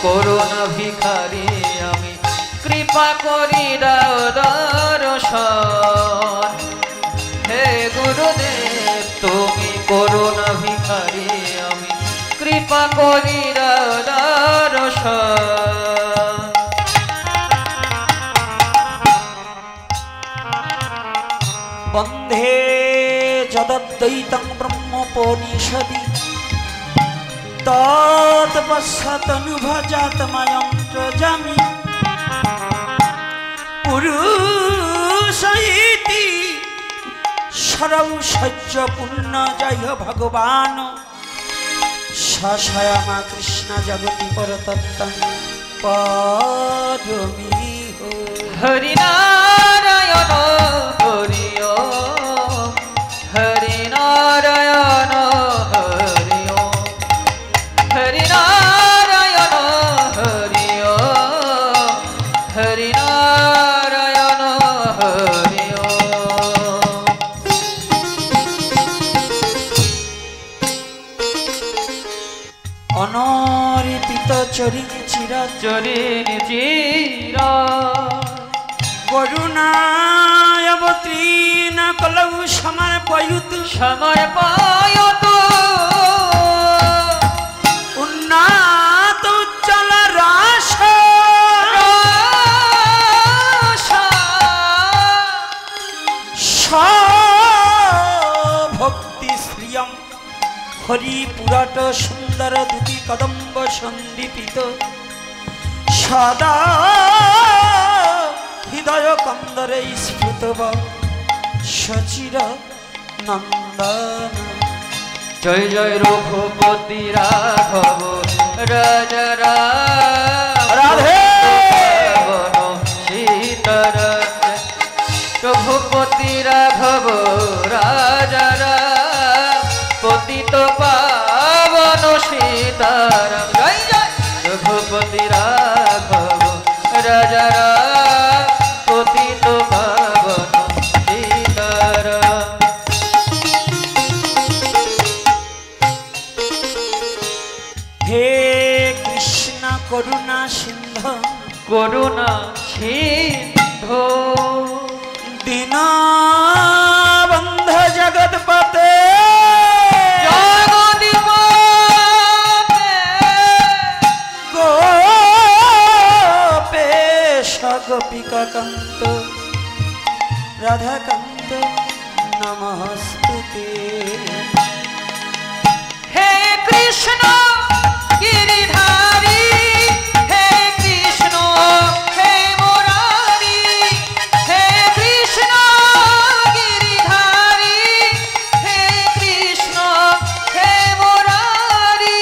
করুণা ভিখারি আমি কৃপা করি দাও দর্শন হে গুরুদেব তুমি করুণা ভিখারি আমি কৃপা করি দাও দর্শন বন্ধে যদদ্বৈতং ব্রহ্মোপনিষদি তৎপশ্চাদনুভজাতময়ন্ত্রজামি পুরুষ ইতি সরৌষজ্য পূর্ণ জয় ভগবান সশয়ামা কৃষ্ণ জগতি পরতত্ত্বং পরমিহ হরিনারায়ণ হরি ওম হরিনারায়ণ হরি ওম হরিনারায়ণ হরি ওম হরিনারায়ণ হরি ওম অনরিপিত চরিণী চিরা চরিণী চিরা করুণায় অবতীর্ণ কলৌ সমর্পয়ুতু সমর্পয়তু উন্নাত উজ্জ্বল রাস ভক্তি শ্রিয়ম হরিপুরট সুন্দর দুটি কদম্ব সন্দীপিত সদা হৃদয় কন্দরে স্ফুতব সচির নন্দন জয় জয় রঘুপতি রাঘব রাজা রাধে সীতারাম রঘুপতি রাঘব রাজা পতিত পাবন সীতারাম জয় জয় রঘুপতি রাঘব রাজা পতিত পাবন সীতারাম হে কৃষ্ণ করুণা সিন্ধু করুণা সিন্ধু দীন বন্ধ জগৎপতে গোপেশ গোপিকা কান্ত রাধাকান্ত নমস্তুতে হে কৃষ্ণ গিরিধারী হে কৃষ্ণ হে মুরারি হে কৃষ্ণ গিরিধারী হে কৃষ্ণ হে মুরারি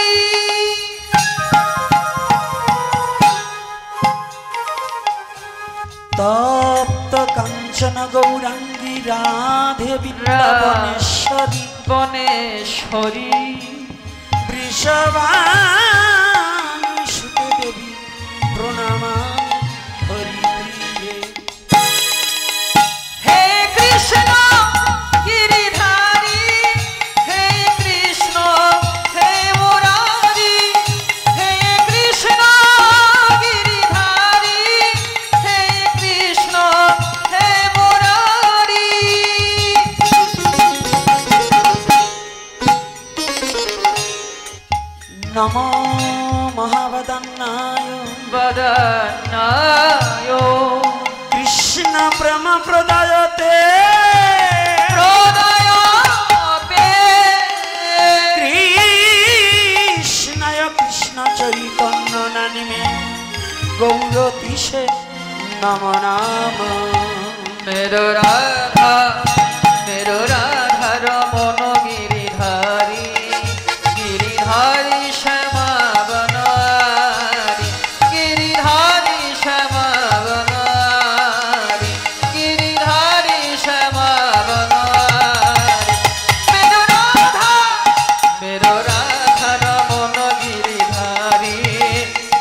তপ্ত কাঞ্চন গৌরাঙ্গী রাধে বৃন্দাবনেশ্বরী বনেশ্বরী বৃষভানু সুতে দেবী প্রণামামি হরিপ্রিয়ে হে কৃষ্ণ গিরিধারী হে কৃষ্ণ হে মুরারি হে কৃষ্ণ গিরিধারী হে কৃষ্ণ হে মুরারি নমো মহাবদন্নায় বদনায় কৃষ্ণ প্রেম প্রদায়তে প্রদয়তে কৃষ্ণায় কৃষ্ণ চৈতন্য নানিমে গৌরতিশে নম নাম मेरो राधा रमन गिरिधारी गिरिधारी श्यामा बनारी गिरिधारी श्यामा बनारी गिरिधारी श्यामा बनारी मेरो राधा रमन गिरिधारी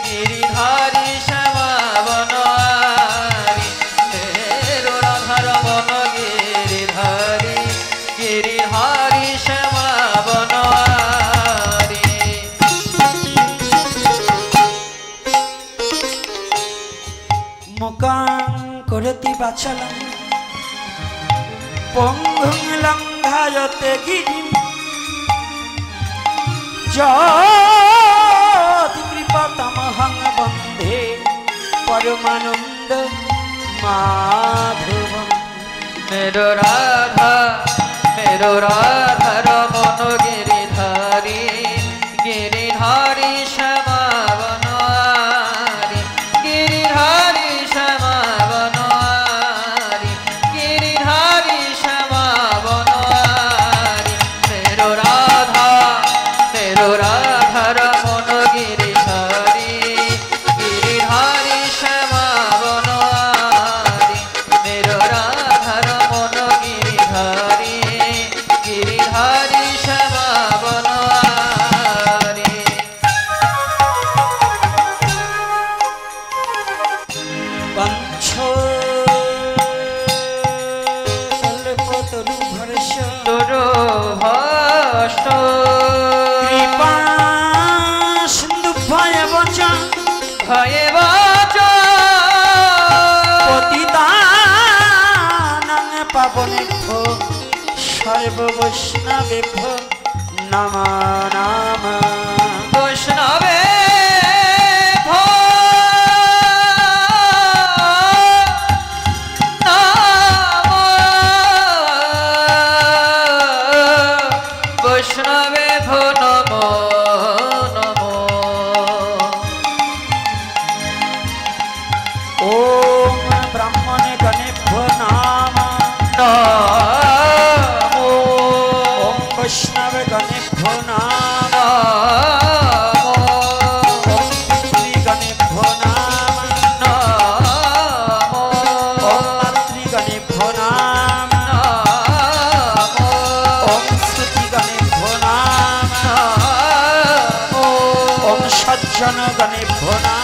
गिरिधारी श्यामा बनारी मेरो राधा रमन गिरिधारी বাচালং পঙ্গুং লঙ্ঘায়তে গিরিম যতি কৃপাতমহং বন্দে পরমানন্দ মাধবম। मेरो राधा रमन गिरिधारी गिरिधारी श्यामा बनवारी गिरिधारी श्यामा बनवारी गिरिधारी श्यामा बनवारी। मेरो राधा रमन गिरिधारी गिरिधारी श्यामा बनवारी मेरो राधा रमन गिरिधारी गिरिधारी श्यामा बनवारी। दुर्भाष कृपा सिंधु भय बचा भये बाचा पतितानां पावनेभ्यो सर्व वैष्णवेभ्यो नमो नमः। वैष्णवे वैष्णवे भो नमो नमो। ओम ब्राह्मणे गणेभ्यो नमः नमो। ओम वैष्णव गणेभ्यो नमः नमो ओम पितृगणेभ्यो नमः नमो ओम मातृगणेभ्यो नमः नमो ओम श्रुतिगणेभ्यो नमः नमो ओम सज्जनगणेभ्यो नमः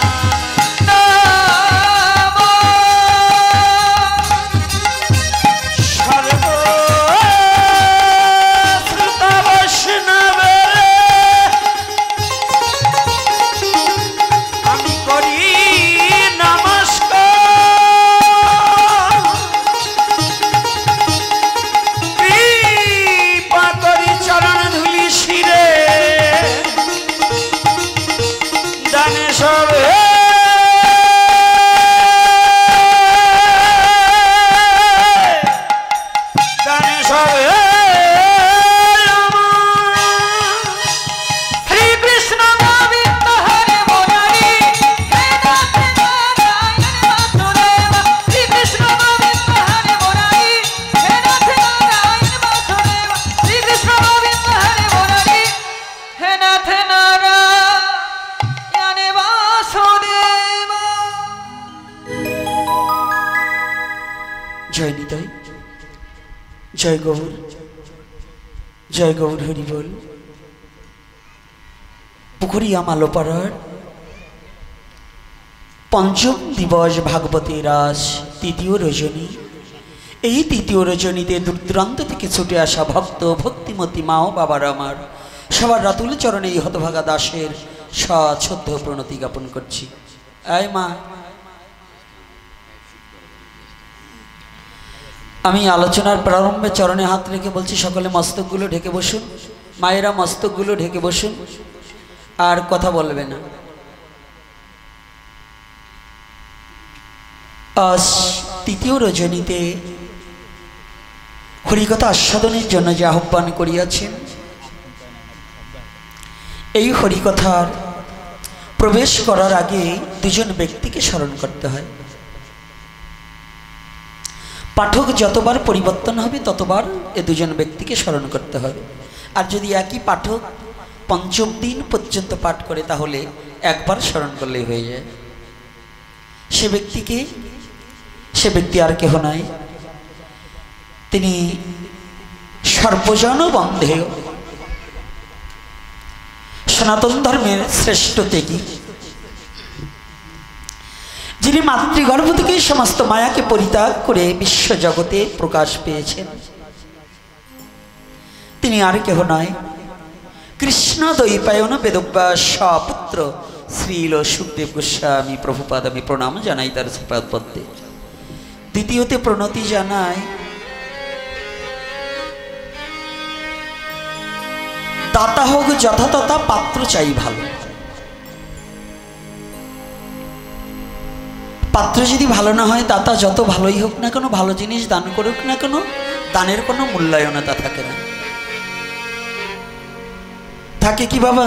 जय निताई जय गौर हरि बोल। पुकुरिया मालोपाड़ार पंचम दिवस भागवती रास तृतीय रजनी। এই তৃতীয় রজনীতে দূর দূরান্ত থেকে ছুটে আসা ভক্ত ভক্তিমতী মা ও বাবার আমার সবার রাতুল চরণে এই হতভাগা দাসের সশ্রদ্ধ প্রণতি জ্ঞাপন করছি। আয় মা, আমি আলোচনার প্রারম্ভে চরণে হাত রেখে বলছি সকলে মস্তকগুলো ঢেকে বসুন। মায়েরা মস্তকগুলো ঢেকে বসুন, আর কথা বলবে না। আজ তৃতীয় রজনীতে হরিকথা আস্বাদনের জন্য যে আহ্বান করিয়াছেন, এই হরিকথার প্রবেশ করার আগে দুজন ব্যক্তিকে স্মরণ করতে হয়। পাঠক যতবার পরিবর্তন হবে ততবার এ দুজন ব্যক্তিকে স্মরণ করতে হবে। আর যদি একই পাঠক পঞ্চম দিন পর্যন্ত পাঠ করে তাহলে একবার স্মরণ করলেই হয়ে যায়। সে ব্যক্তি আর কেহ নয়, তিনি সর্বজন বন্ধেয় সনাতন ধর্মের শ্রেষ্ঠ ত্যাগী, যিনি মাতৃগর্ভ থেকে সমস্ত মায়াকে পরিত্যাগ করে বিশ্ব জগতে প্রকাশ পেয়েছেন। তিনি আর কেহ নয়, কৃষ্ণ দ্বৈপায়ন বেদব্যাস পুত্র শ্রীল সুখদেব গোস্বামী প্রভুপাদ। আমি প্রণাম জানাই তার শ্রীপাদ পদ্মে। দ্বিতীয়তে প্রণতি জানাই দাতা হোক যথাতথা, পাত্র চাই ভালো। পাত্র যদি ভালো না হয়, দাতা যত ভালোই হোক না কেন, ভালো জিনিস দান করুক না কেন, দানের কোনো মূল্যায়নতা থাকে না। থাকে কি বাবা?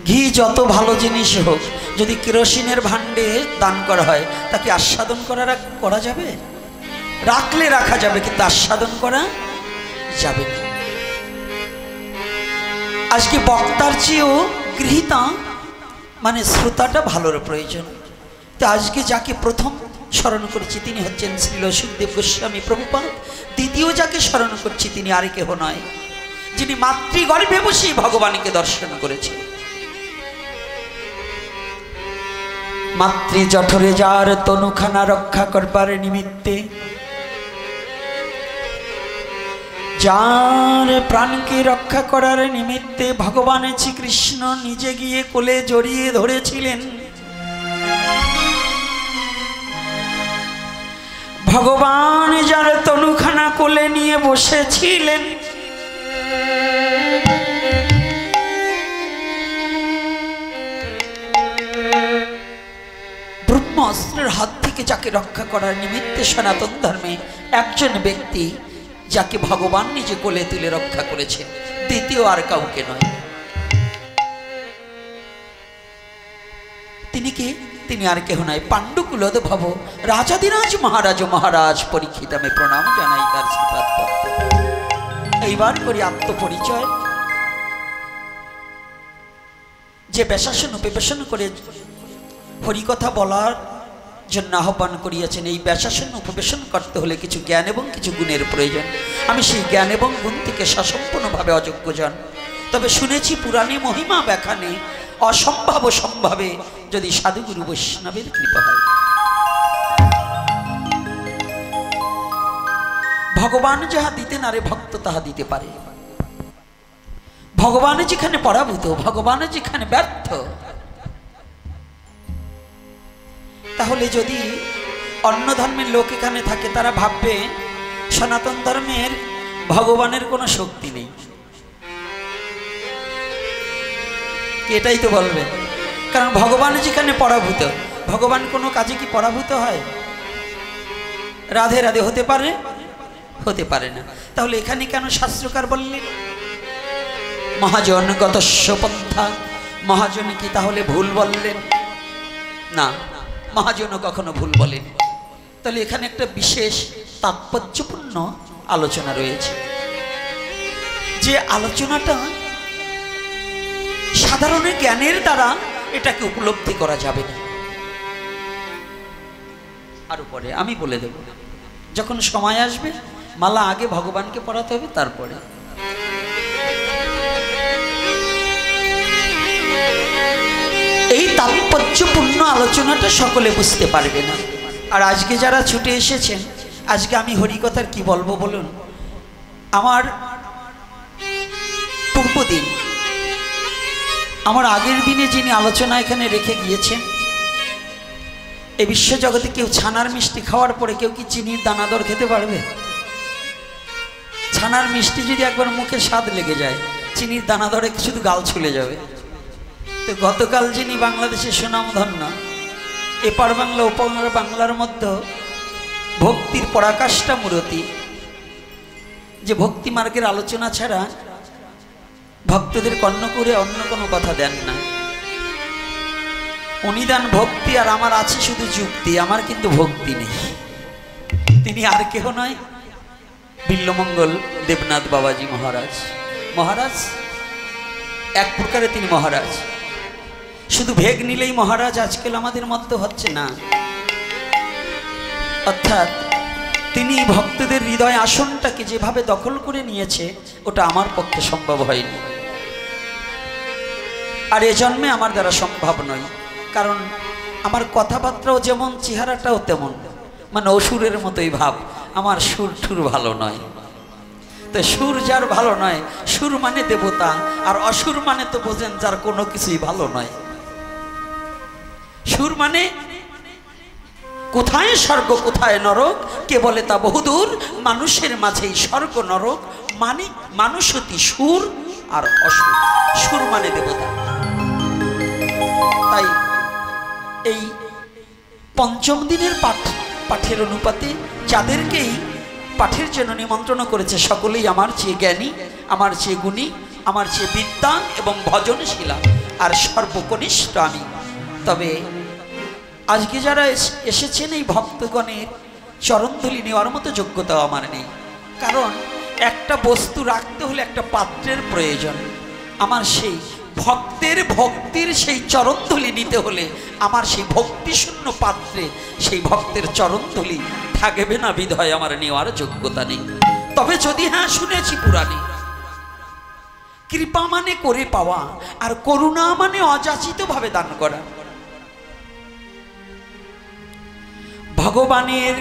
ঘি যত ভালো জিনিস হোক, যদি কেরোসিনের ভাণ্ডে দান করা হয়, তাকে আস্বাদন করা যাবে? রাখলে রাখা যাবে, কিন্তু আস্বাদন করা যাবে না। আজকে বক্তার চেয়েও গৃহীতা মানে শ্রোতাটা ভালোর প্রয়োজন। তো আজকে যাকে প্রথম স্মরণ করছি তিনি হচ্ছেন শ্রীল সুখদেব গোস্বামী প্রভুপাদ। দ্বিতীয় যাকে স্মরণ করছি তিনি আর কেহ নয়, যিনি মাতৃগর্ভে বসেই ভগবানকে দর্শন করেছে। মাতৃ জঠরে যার তনুখানা রক্ষা করবার নিমিত্তে, যার প্রাণকে রক্ষা করার নিমিত্তে ভগবান শ্রীকৃষ্ণ নিজে গিয়ে কোলে জড়িয়ে ধরেছিলেন। ভগবান যার তনুখানা কোলে নিয়ে বসেছিলেন, ব্রহ্মাস্ত্রের হাত থেকে যাকে রক্ষা করার নিমিত্তে সনাতন ধর্মে একজন ব্যক্তি যাকে ভগবান নিজে কোলে তুলে রক্ষা করেছে, দ্বিতীয় আর কাউকে নয়। তিনি কি? তিনি আর কেহ নয়, পাণ্ডুকুলদ ভব রাজাধিরাজ মহারাজ মহারাজ পরীক্ষিত। আমি প্রণাম জানাই তার শ্রীপাদ। এইবার করি আত্মপরিচয়। যে ব্যাসাসন উপবেশন করে হরিকথা বলার জন্য আহ্বান করিয়াছেন, এই ব্যাসাসন উপবেশন করতে হলে কিছু জ্ঞান এবং কিছু গুণের প্রয়োজন। আমি সেই জ্ঞান এবং গুণ থেকে সসম্পূর্ণভাবে অযোগ্যজন। তবে শুনেছি পুরাণে মহিমা ব্যাখ্যানে অসম্ভব সম্ভাবে যদি সাধুগুরু বৈষ্ণবের কৃপা হয়। ভগবান যাহা দিতেন আরে ভক্ত তাহা দিতে পারে। ভগবান যেখানে পরাভূত, ভগবান যেখানে ব্যর্থ, তাহলে যদি অন্য ধর্মের লোক এখানে থাকে তারা ভাববে সনাতন ধর্মের ভগবানের কোনো শক্তি নেই। এটাই তো বলবে, কারণ ভগবান যেখানে পরাভূত, ভগবান কোনো কাজে কি পরাভূত হয়? রাধে রাধে হতে পারে? হতে পারে না। তাহলে এখানে কেন শাস্ত্রকার বললেন মহাজন গতস্য পন্থা? মহাজন কি তাহলে ভুল বললেন? না, মহাজন কখনো ভুল বলেন। তাহলে এখানে একটা বিশেষ তাৎপর্যপূর্ণ আলোচনা রয়েছে, যে আলোচনাটা সাধারণ জ্ঞানের দ্বারা এটাকে উপলব্ধি করা যাবে না। আর উপরে আমি বলে দেব, যখন সময় আসবে মালা আগে ভগবানকে পড়াতে হবে, তারপরে। এই তাৎপর্যপূর্ণ আলোচনাটা সকলে বুঝতে পারবে না। আর আজকে যারা ছুটে এসেছেন, আজকে আমি হরিকথার কি বলবো বলুন? আমার পূর্বদিন, আমার আগের দিনে যিনি আলোচনা এখানে রেখে গিয়েছেন, এই বিশ্বজগতে কেউ ছানার মিষ্টি খাওয়ার পরে কেউ কি চিনির দানাদর খেতে পারবে? ছানার মিষ্টি যদি একবার মুখে স্বাদ লেগে যায়, চিনির দানাদরে শুধু গাল ছুলে যাবে। তো গতকাল যিনি বাংলাদেশের সুনামধন্য, এপার বাংলা ওপার বাংলার মধ্যে ভক্তির পরাকাষ্ঠা মূরতি, যে ভক্তি মার্গের আলোচনা ছাড়া ভক্তদের কর্ণ করে অন্য কোনো কথা দেন না। উনি দেন ভক্তি, আর আমার আছে শুধু যুক্তি, আমার কিন্তু ভক্তি নেই। তিনি আর কেহ নয়, বিল্লমঙ্গল দেবনাথ বাবাজি মহারাজ। মহারাজ এক প্রকারে তিনি মহারাজ, শুধু ভেগ নিলেই মহারাজ আজকাল আমাদের মধ্যে হচ্ছে না। অর্থাৎ তিনি ভক্তদের হৃদয় আসনটাকে যেভাবে দখল করে নিয়েছে, ওটা আমার পক্ষে সম্ভব হয়নি, আর এ জন্মে আমার দ্বারা সম্ভব নয়। কারণ আমার কথাবার্তাও যেমন, চেহারাটাও তেমন, মানে অসুরের মতোই ভাব। আমার সুর ঠুর ভালো নয়। তো সুর যার ভালো নয়, সুর মানে দেবতা, আর অসুর মানে তো বোঝেন যার কোনো কিছুই ভালো নয়। সুর মানে কোথায় স্বর্গ কোথায় নরক কে বলে তা বহুদূর, মানুষের মাঝেই স্বর্গ নরক, মানে মানুষ অতি সুর আর অসুর। সুর মানে দেবতা। তাই এই পঞ্চম দিনের পাঠের অনুপাতে যাদেরকেই পাঠের জন্য নিমন্ত্রণ করেছে সকলেই আমার চেয়ে জ্ঞানী, আমার চেয়ে গুণী, আমার চেয়ে বিদ্বান এবং ভজনশীলা, আর সর্বকনিষ্ঠ আমি। তবে আজকে যারা এসেছেন এই ভক্তগণের চরণধুলি নেওয়ার মতো যোগ্যতাও আমার নেই, কারণ একটা বস্তু রাখতে হলে একটা পাত্রের প্রয়োজন। আমার সেই ভক্তির সেই চরণধুলি নিতে হলে আমার সেই ভক্তিশূন্য পাত্রে সেই ভক্তের চরণধুলি থাকবে না, বিধায় আমার নেওয়ার যোগ্যতা নেই। তবে যদি হ্যাঁ শুনেছি পুরাণে, কৃপা মানে করে পাওয়া, আর করুণা মানে অযাচিতভাবে দান করা। ভগবানের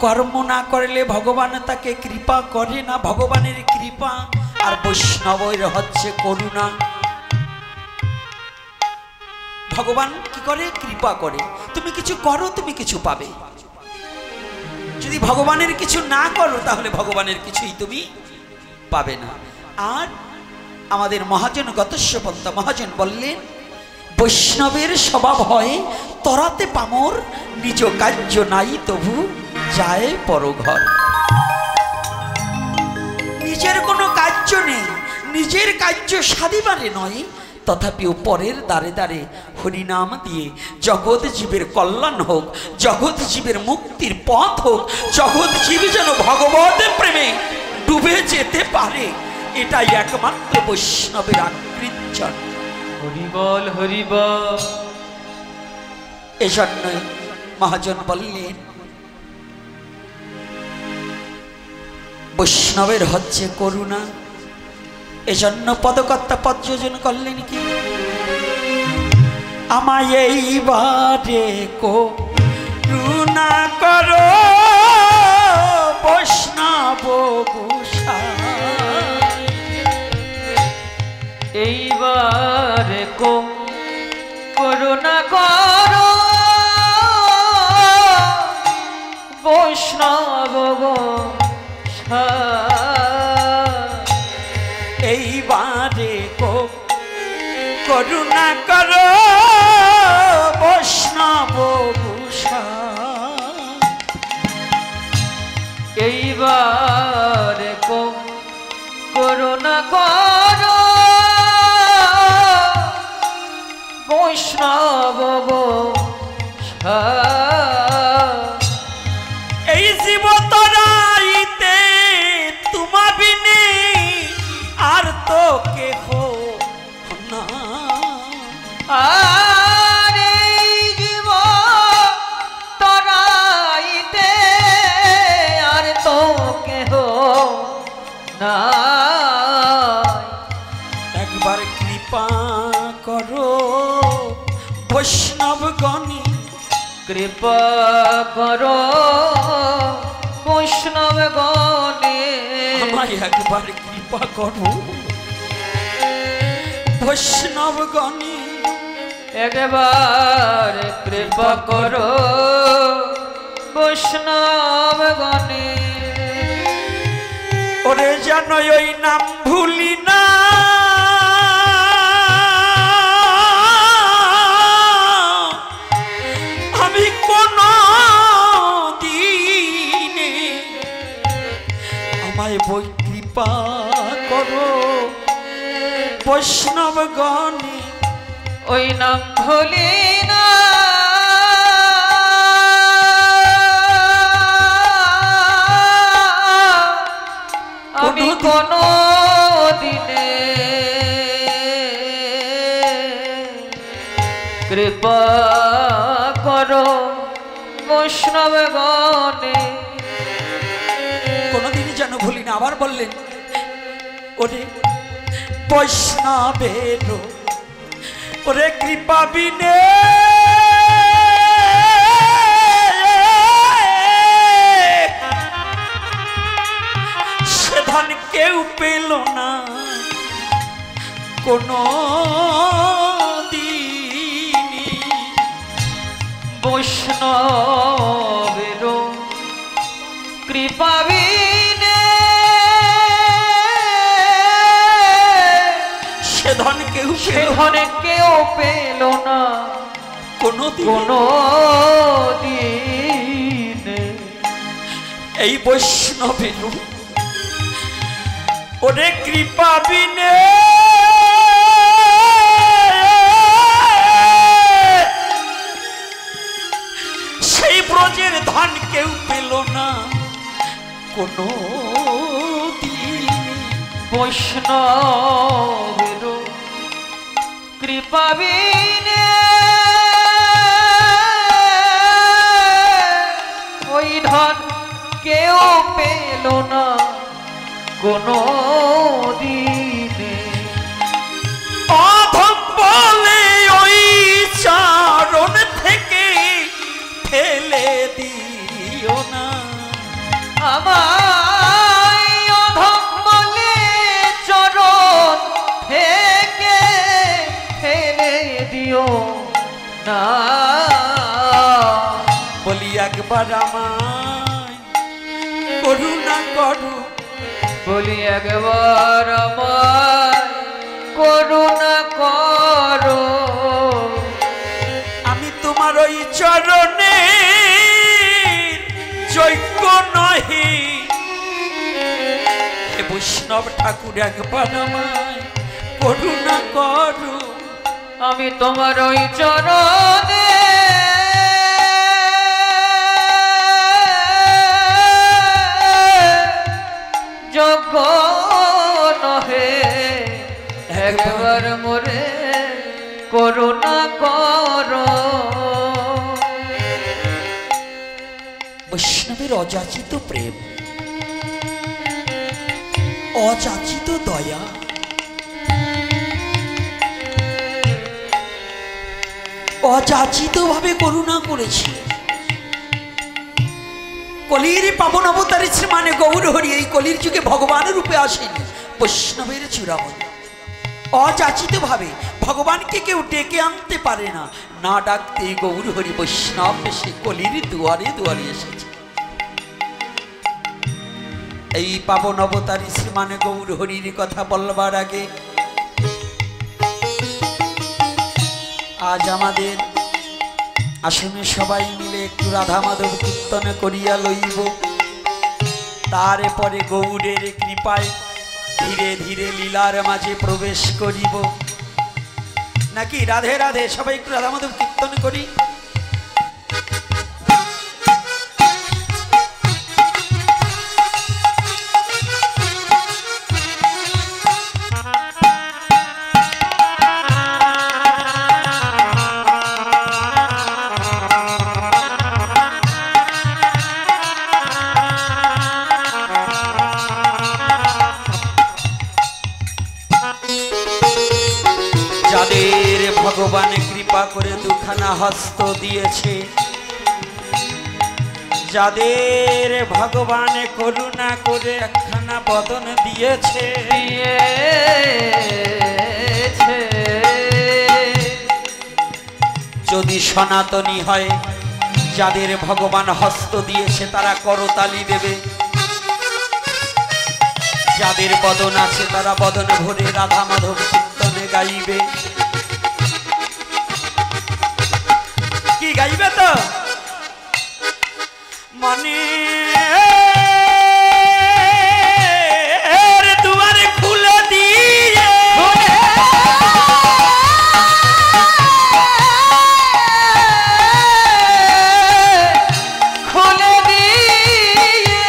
কর্ম না করলে ভগবান তাকে কৃপা করে না, ভগবানের কৃপা আর বৈষ্ণবের হচ্ছে করুণা। ভগবান কি করে? কৃপা করে। তুমি কিছু করো, তুমি কিছু পাবে। যদি ভগবানের কিছু না করো তাহলে ভগবানের কিছুই তুমি পাবে না। আর আমাদের মহাজন গতস্বপন্ত মহাজন বললেন, বৈষ্ণবের স্বভাব হয় তরাতে পামর, নিজ কার্য নাই তবু যায় পরঘর। নিজের কোনো কার্য নেই, নিজের কার্য সাধিবারে নয়, তথাপিও পরের দ্বারে দ্বারে হরিনাম দিয়ে জগৎ জীবের কল্যাণ হোক, জগৎ জীবের মুক্তির পথ হোক, জগৎ জীব যেন ভগবত প্রেমে ডুবে যেতে পারে, এটাই একমাত্র বৈষ্ণবের আকৃঞ্চন। হরিবল হরিবল। এজন্যই মহাজন বললেন, বৈষ্ণবের হচ্ছে করুণা। এজন্য পদকর্তা পদ যোজন করলেন কি, আমায় এইবারে করুণা করো বৈষ্ণব গোসাই, এইবারে করুণা করো বৈষ্ণব এইবারে করুণা করো বৈষ্ণব গোসাই, এইবারে করুণা করো বৈষ্ণব এই জীব তরাইতে তোমা বিনে আর তো কেহ না, আরে জীব তরাইতে আর তো কেহ না, একবার কৃপা করো বৈষ্ণব গণী, কৃপা করো বৈষ্ণব গণে, আমায় একবার কৃপা করো বৈষ্ণব গণী, একবার কৃপা করো বৈষ্ণব গণে। ওরে যেন ওই নাম ভুলি না, আমি কোন দিনে, আমায় বই কৃপা করো বৈষ্ণব গণে, ওই নাম ভুলি না, আমি কোন দিনে কৃপা করো বৈষ্ণব গণে, কোনদিনই যেন ভুলি না। আবার বললেন, ওরে বৈষ্ণবের ওরে কৃপা বিনে সেধান কেউ পেল না কোনো দিনই, বৈষ্ণব কৃপা বিনে সে ধন কেউ সে ধনে কেউ পেল না কোনো দিনে। এই বৈষ্ণবের ওরে কৃপা বিনে সেই ব্রজের ধন কেউ পেল না কোনো দিনে। বৈষ্ণবের কৃপা বিনে ওই ধন কেউ পেল না কোনো দিনে। অধম বলে ওই চরণ থেকে ফেলে দিও না আমায় অধম বলে চরণ থেকে ফেলে দিও না। বলি একবার আমায় করুণা করু বলি একবার আমায় করুণা করো। আমি তোমার ওই চরণে যোগ্য নহি হে বৈষ্ণব ঠাকুর একবার আমায় করুণা করু। আমি তোমার ওই চরণে যোগ্য নহে একবার মোরে করুণা করো। বৈষ্ণবের অযাচিত প্রেম, অযাচিত দয়া, অযাচিত ভাবে করুণা করেছে। কলির পাবন অবতারের মানে গৌর হরি এই কলির যুগে ভগবানের রূপে আসেন বৈষ্ণবের চূড়ামণি। অযাচিত ভাবে ভগবানকে কেউ ডেকে আনতে পারে না, না ডাকতে গৌর হরি বৈষ্ণব সে কলির দুয়ারে দুয়ারে এসেছে। এই পাবন অবতারী শ্রীমান গৌর হরির কথা বলবার আগে আজ আমাদের আসনে সবাই মিলে একটু রাধা মাধব কীর্তন করিয়া লইব। তারপরে গৌরের কৃপায় ধীরে ধীরে লীলার মাঝে প্রবেশ করিব। নাকি রাধে রাধে, সবাই একটু রাধা মাধব কীর্তন করি। যাদের ভগবান কৃপা করে দুখানা হস্ত দিয়েছে, যাদের ভগবান করুণা করে একখানা বদন দিয়েছে, যদি সনাতনী হয়, যাদের ভগবান হস্ত দিয়েছে তারা করতালি দেবে। যাদের বদন আছে তারা বদন ভরে রাধা মাধব কীর্তনে গাইবে। কি গাইবে তো মনে দুয়ারে খুলে দিয়ে খুলে দিয়ে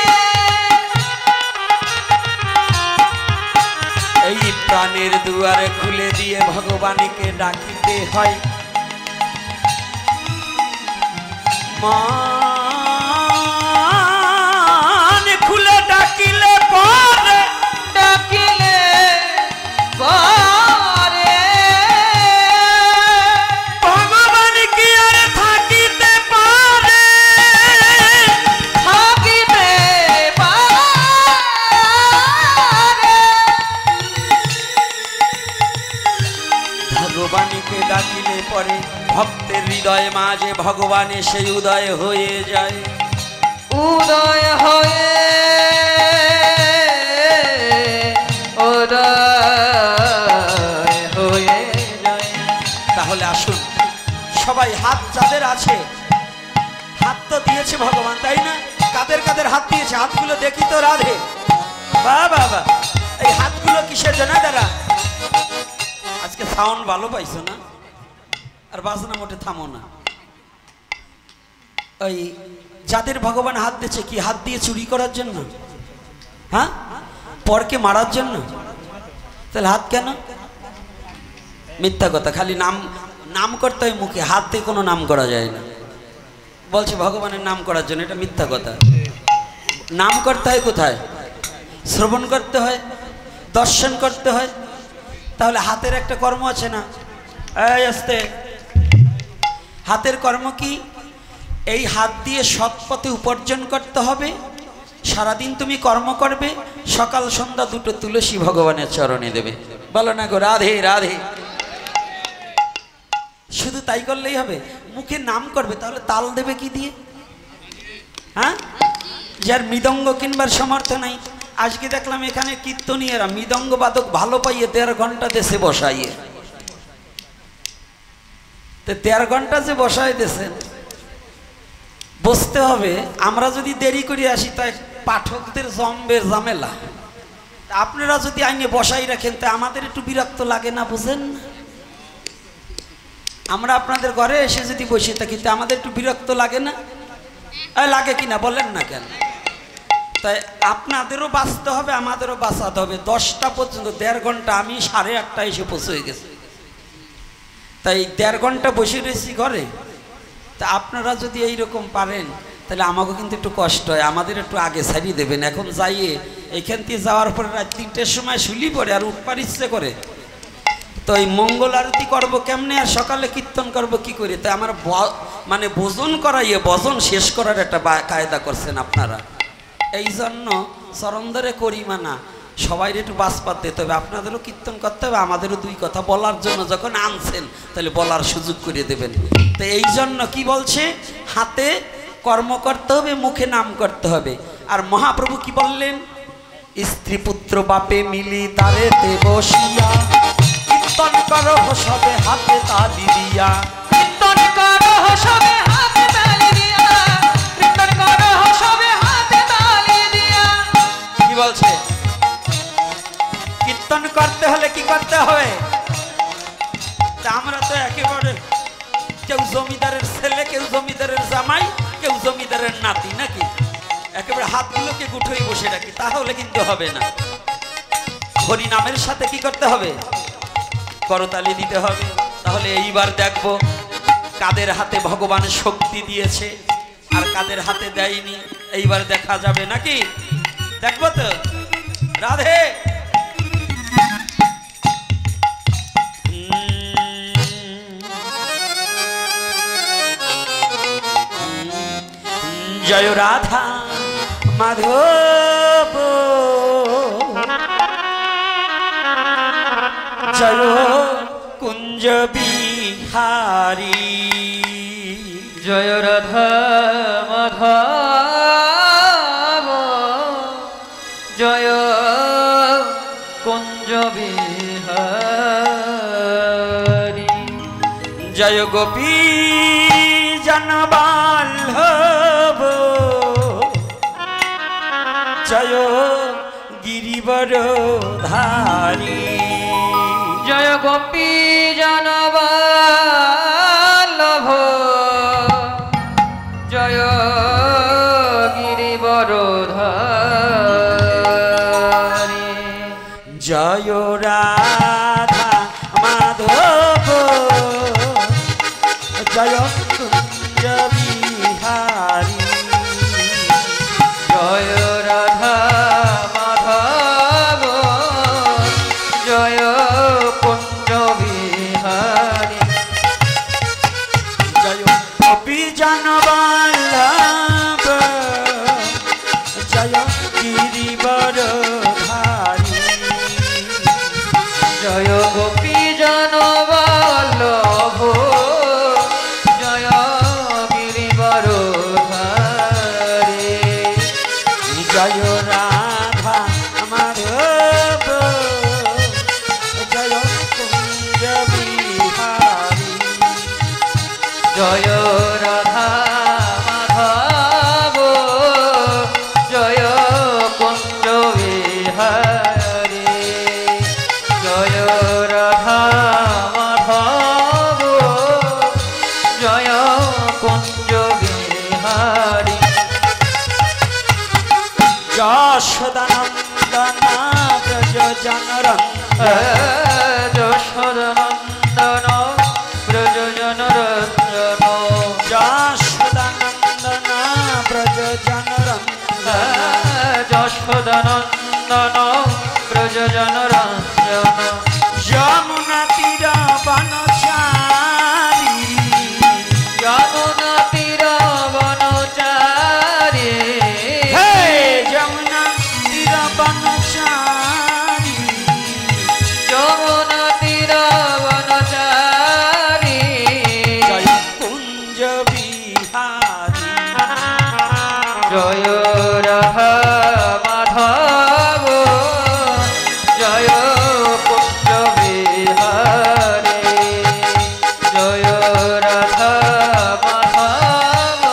এই প্রাণের দুয়ারে খুলে দিয়ে ভগবানকে ডাকিতে হয়। মান খুলে ডাকিলে পরে, ডাকিলে পরে ভগবান কি আর থাকিতে পারে, থাকিতে পারে। ভগবানকে ডাকিলে পরে ভক্তের হৃদয়ে মাঝে ভগবান সেই উদয় হয়ে যায়। উদয় হয়ে উদয় হয়ে যায়। তাহলে আসুন সবাই হাত যাদের আছে, হাত তো দিয়েছে ভগবান তাই না? কাদের কাদের হাত দিয়েছে হাতগুলো দেখি তো রাধে। বাহ বাহ বাহ, এই হাতগুলো কিসের জন্য দাঁড়া? আজকে সাউন্ড ভালো পাইছো না? আর বাজনা মোটে থামো না। ওই যাদের ভগবান হাত দিয়েছে কি হাত দিয়ে চুরি করার জন্য? হ্যাঁ, পরকে মারার জন্য? তাহলে হাত কেন? মিথ্যা কথা, খালি নাম নাম করতে হয় মুখে, হাত দিয়ে কোনো নাম করা যায় না। বলছে ভগবানের নাম করার জন্য, এটা মিথ্যা কথা। নাম করতে হয় কোথায়? শ্রবণ করতে হয়, দর্শন করতে হয়। তাহলে হাতের একটা কর্ম আছে না? এই আস্তে, হাতের কর্ম কি? এই হাত দিয়ে সৎ পথে উপার্জন করতে হবে। সারাদিন তুমি কর্ম করবে, সকাল সন্ধ্যা দুটো তুলসী ভগবানের চরণে দেবে। বলো না গো রাধে রাধে। শুধু তাই করলেই হবে? মুখে নাম করবে, তাহলে তাল দেবে কি দিয়ে? হ্যাঁ, যার মৃদঙ্গ কিনবার সামর্থ্য নাই। আজকে দেখলাম এখানে কীর্তনীয়রা মৃদঙ্গ বাদক ভালো পাইয়ে 1.5 ঘন্টা দেশে বসাইয়ে, 1.5 ঘন্টা যে বসাই দেশেন, বসতে হবে। আমরা যদি দেরি করে আসি তাই পাঠকদের জম্বের ঝামেলা। আপনারা যদি আইনে বসাই রাখেন তা আমাদের একটু বিরক্ত লাগে না? বুঝেন? আমরা আপনাদের ঘরে এসে যদি বসে থাকি তা আমাদের একটু বিরক্ত লাগে না? লাগে কিনা বলেন না কেন? তাই আপনাদেরও বাঁচতে হবে, আমাদেরও বাঁচাতে হবে। 10টা পর্যন্ত 1.5 ঘন্টা, আমি 8:30 এসে পৌঁছে গেছি। তাই 1.5 ঘন্টা বসে রয়েছি ঘরে। তা আপনারা যদি এইরকম পারেন তাহলে আমাকেও কিন্তু একটু কষ্ট হয়, আমাদের একটু আগে ছাড়িয়ে দেবেন। এখন যাইয়ে এখান থেকে যাওয়ার পরে রাত 3টের সময় শুলি পড়ে আর উঠবার ইচ্ছে করে। তো এই মঙ্গল আরতি করবো কেমনে আর সকালে কীর্তন করবো কি করে? তাই আমার মানে ভোজন করাইয়ে ভজন শেষ করার একটা কায়দা করছেন আপনারা। এই জন্য চরণ ধরে করি মানা, সবাই একটু বাসপাত দিতে হবে। আপনাদেরও কীর্তন করতে হবে, আমাদেরও 2 কথা বলার জন্য যখন আনছেন তাহলে বলার সুযোগ করে দেবেন। তো এই জন্য কি বলছে? হাতে কর্ম করতে হবে, মুখে নাম করতে হবে। আর মহাপ্রভু কি বললেন? স্ত্রী পুত্র বাপে মিলি দ্বারেতে বসিয়া কীর্তন করো সবে হাতে তালি দিয়া। কীর্তন করো সবে হাতে তালি দিয়া, কীর্তন করো সবে হাতে তালি দিয়া। কি বলছে? কীর্তন করতে হলে কি করতে হবে? তা আমরা তো একেবারে কেউ জমিদারের ছেলে, কেউ জমিদারের জামাই, কেউ জমিদারের নাতি, নাকি একেবারে হাতগুলোকে গুঠোই বসে রাখি, তাহলে কিন্তু হবে না। হরি নামের সাথে কি করতে হবে? করতালি দিতে হবে। তাহলে এইবার দেখবো কাদের হাতে ভগবান শক্তি দিয়েছে আর কাদের হাতে দেয়নি, এইবার দেখা যাবে নাকি? দেখবো তো। রাধে জয় রাধা মাধব জয় কুঞ্জ বিহারী। জয় রাধা মাধব জয় কুঞ্জ বিহারী। জয় গোপী জনবাল্লভ জয় গিরিবরধারী। জয় গোপী জনবল্লভ জয় গিরিবরধারী। জয় রাধা মাধব জয় কুঞ্জ বিহারী। জয় রাধা মাধব জয় কুঞ্জ বিহারী। জয় গোপী জনবল্লভ জয় গিরিবরধারী। জয় গোপী জনবল্লভ জয় গিরিবরধারী। জয় রাধা মাধব জয় কুঞ্জ বিহারী জয় রাধা মাধব জয় কুঞ্জ বিহারী যশোদানন্দনা ব্রজ জনরঞ্জন যশোদানন্দন ব্রজ জনরঞ্জন যশোদানন্দনা ব্রজ জনরঞ্জন যশোদানন্দন ব্রজ জনরঞ্জন যমুনা তীর বনচারী যমুনা তীর বনচারী হে যমুনা তীর বনচারী যমুনা তীর বনচারী জয় কুঞ্জ বিহারী জয় রাধা মাধব জয় কুঞ্জ বিহারী জয় রাধা মাধব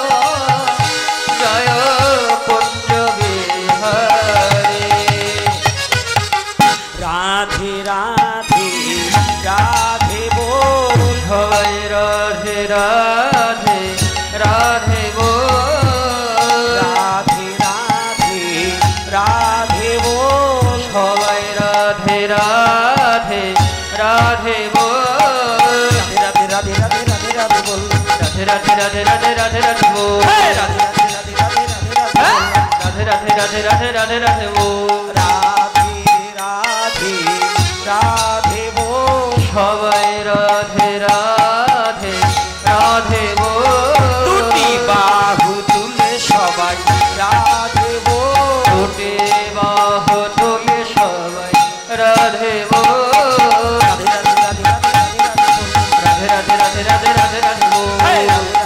জয় কুঞ্জ বিহারী রাধে রাধে রাধে বল সবাই রাধে রাধে রাধে বল রাধে রাধে রাধে বল সবাই রাধে রাধে রাধে বল রাধে রাধে রাধে রাধে রাধে বল রাধে রাধে রাধে রাধে রাধে রাধে বল হে রাধে রাধে রাধে রাধে রাধে রাধে বল রাধে রাধে রাধে রাধে রাধে রাধে বল রাধে রাধে রাধে বল সবাই রাধে রাধে রাধে বল দুটি বাহু তুলে সবাই রাধে বল দুটি বাহু তুলে সবাই রাধে বল রাধে রাধে রাধে রাধে রাধে রাধে বল রাধে রাধে রাধে রাধে রাধে বল হে রাধে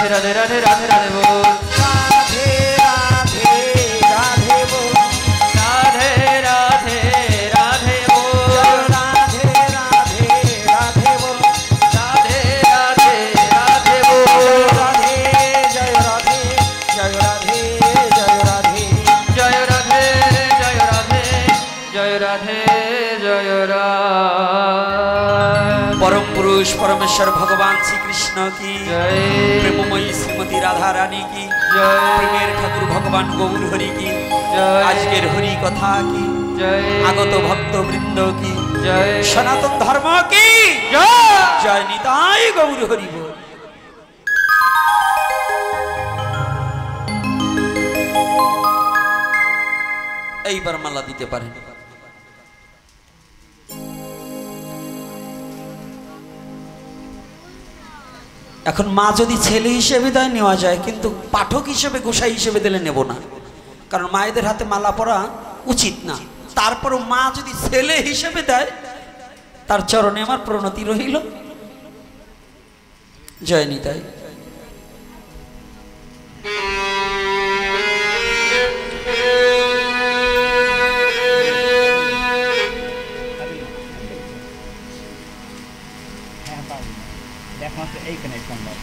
রাধে রাধে রাধে রাধে বল রাধে রাধে রাধে রাধে রাধে বল রাধে রাধে রাধে বল রাধে রাধে রাধে বল রাধে রাধে রাধে বল রাধে রাধে রাধে বল রাধে জয় রাধে জয় রাধে জয় রাধে জয় রাধে জয় রাধে জয় রাধে জয় রাধে পরম পুরুষ পরমেশ্বর ভগবান শ্রীকৃষ্ণ কি জয় প্রেমময়ী শ্রীমতী রাধা রানী কি জয় প্রেমের ঠাকুর ভগবান গৌর হরি কি জয় আজকের হরি কথা কি জয় আগত ভক্ত বৃন্দ কি জয় সনাতন ধর্ম কি জয় জয় নিতাই গৌর হরি বল। এইবার মালা দিতে পারেন। এখন মা যদি ছেলে হিসেবে দেয় নেওয়া যায়, কিন্তু পাঠক হিসেবে গোসাই হিসেবে দিলে নেব না, কারণ মায়েদের হাতে মালা পরা উচিত না। তারপরও মা যদি ছেলে হিসেবে দেয় তার চরণে আমার প্রণতি রহিল। জয় নিতাই। একমাত্র এইখানে সম্ভব।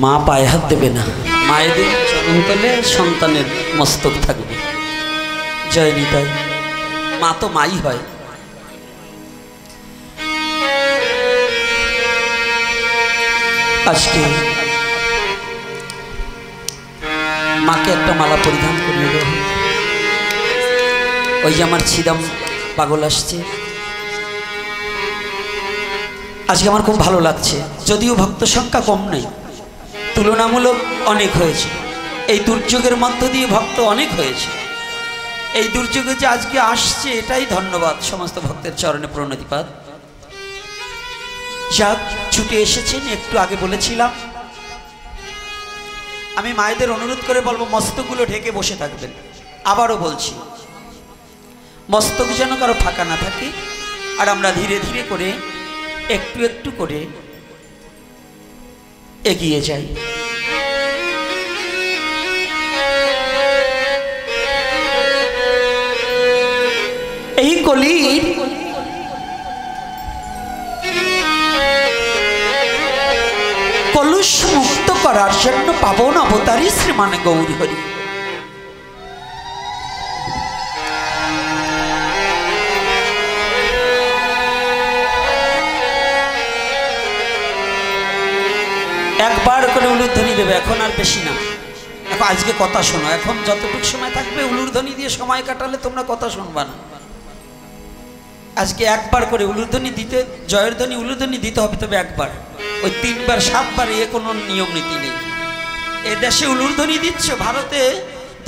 মা পায়ে হাত দেবে না, মায়েদের চরণ তলে সন্তানের মস্তক থাকবে। জয় নিতাই। মা তো মাই হয়। আজকে মাকে একটা মালা পরিধান করিয়ে দেব। ওই যে আমার ছিদাম পাগল আসছে, আজকে আমার খুব ভালো লাগছে। যদিও ভক্ত সংখ্যা কম নেই, তুলনামূলক অনেক হয়েছে। এই দুর্যোগের মধ্য দিয়ে ভক্ত অনেক হয়েছে। এই দুর্যোগে যে আজকে আসছে এটাই ধন্যবাদ। সমস্ত ভক্তের চরণে প্রণতিপাত। যাক, ছুটে এসেছেন। একটু আগে বলেছিলাম আমি মায়েদের অনুরোধ করে বলবো মস্তকগুলো ঢেকে বসে থাকবেন। আবারও বলছি, মস্তক যেন কারো ফাঁকা না থাকে। আর আমরা ধীরে ধীরে করে একটু একটু করে এগিয়ে যাই। এই কলির কলুষ মুক্ত করার জন্য পাবন অবতারী শ্রীমান গৌর হরি। একবার করে উলুধ্বনি দেবে, এখন আর বেশি না। এখন আজকে কথা শোনো, এখন যতটুকু সময় থাকবে উলুধ্বনি দিয়ে সময় কাটালে তোমরা কথা শুনবা না। আজকে একবার করে উলুধ্বনি দিতে, জয়ের ধ্বনি উলুধ্বনি দিতে হবে, তবে একবার। ওই 3 বার 7 বার এ কোনো নিয়ম নীতি নেই। এ দেশে উলুধ্বনি দিচ্ছ, ভারতে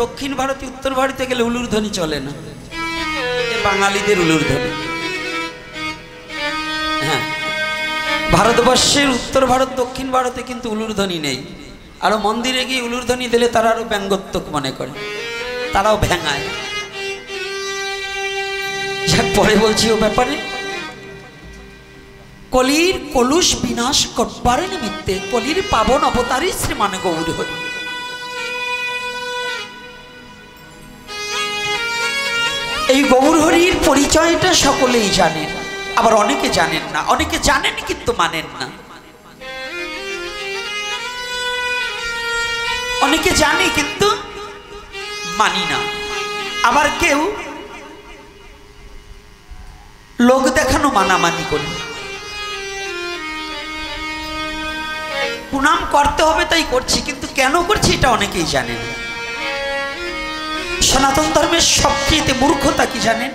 দক্ষিণ ভারতে উত্তর ভারতে গেলে উলুধ্বনি চলে না, এ বাঙালিদের উলুধ্বনি। হ্যাঁ, ভারতবর্ষের উত্তর ভারত দক্ষিণ ভারতে কিন্তু উলুধ্বনি নেই। আরো মন্দিরে গিয়ে উলুধ্বনি দিলে তারা আরো ব্যঙ্গত্বক মনে করে, তারাও ভেঙায়। পরে বলছি ও ব্যাপারে। কলির কলুষ বিনাশ করবার নিমিত্তে কলির পাবন অবতারী শ্রীমান গৌর হরি। এই গৌর হরির পরিচয়টা সকলেই জানেন, আবার অনেকে জানেন না, অনেকে জানেন কিন্তু মানেন না। অনেকে জানে কিন্তু মানি না। আবার কেউ লোক দেখানো মানামানি করি। প্রণাম করতে হবে তাই করছি, কিন্তু কেন করছি এটা অনেকেই জানেন। সনাতন ধর্মের সবচেয়ে মূর্খতা কি জানেন?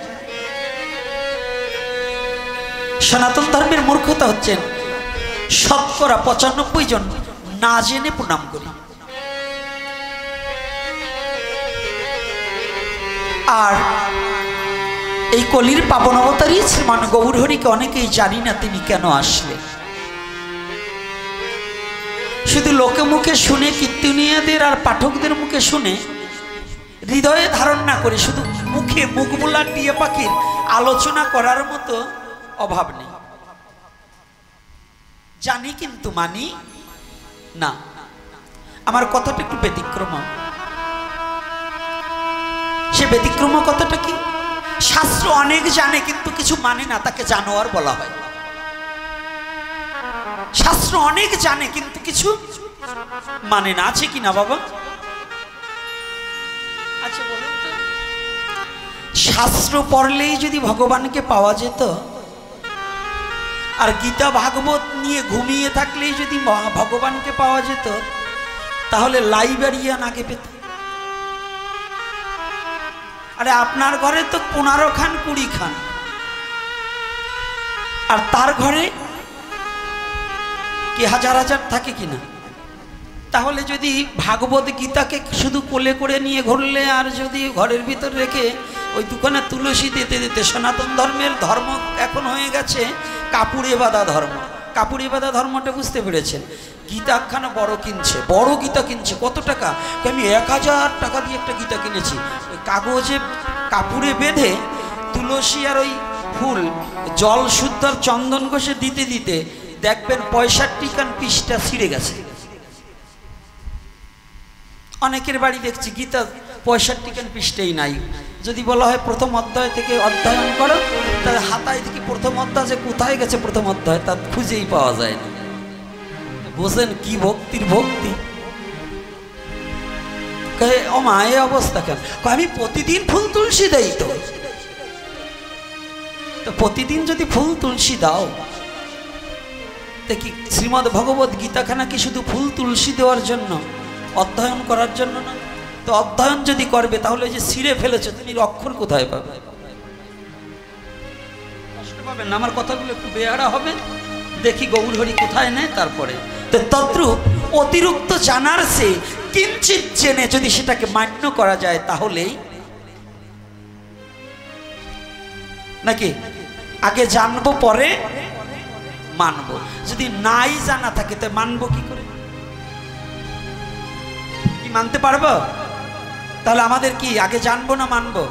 সনাতন ধর্মের মূর্খতা হচ্ছেন 95% জন না জেনে প্রণাম করি। আর এই কলির পাবন অবতারী শ্রীমান গৌর হরিকে অনেকেই জানি না তিনি কেন আসলেন। শুধু লোকে মুখে শুনে, কীর্তনীয়দের আর পাঠকদের মুখে শুনে হৃদয়ে ধারণ না করে শুধু মুখে মুখবোলা টিয়া পাখির আলোচনা করার মতো অভাব নেই। জানি কিন্তু মানি না। আমার কথাটা একটু ব্যতিক্রম। সে ব্যতিক্রম কথাটা কি? শাস্ত্র অনেক জানে কিন্তু কিছু মানে না, তাকে জানোয়ার বলা হয়। শাস্ত্র অনেক জানে কিন্তু কিছু মানে না, আছে কি না বাবা? আচ্ছা বলুন তো, শাস্ত্র পড়লেই যদি ভগবানকে পাওয়া যেত, আর গীতা ভাগবত নিয়ে ঘুমিয়ে থাকলেই যদি ভগবানকে পাওয়া যেত, তাহলে লাইব্রেরিয়ান আগে পেত। আরে আপনার ঘরে তো 15 খান 20 খান, আর তার ঘরে কি হাজার হাজার থাকে কিনা? তাহলে যদি ভাগবত গীতাকে শুধু কোলে করে নিয়ে ঘুরলে, আর যদি ঘরের ভিতর রেখে ওই দোকানে তুলসী দিতে দিতে, সনাতন ধর্মের ধর্ম এখন হয়ে গেছে কাপড়ে বাঁধা ধর্ম। কাপড়ে বাঁধা ধর্মটা বুঝতে পেরেছেন? গীতা একখানা বড় কিনছে, বড় গীতা কিনছে। কত টাকা? আমি 1000 টাকা দিয়ে একটা গীতা কিনেছি। ওই কাগজে কাপড়ে বেঁধে তুলসী আর ওই ফুল জল শুদ্ধ আর চন্দন ঘষে দিতে দিতে দেখবেন 65 খান পৃষ্ঠা ছিঁড়ে গেছে। অনেকের বাড়ি দেখছি গীতা 65 খান পৃষ্ঠাই নাই। যদি বলা হয় প্রথম অধ্যায় থেকে অধ্যয়ন করো, তাহলে হাতায় থেকে প্রথম অধ্যায় যে কোথায় গেছে প্রথম অধ্যায় তা খুঁজেই পাওয়া যায় না। বোঝেন কি ভক্তির ভক্তি? ও মা, এই অবস্থা কেন? আমি প্রতিদিন ফুল তুলসী দেই। তো প্রতিদিন যদি ফুল তুলসী দাও, দেখি শ্রীমদ্ ভগবত গীতাখানা কি শুধু ফুল তুলসী দেওয়ার জন্য, অধ্যয়ন করার জন্য না? তো অধ্যয়ন যদি করবে, তাহলে যে ছিঁড়ে ফেলেছে তুমি অক্ষর কোথায় পাবে? কষ্ট পাবেন না, আমার কথাগুলো একটু বেহারা হবে। দেখি গৌর হরি কোথায় নেয়, তারপরে তো তদ্রূপ অতিরিক্ত জানার সে কিঞ্চিত জেনে যদি সেটাকে মান্য করা যায়, তাহলেই নাকি আগে জানবো পরে মানবো। যদি নাই জানা থাকে তো মানবো কি করে? মানতে পারবো? তাহলে আমাদের কি আগে জানবো না মানবো?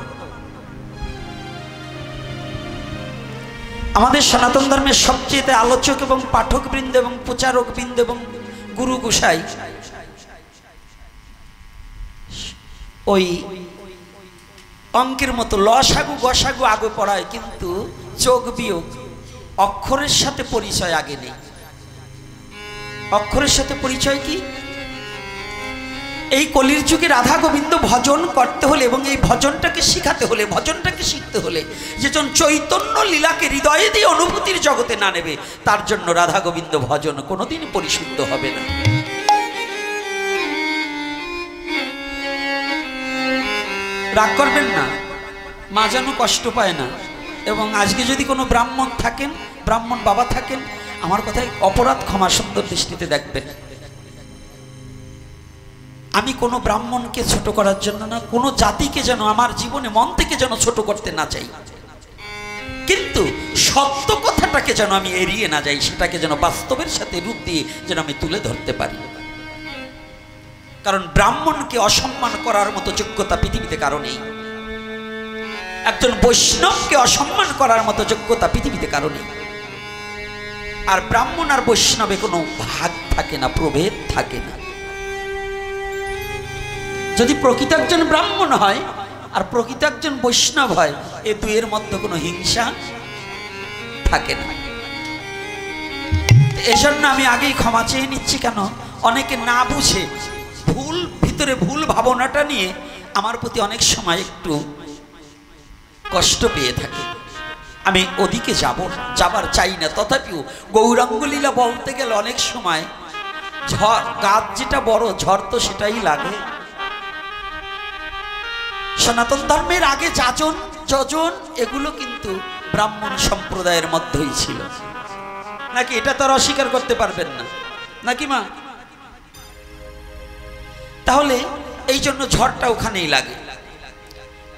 আমাদের সনাতন ধর্মের সবচেয়ে আলোচক এবং পাঠক বৃন্দ এবং প্রচারক বৃন্দ এবং গুরু গোসাই ওই অঙ্কের মতো লসাগু গসাগু আগে পড়ায়, কিন্তু যোগ বিয়োগ অক্ষরের সাথে পরিচয় আগে নেই। অক্ষরের সাথে পরিচয় কি? এই কলির যুগে রাধা গোবিন্দ ভজন করতে হলে এবং এই ভজনটাকে শিখাতে হলে, ভজনটাকে শিখতে হলে, যেজন চৈতন্য লীলাকে হৃদয়ে দিয়ে অনুভূতির জগতে না নেবে, তার জন্য রাধা গোবিন্দ ভজন কোনোদিন পরিশুদ্ধ হবে না। রাগ করবেন না, মা যেন কষ্ট পায় না। এবং আজকে যদি কোনো ব্রাহ্মণ থাকেন, ব্রাহ্মণ বাবা থাকেন, আমার কথায় অপরাধ ক্ষমা সুন্দর দৃষ্টিতে দেখবেন। আমি কোনো ব্রাহ্মণকে ছোট করার জন্য না, কোনো জাতিকে যেন আমার জীবনে মন থেকে যেন ছোট করতে না চাই, কিন্তু সত্য কথাটাকে যেন আমি এড়িয়ে না যাই, সেটাকে যেন বাস্তবের সাথে রূপ দিয়ে যেন আমি তুলে ধরতে পারি। কারণ ব্রাহ্মণকে অসম্মান করার মতো যোগ্যতা পৃথিবীতে কারো নেই। একজন বৈষ্ণবকে অসম্মান করার মতো যোগ্যতা পৃথিবীতে কারো নেই। আর ব্রাহ্মণ আর বৈষ্ণবে কোনো ভাগ থাকে না, প্রভেদ থাকে না। যদি প্রকৃত একজন ব্রাহ্মণ হয় আর প্রকৃত একজন বৈষ্ণব হয়, এ দুয়ের মধ্যে কোনো হিংসা থাকে না। এজন্য আমি আগেই ক্ষমা চেয়ে নিচ্ছি। কেন? অনেকে না বুঝে ভুল ভিতরে ভুল ভাবনাটা নিয়ে আমার প্রতি অনেক সময় একটু কষ্ট পেয়ে থাকে। আমি ওদিকে যাবার চাই না, তথাপিও গৌরাঙ্গ লীলা বলতে গেলে অনেক সময় ঝড়, গাছ যেটা বড়, ঝড় তো সেটাই লাগে। সনাতন ধর্মের আগে যাজন যজন এগুলো কিন্তু ব্রাহ্মণ সম্প্রদায়ের মধ্যেই ছিল, নাকি? এটা তো আর অস্বীকার করতে পারবেন না, নাকি মা? তাহলে এই জন্য ঝড়টা ওখানেই লাগে।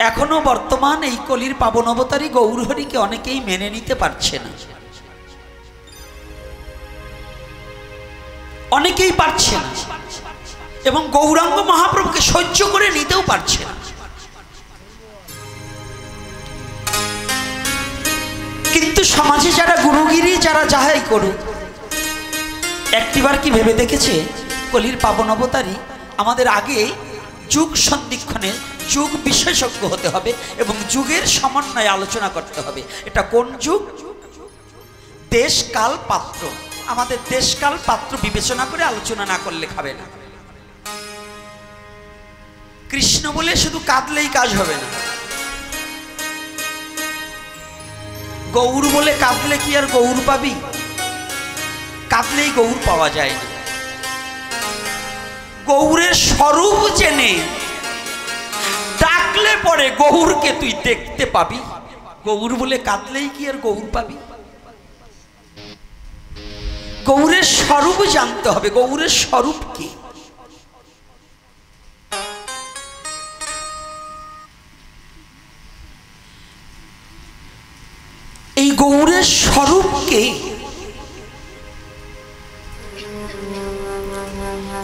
এখনো বর্তমান এই কলির পাবন অবতারী গৌরহরিকে অনেকেই মেনে নিতে পারছে না, অনেকেই পারছে না, এবং গৌরাঙ্গ মহাপ্রভুকে সহ্য করে নিতেও পারছে না। কিন্তু সমাজে যারা গুরুগিরি, যারা যাহাই করুক, একটিবার কি ভেবে দেখেছে কলির পাবন অবতারী আমাদের আগে যুগ সন্ধিক্ষণে যুগ বিশেষজ্ঞ হতে হবে এবং যুগের সমন্বয়ে আলোচনা করতে হবে। এটা কোন যুগ? দেশ কাল পাত্র। আমাদের দেশ কাল পাত্র বিবেচনা করে আলোচনা না করলে খাবে না। কৃষ্ণ বলে শুধু কাঁদলেই কাজ হবে না। গৌর বলে কাঁদলে কি আর গৌর পাবি? কাঁদলেই গৌর পাওয়া যায় না। গৌরের স্বরূপ জেনে ডাকলে পরে গৌরকে তুই দেখতে পাবি। গৌর বলে কাঁদলেই কি আর গৌর পাবি? গৌরের স্বরূপ জানতে হবে। গৌরের স্বরূপ কি? এই গৌরের স্বরূপকে,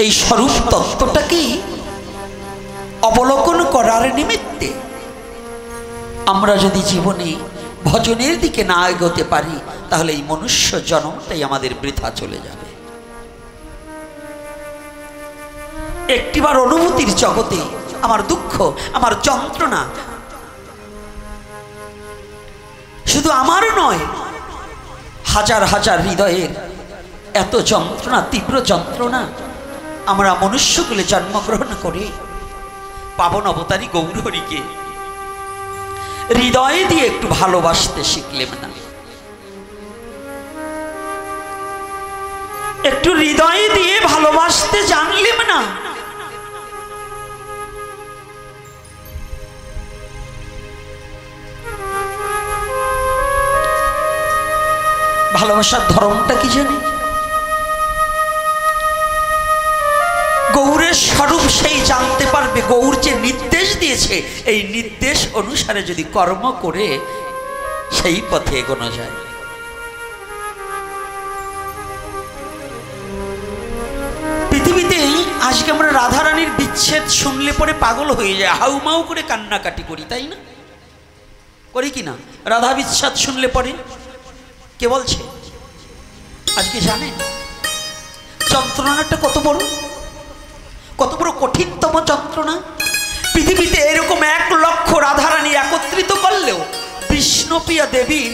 এই স্বরূপ তত্ত্বটাকে অবলোকন করার নিমিত্তে আমরা যদি জীবনে ভজনের দিকে না এগোতে পারি, তাহলে এই মনুষ্য জন্মটাই আমাদের বৃথা চলে যাবে। একটিবার অনুভূতির জগতে আমার দুঃখ, আমার যন্ত্রণা শুধু আমার নয়, হাজার হাজার হৃদয়ের এত যন্ত্রণা, তীব্র যন্ত্রণা আমরা মনুষ্যকুলে জন্মগ্রহণ করে পাবন অবতারী গৌরহরিকে হৃদয় দিয়ে একটু ভালোবাসতে শিখলেম না, একটু হৃদয় দিয়ে ভালোবাসতে জানলেম না। ভালোবাসার ধর্মটা কি জানি? গৌরের স্বরূপ সেই জানতে পারবে। গৌর যে নির্দেশ দিয়েছে, এই নির্দেশ অনুসারে যদি কর্ম করে সেই পথে এগোনো যায়। পৃথিবীতে আজকে আমরা রাধারানীর বিচ্ছেদ শুনলে পরে পাগল হয়ে যায়, হাউমাউ করে কান্নাকাটি করি, তাই না? করি কি না? রাধা বিচ্ছেদ শুনলে পরে কে বলছে? আজকে জানেন যন্ত্রণাটা কত বড়, কত বড় কঠিনতম যন্ত্রণা? পৃথিবীতে এরকম 1 লক্ষ রাধারানী একত্রিত করলেও বিষ্ণুপ্রিয়া দেবীর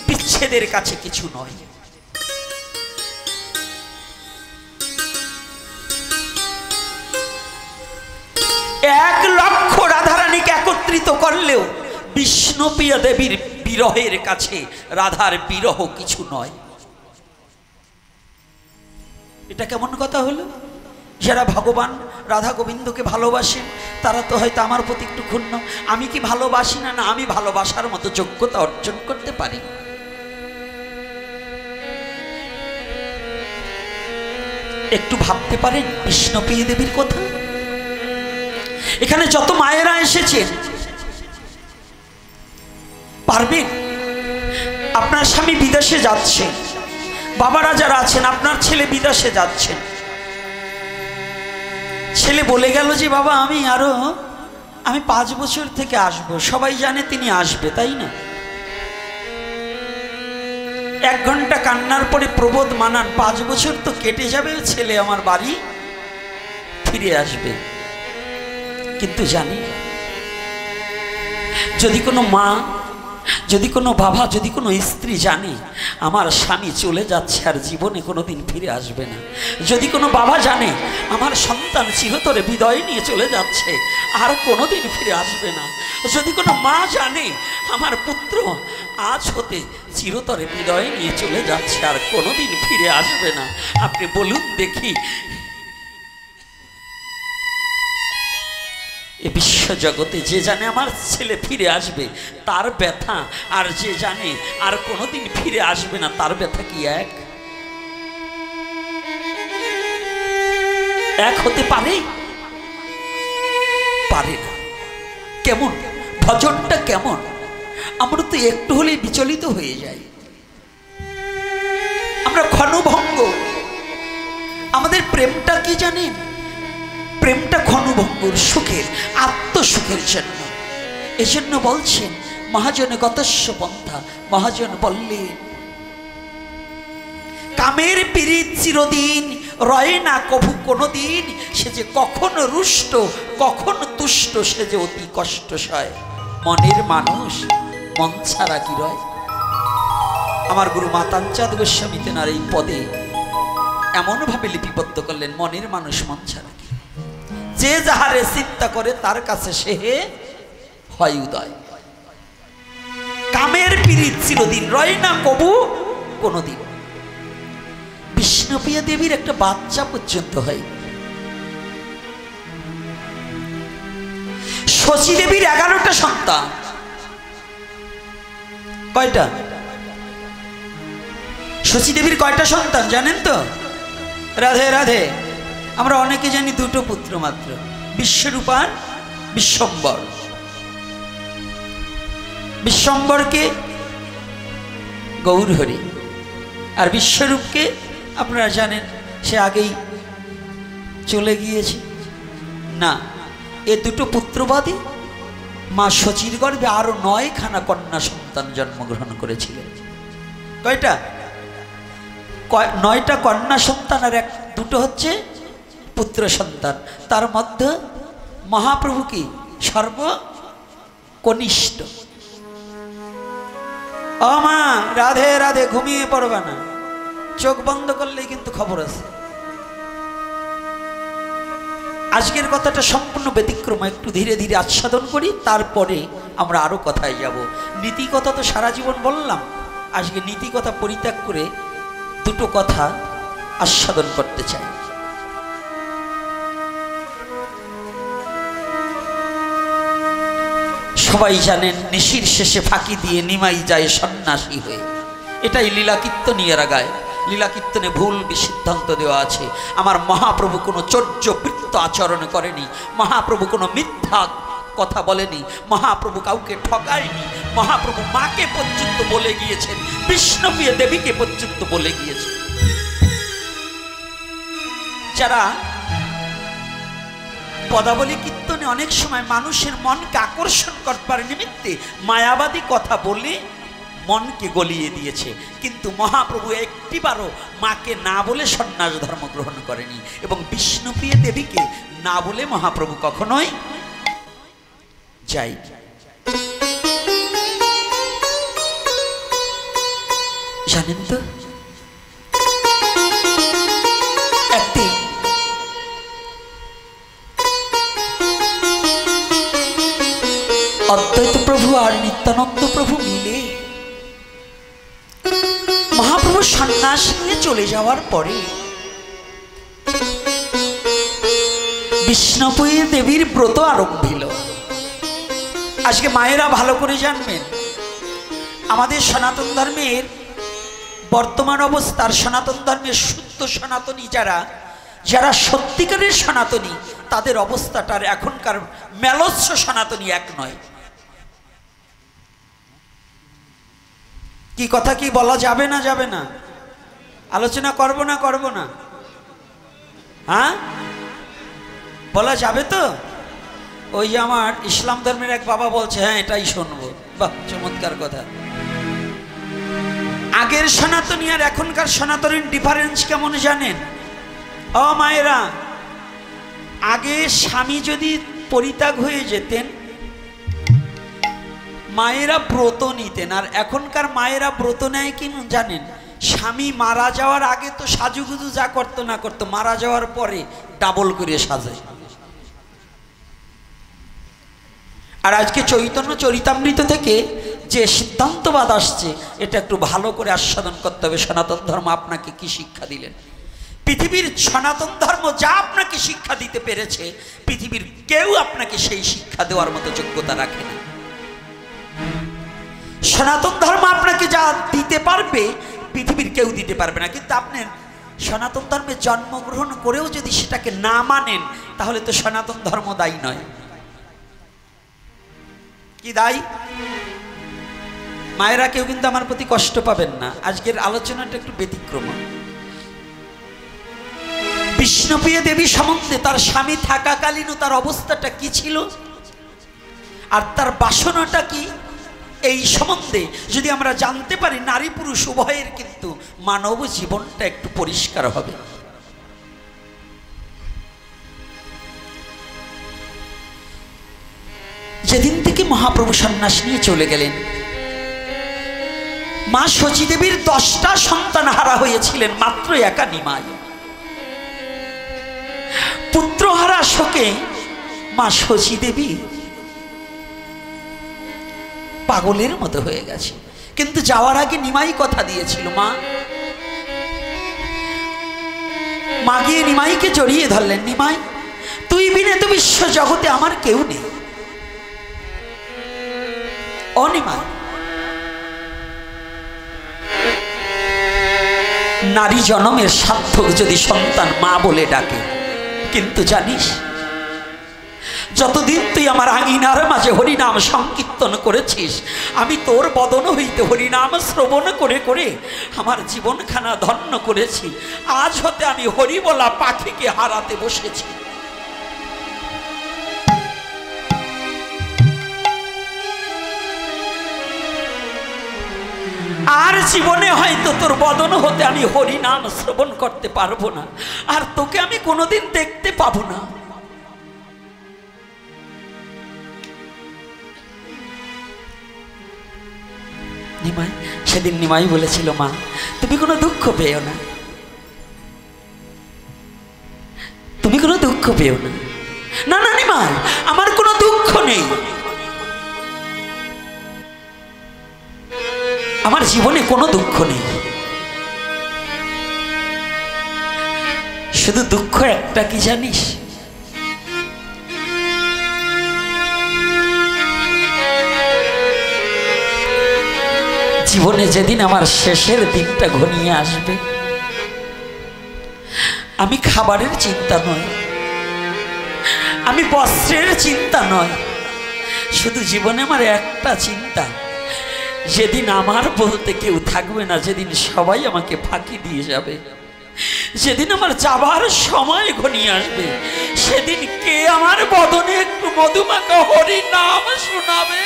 বিচ্ছেদের কাছে কিছু নয়। এক লক্ষ রাধারানীকে একত্রিত করলেও বিষ্ণুপ্রিয়া দেবীর বিরহের কাছে রাধার বিরহ কিছু নয়। এটা কেমন কথা হলো? যারা ভগবান রাধা গোবিন্দকে ভালোবাসেন তারা তো হয়তো আমার প্রতি একটু ক্ষুণ্ণ, আমি কি ভালোবাসি না? না, আমি ভালোবাসার মতো যোগ্যতা অর্জন করতে পারি। একটু ভাবতে পারেন বিষ্ণুপ্রিয়া দেবীর কথা। এখানে যত মায়েরা এসেছেন পারবেন, আপনার স্বামী বিদেশে যাচ্ছে, বাবারা যারা আছেন, আপনার ছেলে বিদেশে যাচ্ছেন, ছেলে বলে গেল যে বাবা আমি 5 বছর থেকে আসবো, সবাই জানে তিনি আসবে, তাই না? 1 ঘন্টা কান্নার পরে প্রবোধ মানান, 5 বছর তো কেটে যাবে, ছেলে আমার বাড়ি ফিরে আসবে। কিন্তু জানি যদি কোনো মা, যদি কোনো বাবা, যদি কোনো স্ত্রী জানে আমার স্বামী চলে যাচ্ছে আর জীবনে কোনোদিন ফিরে আসবে না, যদি কোনো বাবা জানে আমার সন্তান চিরতরে বিদায় নিয়ে চলে যাচ্ছে আর কোনোদিন ফিরে আসবে না, যদি কোনো মা জানে আমার পুত্র আজ হতে চিরতরে বিদায় নিয়ে চলে যাচ্ছে আর কোনোদিন ফিরে আসবে না, আপনি বলুন দেখি এ বিশ্ব জগতে যে জানে আমার ছেলে ফিরে আসবে তার ব্যথা আর যে জানে আর কোনোদিন ফিরে আসবে না তার ব্যথা কি এক হতে পারে? পারে না। কেমন ভজনটা কেমন? আমরা তো একটু হলেই বিচলিত হয়ে যাই, আমরা ক্ষণভঙ্গ। আমাদের প্রেমটা কি জানেন? প্রেমটা ক্ষণভঙ্গুর, সুখের, আত্মসুখের জন্য। এজন্য বলছেন মহাজন গতস্য পন্থা, মহাজন বললেন কামের পীড়িত চিরদিন রয় না কভু কোনদিন, সে যে কখন রুষ্ট কখন তুষ্ট, সে যে অতি কষ্ট সয়। মনের মানুষ মন ছাড়া কি রয়? আমার গুরু মাতাঞ্চাদ গোস্বামী তেনার এই পদে এমনভাবে লিপিবদ্ধ করলেন, মনের মানুষ মন ছাড়া কি, যে যাহারে চিন্তা করে তার কাছে সে হয় উদয়। কামের পীড়িত চিরদিন রয় না কবু কোনদিন। বিষ্ণুপ্রিয়া দেবীর একটা বাচ্চা পর্যন্ত হয়। শচী দেবীর 11টা সন্তান। কয়টা? শচী দেবীর কয়টা সন্তান জানেন তো? রাধে রাধে। আমরা অনেকে জানি 2টো পুত্র মাত্র, বিশ্বরূপ আর বিশ্বম্বর। বিশ্বম্বরকে গৌরহরি আর বিশ্বরূপকে আপনারা জানেন সে আগেই চলে গিয়েছে। না, এ 2টো পুত্রবাদী মা শচীর গর্ভে আরো 9খানা কন্যা সন্তান জন্মগ্রহণ করেছিলেন। কয়টা? 9টা কন্যা সন্তান আর 2টো হচ্ছে পুত্র সন্তান। তার মধ্যে মহাপ্রভু কি সর্বকনিষ্ঠ। ও মা, রাধে রাধে, ঘুমিয়ে পড়বে না, চোখ বন্ধ করলেই কিন্তু খবর আছে। আজকের কথাটা সম্পূর্ণ ব্যতিক্রম, একটু ধীরে ধীরে আস্বাদন করি, তারপরে আমরা আরো কথায় যাব। নীতি কথা তো সারা জীবন বললাম, আজকে নীতি কথা পরিত্যাগ করে 2টো কথা আস্বাদন করতে চাই। সবাই জানেন নিশির শেষে ফাঁকি দিয়ে নিমাই যায় সন্ন্যাসী হয়ে, এটাই লীলা কীর্তনীয়রা গায়। লীলা কীর্তনে ভুল সিদ্ধান্ত দেওয়া আছে। আমার মহাপ্রভু কোনো চর্যবৃত্ত আচরণ করেনি, মহাপ্রভু কোনো মিথ্যা কথা বলেনি, মহাপ্রভু কাউকে ঠকায়নি। মহাপ্রভু মাকে পর্যন্ত বলে গিয়েছেন, বিষ্ণুপ্রিয়া দেবীকে পর্যন্ত বলে গিয়েছেন। যারা পদাবলী কীর্তনে অনেক সময় মানুষের মনকে আকর্ষণ করবার নিমিত্তে মায়াবাদী কথা বলে মনকে গলিয়ে দিয়েছে, কিন্তু মহাপ্রভু একটিবারও মাকে না বলে সন্ন্যাস ধর্ম গ্রহণ করেনি এবং বিষ্ণুপ্রিয়া দেবীকে না বলে মহাপ্রভু কখনোই যায়নি। জানেন তো, একদিন অদ্বৈত প্রভু আর নিত্যানন্দ প্রভু মিলে মহাপ্রভু সন্ন্যাস নিয়ে চলে যাওয়ার পরে বিষ্ণুপ্রিয়া দেবীর ব্রত আরম্ভ হল। আজকে মায়েরা ভালো করে জানবেন, আমাদের সনাতন ধর্মের বর্তমান অবস্থার সনাতন ধর্মের শুদ্ধ সনাতনী যারা সত্যিকারের সনাতনী, তাদের অবস্থাটার এখনকার মেলস্য সনাতনী এক নয়। কি কথা কি বলা যাবে না যাবে না? আলোচনা করব না? হ্যাঁ, বলা যাবে তো? ওই যে আমার ইসলাম ধর্মের এক বাবা বলছে, হ্যাঁ এটাই শুনবো। বাহ, চমৎকার কথা। আগের সনাতনী আর এখনকার সনাতনীর ডিফারেন্স কেমন জানেন? ও মায়েরা, আগে স্বামী যদি পরিত্যাগ হয়ে যেতেন মায়েরা ব্রত নিতেন, আর এখনকার মায়েরা ব্রত নেয় কি জানেন? স্বামী মারা যাওয়ার আগে তো সাজুগুজু যা করতো না করতো, মারা যাওয়ার পরে ডাবল করে সাজায়। আর আজকে চৈতন্য চরিতামৃত থেকে যে সিদ্ধান্তবাদ আসছে, এটা একটু ভালো করে আস্বাদন করতে হবে। সনাতন ধর্ম আপনাকে কি শিক্ষা দিলেন? পৃথিবীর সনাতন ধর্ম যা আপনাকে শিক্ষা দিতে পেরেছে, পৃথিবীর কেউ আপনাকে সেই শিক্ষা দেওয়ার মতো যোগ্যতা রাখে না। সনাতন ধর্ম আপনাকে যা দিতে পারবে পৃথিবীর কেউ দিতে পারবে না। কিন্তু আপনি সনাতন ধর্মে জন্মগ্রহণ করেও যদি সেটাকে না মানেন, তাহলে তো সনাতন ধর্ম দায়ী নয়। কি দায়ী? মায়েরা কেউ কিন্তু আমার প্রতি কষ্ট পাবেন না, আজকের আলোচনাটা একটু ব্যতিক্রম। বিষ্ণুপ্রিয়া দেবী সম্বন্ধে তার স্বামী থাকাকালীন তার অবস্থাটা কি ছিল আর তার বাসনাটা কি, এই সম্বন্ধে যদি আমরা জানতে পারি, নারী পুরুষ উভয়ের কিন্তু মানব জীবনটা একটু পরিষ্কার হবে। যেদিন থেকে মহাপ্রভু সন্ন্যাস নিয়ে চলে গেলেন, মা শচীদেবীর 10টা সন্তান হারা হয়েছিলেন, মাত্র একা নিমাই। পুত্রহারা শোকে মা শচীদেবী পাগলের মতো হয়ে গেছে। কিন্তু যাওয়ার আগে নিমাই কথা দিয়েছিল, মা গিয়ে নিমাইকে জড়িয়ে ধরলেন। নিমাই, তুই বিনে তো বিশ্ব জগতে আমার কেউ নেই। ও নিমাই, নারী জনমের সার্থক যদি সন্তান মা বলে ডাকে, কিন্তু জানিস, যতদিন তুই আমার আঙিনার মাঝে হরিনাম সংকীর্তন করেছিস, আমি তোর বদন হইতে হরিনাম শ্রবণ করে করে আমার জীবনখানা ধন্য করেছি। আজ হতে আমি হরিবলা পাখিকে হারাতে বসেছি। আর জীবনে হয়তো তোর বদন হতে আমি হরিনাম শ্রবণ করতে পারবো না, আর তোকে আমি কোনোদিন দেখতে পাবো না। নিমাই, সেদিন নিমাই বলেছিল, মা তুমি কোনো দুঃখ পেও না, তুমি কোনো দুঃখ পেও না। না না নিমাই, আমার কোনো দুঃখ নেই, আমার জীবনে কোনো দুঃখ নেই। শুধু দুঃখ একটা, কি জানিস? জীবনে যেদিন আমার শেষের দিনটা ঘনিয়ে আসবে, আমি খাবারের চিন্তা নয়, আমি বস্ত্রের চিন্তা নয়, শুধু জীবনে আমার একটা চিন্তা, যেদিন আমার বলতে কেউ থাকবে না, যেদিন সবাই আমাকে ফাঁকি দিয়ে যাবে, যেদিন আমার যাবার সময় ঘনিয়ে আসবে, সেদিন কে আমার বদনে একটু মধুমাখা হরি নাম শোনাবে?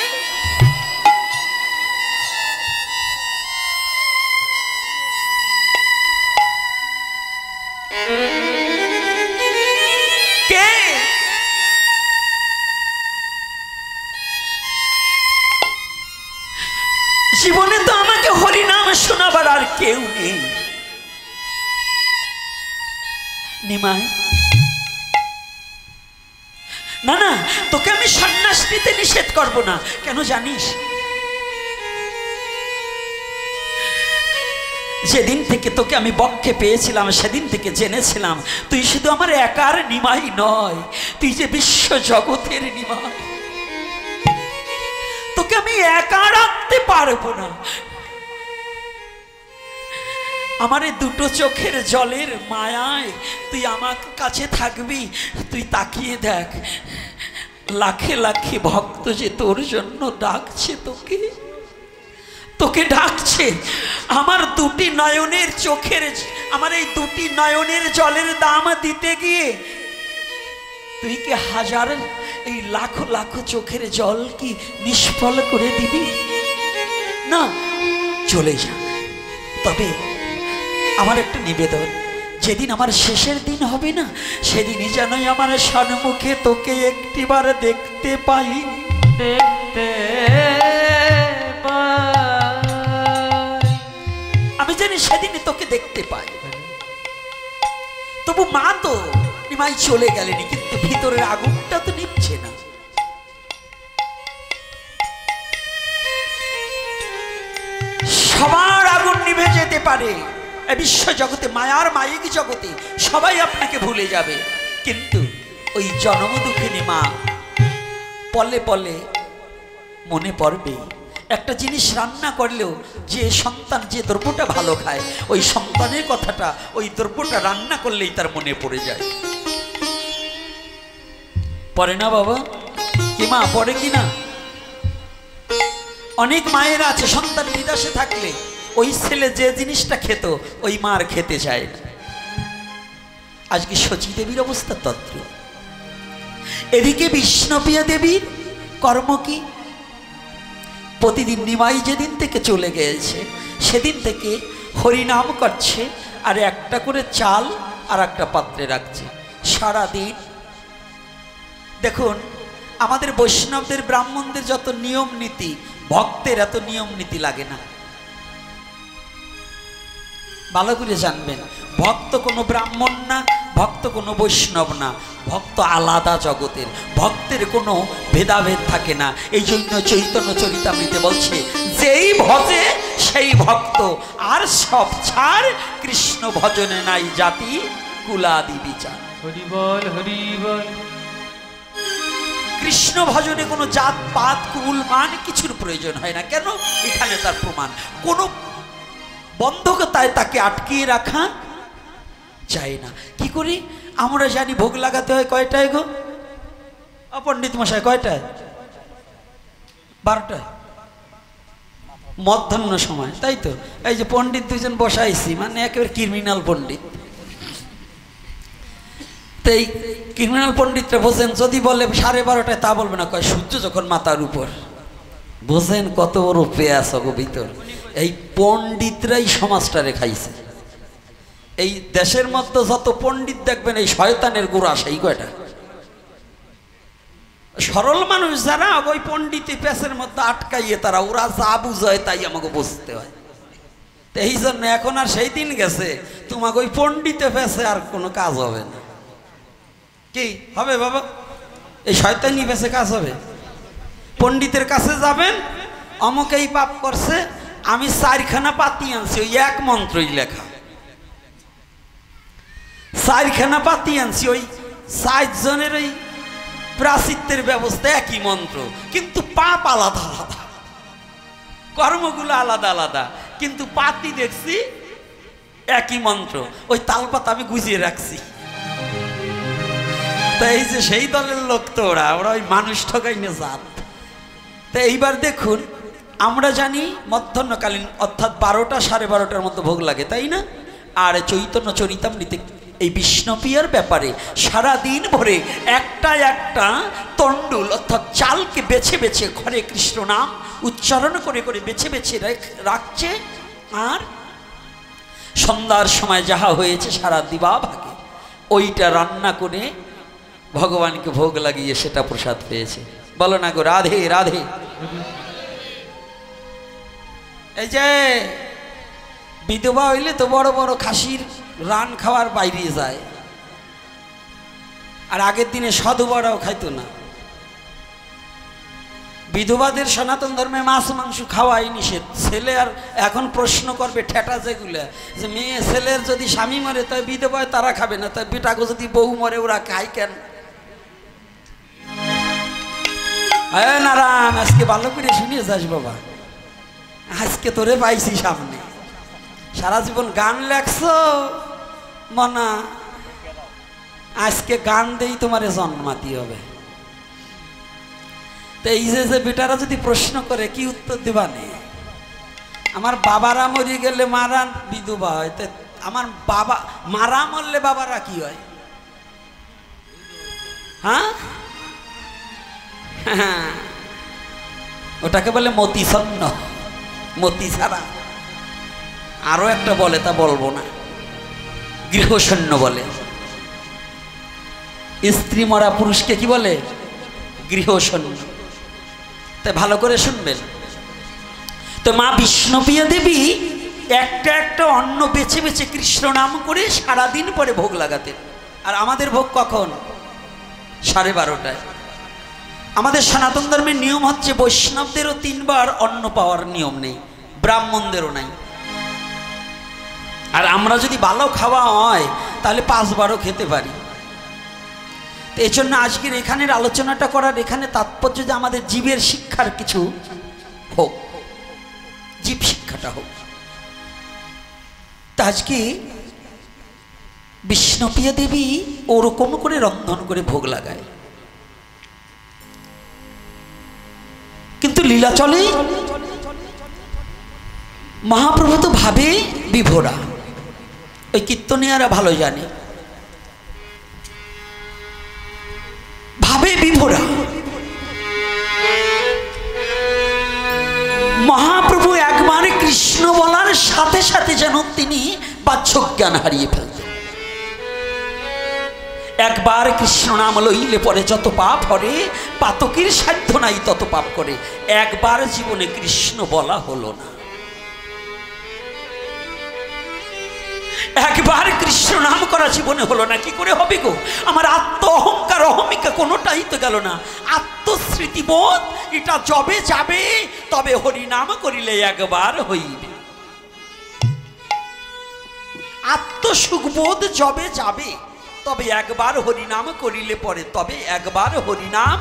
কে? জীবনে তো আমাকে হরিনাম শোনাবার আর কেউ নেই। নিমাই, না না, তোকে আমি সন্ন্যাস নিতে নিষেধ করব না। কেন জানিস? যেদিন থেকে তোকে আমি বক্ষে পেয়েছিলাম, সেদিন থেকে জেনেছিলাম তুই শুধু আমার একার নিমাই নয়, তুই যে বিশ্ব জগতের নিমাই। তোকে আমি একা রাখতে পারবো না। আমার এই দুটো চোখের জলের মায়ায় তুই আমার কাছে থাকবি। তুই তাকিয়ে দেখ, লাখে লাখে ভক্ত যে তোর জন্য ডাকছে, তোকে তোকে ডাকছে। আমার দুটি নয়নের চোখের, আমার এই দুটি নয়নের জলের দাম দিতে গিয়ে তুই কি হাজার, এই লাখো লাখো চোখের জল কি নিষ্ফল করে দিবি? না, চলে যা। তবে আমার একটা নিবেদন, যেদিন আমার শেষের দিন হবে না, সেদিনই যেন আমার সম্মুখে তোকে একটিবার দেখতে পাই। দেখতে আমি জানি সেদিনই তোকে দেখতে পাই। তবু মা তো নিমাই চলে গেলেনি, কিন্তু ভিতরের আগুনটা তো নিভছে না। সবার আগুন নিভে যেতে পারে বিশ্ব জগতে, মায়ার মায়িক জগতে সবাই আপনাকে ভুলে যাবে, কিন্তু ওই জন্ম দুঃখিনী মা পলে পলে মনে পড়বে। একটা জিনিস রান্না করলেও যে সন্তান যে দ্রব্যটা ভালো খায়, ওই সন্তানের কথাটা ওই দ্রব্যটা রান্না করলেই তার মনে পড়ে যায়। পড়ে না বাবা? কি মা, পড়ে কি না? অনেক মায়েরা আছে সন্তান বিদেশে থাকলে ওই ছেলে যে জিনিসটা খেত ওই মার খেতে চায় না। আজকে শচী দেবীর অবস্থা তত্র। এদিকে বিষ্ণুপ্রিয়া দেবীর কর্ম কি? প্রতিদিন নিমাই যেদিন থেকে চলে গিয়েছে সেদিন থেকে হরিনাম করছে, আর একটা করে চাল আর একটা পাত্রে রাখছে সারাদিন। দেখুন, আমাদের বৈষ্ণবদের ব্রাহ্মণদের যত নিয়ম নীতি, ভক্তের এত নিয়ম নীতি লাগে না। ভালো করে জানবেন, ভক্ত কোনো ব্রাহ্মণ না, ভক্ত কোনো বৈষ্ণব না, ভক্ত আলাদা জগতের। ভক্তের কোনো ভেদাভেদ থাকে না। এই জন্য চৈতন্য চরিতামৃতে বলছে, যেই ভজে সেই ভক্ত, আর সব ছাড়, কৃষ্ণ ভজনে নাই জাতি কুলাদি বিচার। হরি বল, হরি বল। কৃষ্ণ ভজনে কোনো জাত পাত কুল মান কিছুর প্রয়োজন হয় না। কেন? এখানে তার প্রমাণ। কোনো বন্ধকতায় তাকে আটকিয়ে রাখা যায় না। কি করি? আমরা জানি ভোগ লাগাতে হয় কয়টায় গো পণ্ডিত মশাই? কয়টায়? 12টায় মধ্যাহ্ন সময়, তাই তো? এই যে পণ্ডিত দুজন বসাইছি, মানে একেবারে ক্রিমিনাল পণ্ডিত। তো এই ক্রিমিনাল পণ্ডিতরা বোঝেন, যদি বলে 12:30টায়, তা বলবে না, কয় সূর্য যখন মাথার উপর। বোঝেন কত বড় পেয়াস গো ভিতর। এই পণ্ডিতরাই সমাজটা রেখাইছে। এই দেশের মধ্যে যত পণ্ডিত দেখবেন, এই শয়তানের গোড়া সেই কয়টা। সরল মানুষ যারা ওই পণ্ডিতি পেশের মধ্যে আটকাইয়ে, তারা ওরা যা বুঝায় তাই আমাকে বুঝতে হয়। তো এই জন্য এখন আর সেই দিন গেছে, তোমাকে ওই পণ্ডিতে পেশে আর কোনো কাজ হবে না। কি হবে বাবা? এই শয়তানি পেশে কাজ হবে? পণ্ডিতের কাছে যাবেন, অমুক এই পাপ করছে, আমি 4খানা পাতি আনছি, ওই এক মন্ত্রই লেখা। 4খানা পাতি আনছি, ওই 4 জনের ওই প্রাচিত্যের ব্যবস্থা, একই মন্ত্র, কিন্তু পাপ আলাদা আলাদা, কর্মগুলো আলাদা আলাদা, কিন্তু পাতি দেখছি একই মন্ত্র। ওই তালপাতা আমি গুছিয়ে রাখছি। তো এই যে সেই দলের লোক তো ওরা ওই মানুষ ঠকাই না জাত। তো এইবার দেখুন, আমরা জানি মধ্যাহ্নকালীন অর্থাৎ 12টা 12:30টার মধ্যে ভোগ লাগে, তাই না? আর চৈতন্য চরিতামৃতে এই বিষ্ণুপ্রিয়ার ব্যাপারে সারা দিন ভরে একটা একটা তণ্ডুল অর্থাৎ চালকে বেছে বেছে ঘরে কৃষ্ণ নাম উচ্চারণ করে করে বেছে বেছে রাখছে। আর সন্ধ্যার সময় যাহা হয়েছে সারা দিবা ভাগে ওইটা রান্না করে ভগবানকে ভোগ লাগিয়ে সেটা প্রসাদ পেয়েছে। বলো না গো রাধে রাধে। এই যে বিধবা হইলে তো বড় বড় খাসির রান খাওয়ার বাইরে যায়, আর আগের দিনে সাধুবারাও খাইতো না। বিধবাদের সনাতন ধর্মে মাছ মাংস খাওয়াই নিষেধ। ছেলে আর এখন প্রশ্ন করবে ঠেটা যেগুলো যে মেয়ে ছেলের যদি স্বামী মরে তাই বিধবা তারা খাবে না, তাই বেটাকে যদি বউ মরে ওরা খায় কেন? নারায়ণ আজকে ভালো করে শুনিয়ে যাস বাবা, আজকে তোরে পাইছি সামনে। সারা জীবন গান লেখছো মনা, আজকে গান দেই তোমারে জন্মাতি হবে। তো এই যে বেটারা যদি প্রশ্ন করে কি উত্তর দিবা নে? আমার বাবারা মরে গেলে মারা বিধবা হয়, তো আমার বাবা মারা মরলে বাবারা কি হয়? হ্যাঁ, ওটাকে বলে মতি ছন্ন, মতি ছাড়া। আরো একটা বলে তা বলবো না, গৃহশূন্য বলে। স্ত্রী মরা পুরুষকে কি বলে? গৃহশূন্য। তাই ভালো করে শুনবেন। তো মা বিষ্ণুপ্রিয়া দেবী একটা একটা অন্ন বেছে বেছে কৃষ্ণ নাম করে সারাদিন পরে ভোগ লাগাতেন। আর আমাদের ভোগ কখন? 12:30টায়। আমাদের সনাতন ধর্মের নিয়ম হচ্ছে বৈষ্ণবদেরও 3 বার অন্ন পাওয়ার নিয়ম নেই, ব্রাহ্মণদেরও নাই। আর আমরা যদি ভালো খাওয়া হয় তাহলে 5 বারও খেতে পারি। তো এই জন্য আজকের এখানের আলোচনাটা করার এখানে তাৎপর্য যে আমাদের জীবের শিক্ষার কিছু হোক, জীব শিক্ষাটা হোক। তা আজকে বিষ্ণুপ্রিয়া দেবী ওরকম করে রন্ধন করে ভোগ লাগায়, কিন্তু লীলাচলে মহাপ্রভু তো ভাবে বিভোরা, ওই কীর্তনিয়ারা ভালো জানে, ভাবে বিভোরা। মহাপ্রভু একবার কৃষ্ণ বলার সাথে সাথে যেন তিনি বাহ্যজ্ঞান হারিয়ে ফেলতেন। একবার কৃষ্ণ নাম লইলে পরে যত পাপ হরে, পাতকের সাধ্য নাই তত পাপ করে। একবার জীবনে কৃষ্ণ বলা হলো না, একবার কৃষ্ণ নাম করা জীবনে হলো না, কি করে হবে গো? আমার আত্ম অহংকার অহমিকা কোনোটাই তো গেল না। আত্মস্মৃতিবোধ এটা যবে যাবে তবে হরি নাম করিলে একবার হইবে। আত্মসুখবোধ যবে যাবে তবে একবার হরি নাম করিলে পরে তবে একবার হরি নাম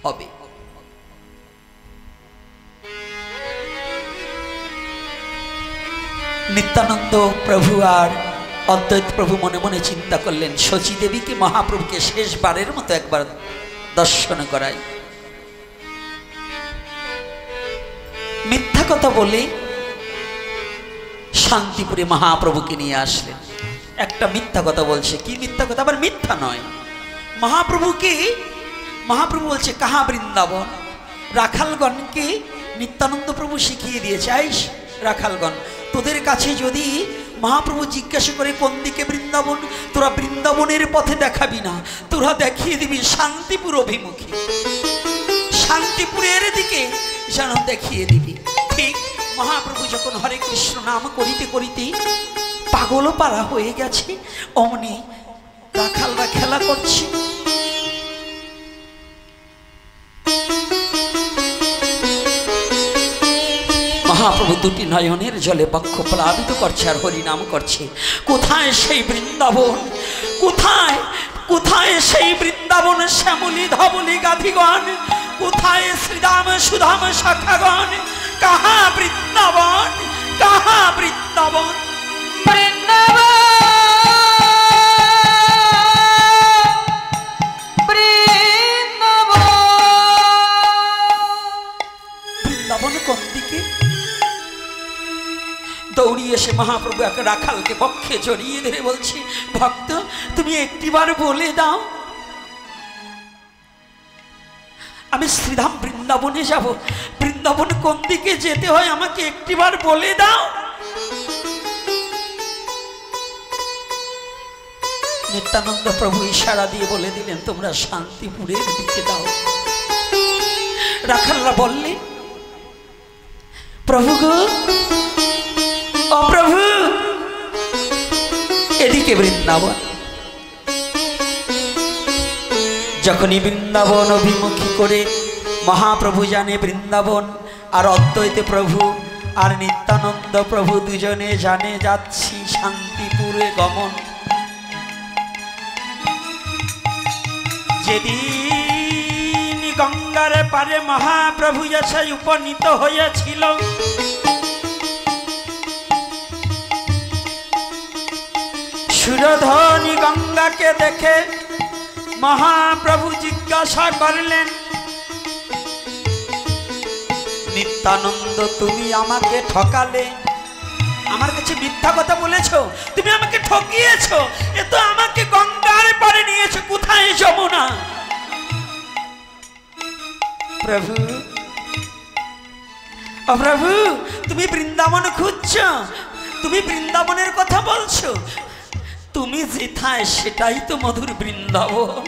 হবে। নিত্যানন্দ প্রভু আর অদ্বৈত প্রভু মনে মনে চিন্তা করলেন, শচী দেবীকে মহাপ্রভুকে শেষবারের মতো একবার দর্শন করাই। মিথ্যা কথা বলে শান্তিপুরে মহাপ্রভুকে নিয়ে আসলেন। একটা মিথ্যা কথা বলছে, কি মিথ্যা কথা? আবার মিথ্যা নয়। মহাপ্রভু বলছে কাহা বৃন্দাবন। রাখালগণকে নিত্যানন্দ প্রভু শিখিয়ে দিয়েছে, আইস রাখালগণ, তোদের কাছে যদি মহাপ্রভু জিজ্ঞাসা করে কোন দিকে বৃন্দাবন, তোরা বৃন্দাবনের পথে দেখাবি না, তোরা দেখিয়ে দিবি শান্তিপুর অভিমুখী, শান্তিপুরের দিকে যেন দেখিয়ে দিবি। ঠিক মহাপ্রভু যখন হরে কৃষ্ণ নাম করিতে করিতে পাগল পাড়া হয়ে গেছে, অমনি রাখালরা খেলা করছে। মহাপ্রভু দুটি নয়নের জলে বক্ষ প্লাবিত করছে আর হরিনাম করছে। কোথায় সেই বৃন্দাবন? কোথায় কোথায় সেই বৃন্দাবন? শ্যামলী ধবলী গাধিগণ, কোথায় শ্রীদাম সুধাম শাখাগণ? কাহা বৃন্দাবন, কাহা বৃন্দাবন? বৃন্দাবন কোন দিকে? দৌড়িয়ে এসে মহাপ্রভু এক রাখালকে পক্ষে জড়িয়ে ধরে বলছি, ভক্ত তুমি একটিবার বলে দাও, আমি শ্রীধাম বৃন্দাবনে যাব, বৃন্দাবন কোন দিকে যেতে হয় আমাকে একটিবার বলে দাও। নিত্যানন্দ প্রভু ইশারা দিয়ে বলে দিলেন, তোমরা শান্তিপুরের দিকে দাও। রাখালরা বললেন, প্রভু গো, ও প্রভু, এদিকে বৃন্দাবন। যখনই বৃন্দাবন অভিমুখী করে মহাপ্রভু জানে বৃন্দাবন, আর অদ্বৈত প্রভু আর নিত্যানন্দ প্রভু দুজনে জানে যাচ্ছি শান্তিপুরে গমন। যেদিন গঙ্গার পারে মহাপ্রভু এসে উপনীত হয়েছিল, সুরধনী গঙ্গাকে দেখে মহাপ্রভু জিজ্ঞাসা করলেন, নিত্যানন্দ তুমি আমাকে ঠকালে, আমার কাছে মিথ্যা কথা বলেছো, তুমি আমাকে ঠকিয়েছো, এ তো আমাকে গঙ্গার পারে নিয়েছো, কোথায় যমুনা? প্রভু, ও প্রভু, তুমি বৃন্দাবন খুঁজছো, তুমি বৃন্দাবনের কথা বলছো, তুমি যেথায় সেটাই তো মধুর বৃন্দাবন,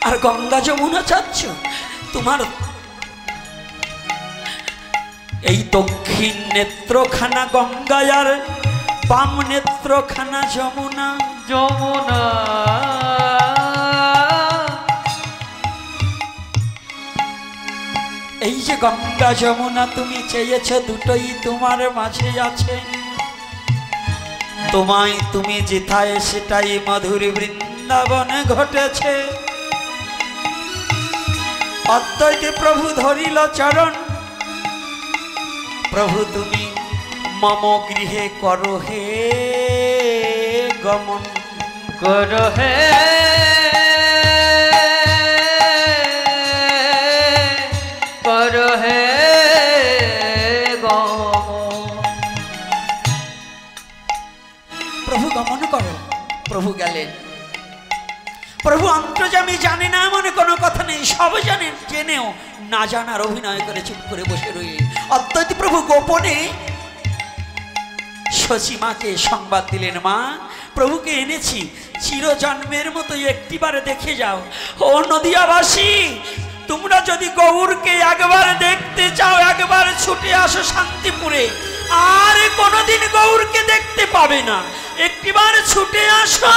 আর গঙ্গা যমুনা চাচ্ছ? তোমার এই দক্ষিণ নেত্রখানা গঙ্গা আর বাম নেত্রখানা যমুনা। যমুনা এই যে গঙ্গা যমুনা তুমি চেয়েছ, দুটোই তোমার মাঝে আছে, তোমায় তুমি যেথায় সেটাই মধুর বৃন্দাবনে ঘটেছে। অদ্বৈত প্রভু ধরিল চরণ, প্রভু তুমি মম গৃহে করো হে গমন, করো হে করো হে গমন। প্রভু গমন করো। প্রভু গেলেন। প্রভু অন্তর্যামী, জানে না এমন কোনো কথা নেই, সব জানেন, জেনেও না জানার অভিনয় করে চুপ করে বসে রইলেন। অদ্বৈত প্রভু গোপনে সচিমাকে সংবাদ দিলেন, মা প্রভুকে এনেছি, চিরজন্মের মতো একটিবার দেখে যাও। ও নদিয়াবাসী, তোমরা যদি গৌরকে একবার দেখতে চাও, একবার ছুটে আসো শান্তিপুরে, আর কোনোদিন গৌরকে দেখতে পাবে না, একটিবার ছুটে আসো।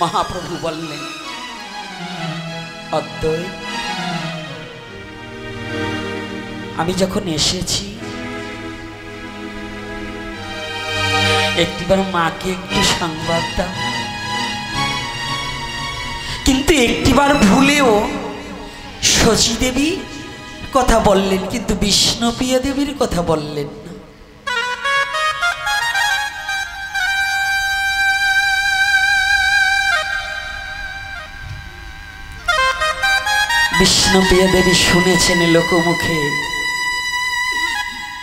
মহাপ্রভু বললেন, অদ্বৈত, আমি যখন এসেছি একটিবার মাকে একটু সংবাদ দাও। কিন্তু একটিবার ভুলেও শচী দেবী কথা বললেন, কিন্তু বিষ্ণুপ্রিয়া দেবীর কথা বললেন না। বিষ্ণুপ্রিয়া দেবী শুনেছেন লোকমুখে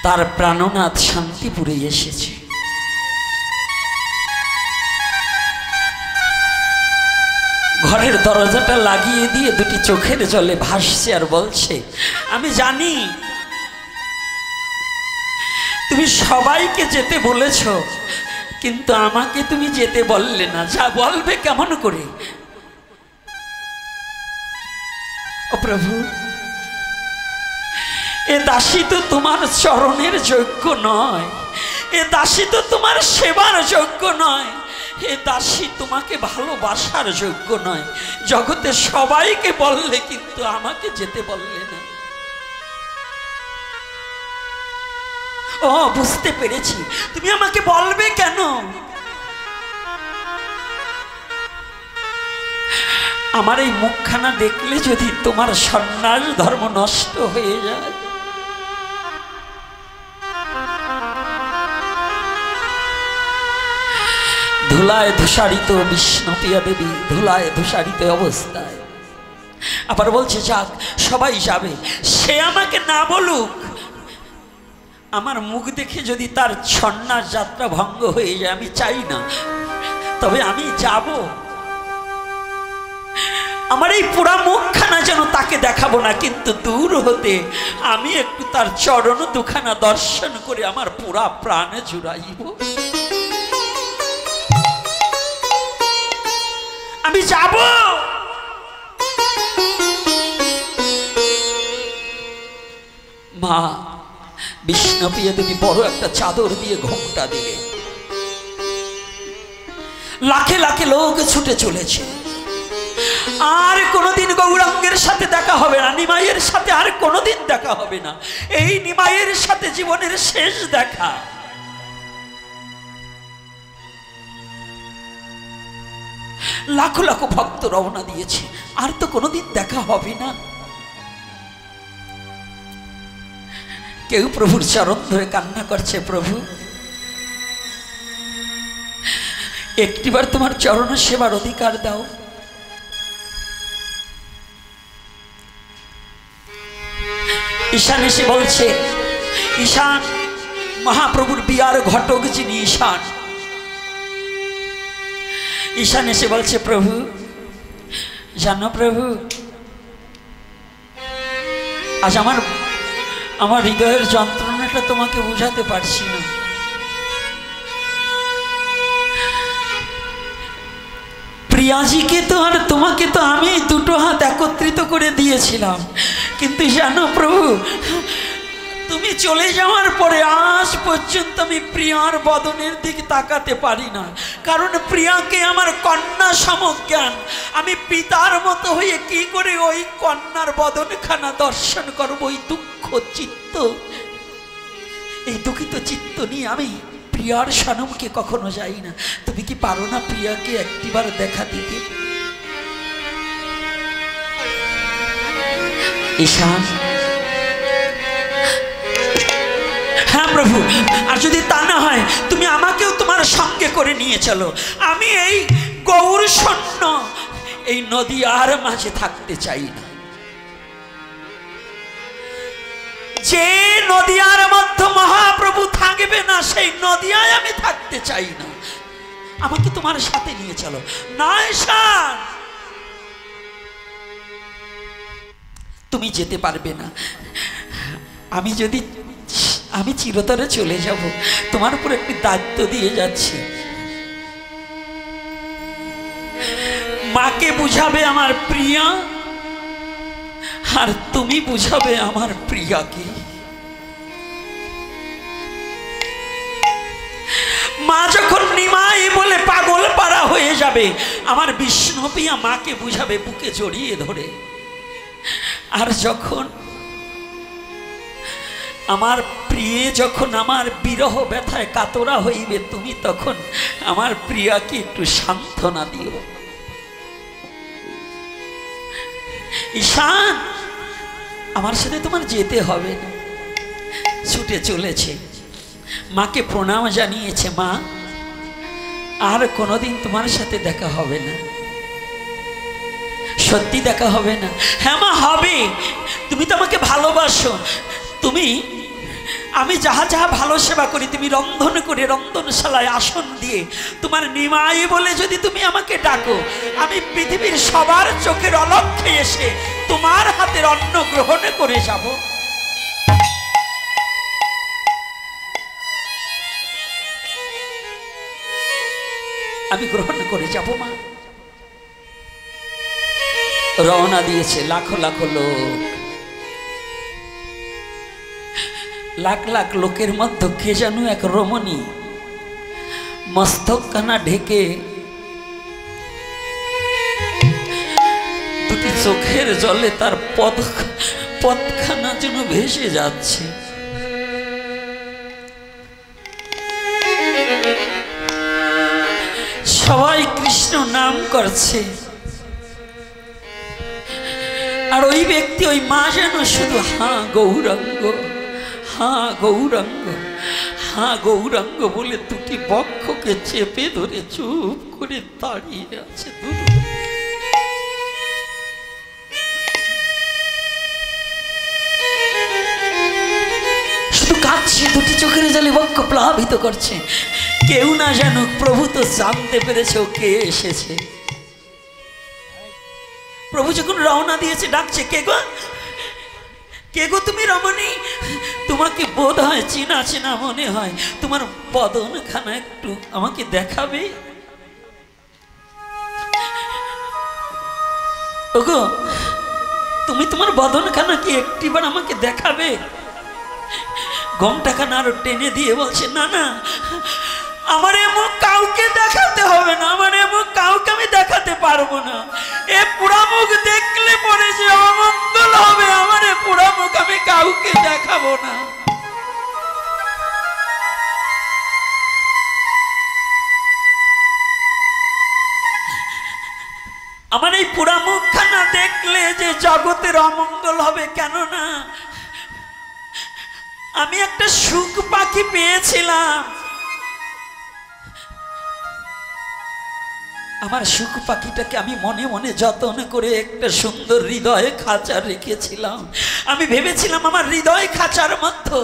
তার প্রাণনাথ শান্তিপুরে এসেছে। ঘরের দরজাটা লাগিয়ে দিয়ে দুটি চোখের জলে ভাসছে আর বলছে, আমি জানি তুমি সবাইকে যেতে বলেছ, কিন্তু আমাকে তুমি যেতে বললে না, যা বলবে কেমন করে? ও প্রভু, এ দাসী তো তোমার চরণের যোগ্য নয়, এ দাসী তো তোমার সেবার যোগ্য নয়, এ দাসী তোমাকে ভালোবাসার যোগ্য নয়। জগতে সবাইকে বললে, কিন্তু আমাকে যেতে বললে না। ও বুঝতে পেরেছি, তুমি আমাকে বলবে কেন? আমার এই মুখখানা দেখলে যদি তোমার সন্ন্যাস ধর্ম নষ্ট হয়ে যায়। ধুলায় ধূসারিত বিষ্ণুপ্রিয়া দেবী ধুলায় ধূসারিত অবস্থায় আবার বলছে যাক, সবাই যাবে, সে আমাকে না বলুক, আমার মুখ দেখে যদি তার সন্ন্যাস যাত্রা ভঙ্গ হয়ে যায়, আমি চাই না, তবে আমি যাব। আমার এই পুরা মুখখানা যেন তাকে দেখাবো না, কিন্তু দূর হতে আমি একটু তার চরণ দুখানা দর্শন করে আমার পুরা প্রাণে জুড়াইব। আমি যাব। মা বিষ্ণুপ্রিয়া দেবী বড় একটা চাদর দিয়ে ঘোমটা দিলে। লাখে লাখে লোক ছুটে চলেছে। আর কোনোদিন গৌরাঙ্গের সাথে দেখা হবে না, নিমাইয়ের সাথে আর কোনোদিন দেখা হবে না। এই নিমাইয়ের সাথে জীবনের শেষ দেখা। লাখো লাখো ভক্ত রওনা দিয়েছে, আর তো কোনোদিন দেখা হবে না। কেউ প্রভুর চরণ ধরে কান্না করছে, প্রভু একটিবার তোমার চরণ সেবার অধিকার দাও। ঈশান এসে বলছে, ঈশান মহাপ্রভুর বিয়ার ঘটক যিনি ঈশান, ঈশান এসে বলছে, প্রভু জানো প্রভু, আজ আমার হৃদয়ের যন্ত্রণাটা তোমাকে বুঝাতে পারছি না। প্রিয়াজিকে তো আর তোমাকে তো আমি দুটো হাত একত্রিত করে দিয়েছিলাম, কিন্তু জানো প্রভু, তুমি চলে যাওয়ার পরে আজ পর্যন্ত আমি প্রিয়ার বদনের দিকে তাকাতে পারি না, কারণ প্রিয়াকে আমার কন্যা সমজ্ঞান। আমি পিতার মতো হয়ে কি করে ওই কন্যার বদনখানা দর্শন করবো? ওই দুঃখ চিত্ত, এই দুঃখিত চিত্ত নিয়ে আমি প্রিয়ার সনমকে কখনো যাই না। তুমি কি পারো না প্রিয়াকে একটিবার দেখা দিতে? ঈশান, হ্যাঁ প্রভু, আর যদি তা না হয় তুমি আমাকেও তোমার সঙ্গে করে নিয়ে চলো। আমি এই গৌর শূন্য এই নদীয়ার মাঝে থাকতে চাই না। যে নদীয়ার মধ্যে মহাপ্রভু থাকবে না, সেই নদীয়ায় আমি থাকতে চাই না। আমাকে তোমার সাথে নিয়ে চলো। না ঈশান, তুমি যেতে পারবে না। আমি চিরতরে চলে যাব, তোমার উপর একটি দায়িত্ব দিয়ে যাচ্ছি। মাকে বুঝাবে আমার প্রিয়া, আর তুমি বুঝাবে আমার প্রিয়াকে। মা যখন নিমাই বলে পাগল পাড়া হয়ে যাবে, আমার বিষ্ণুপ্রিয়া মাকে বুঝাবে বুকে জড়িয়ে ধরে। আর যখন আমার প্রিয়ে যখন আমার বিরহ ব্যথায় কাতরা হইবে, তুমি তখন আমার প্রিয়াকে একটু সান্ত্বনা দিও। ঈশান, আমার সাথে তোমার যেতে হবে না। ছুটে চলেছে, মাকে প্রণাম জানিয়েছে, মা আর কোনোদিন তোমার সাথে দেখা হবে না। সত্যি দেখা হবে না? হ্যাঁ মা, হবে। তুমি তো আমাকে ভালোবাসো। আমি যাহা যাহা ভালো সেবা করি, তুমি রন্ধন করে রন্ধনশালায় আসন দিয়ে তোমার নিমাই বলে যদি তুমি আমাকে ডাকো, আমি পৃথিবীর সবার চোখের অলক্ষ্যে এসে তোমার হাতের অন্ন গ্রহণ করে যাব। আমি গ্রহণ করে যাব মা। রওনা দিয়েছে লাখো লাখো লোক। লাখ লাখ লোকের মধ্যে কে যেন এক রমণী মস্তকখানা ঢেকে দুটি চোখের জলে তার পদখানা যেন ভেসে যাচ্ছে। সবাই কৃষ্ণ নাম করছে, আর ওই ব্যক্তি, ওই মা যেন শুধু হা গৌরাঙ্গ, হা গৌরাঙ্গ, হা গৌরাঙ্গ বলে দুটি বক্ষকে চেপে ধরে চুপ করে দাঁড়িয়ে আছে। কাঁদছে, দুটি চোখের জলে বক্ষ প্লাবিত করছে। কেউ না জানুক, প্রভু তো জানতে পেরেছে ও কে এসেছে। প্রভু যখন রওনা দিয়েছে ডাকছে, কে গো, কে গো তুমি রমণী? তোমাকে বোধ হয় চেনা চেনা মনে হয়, তোমার বদনখানা একটু আমাকে দেখাবে? ওগো, তুমি তোমার বদনখানা কি একটিবার আমাকে দেখাবে? ঘোমটাখানা আরো টেনে দিয়ে বলছে, না না, আমার এ মুখ কাউকে দেখাতে হবে না, আমার এ মুখ কাউকে আমি দেখাতে পারবো না। এ পুরা মুখ দেখলে পরে যে অমঙ্গল হবে, আমার এ পুরা মুখ আমি কাউকে দেখাবো না। আমার এই পুরা মুখখানা দেখলে যে জগতের অমঙ্গল হবে, কেননা আমি একটা সুখ পাখি পেয়েছিলাম। আমার সুখ পাখিটাকে আমি মনে মনে যত্ন করে একটা সুন্দর হৃদয় খাঁচা রেখেছিলাম। আমি ভেবেছিলাম আমার হৃদয় খাঁচার মধ্যে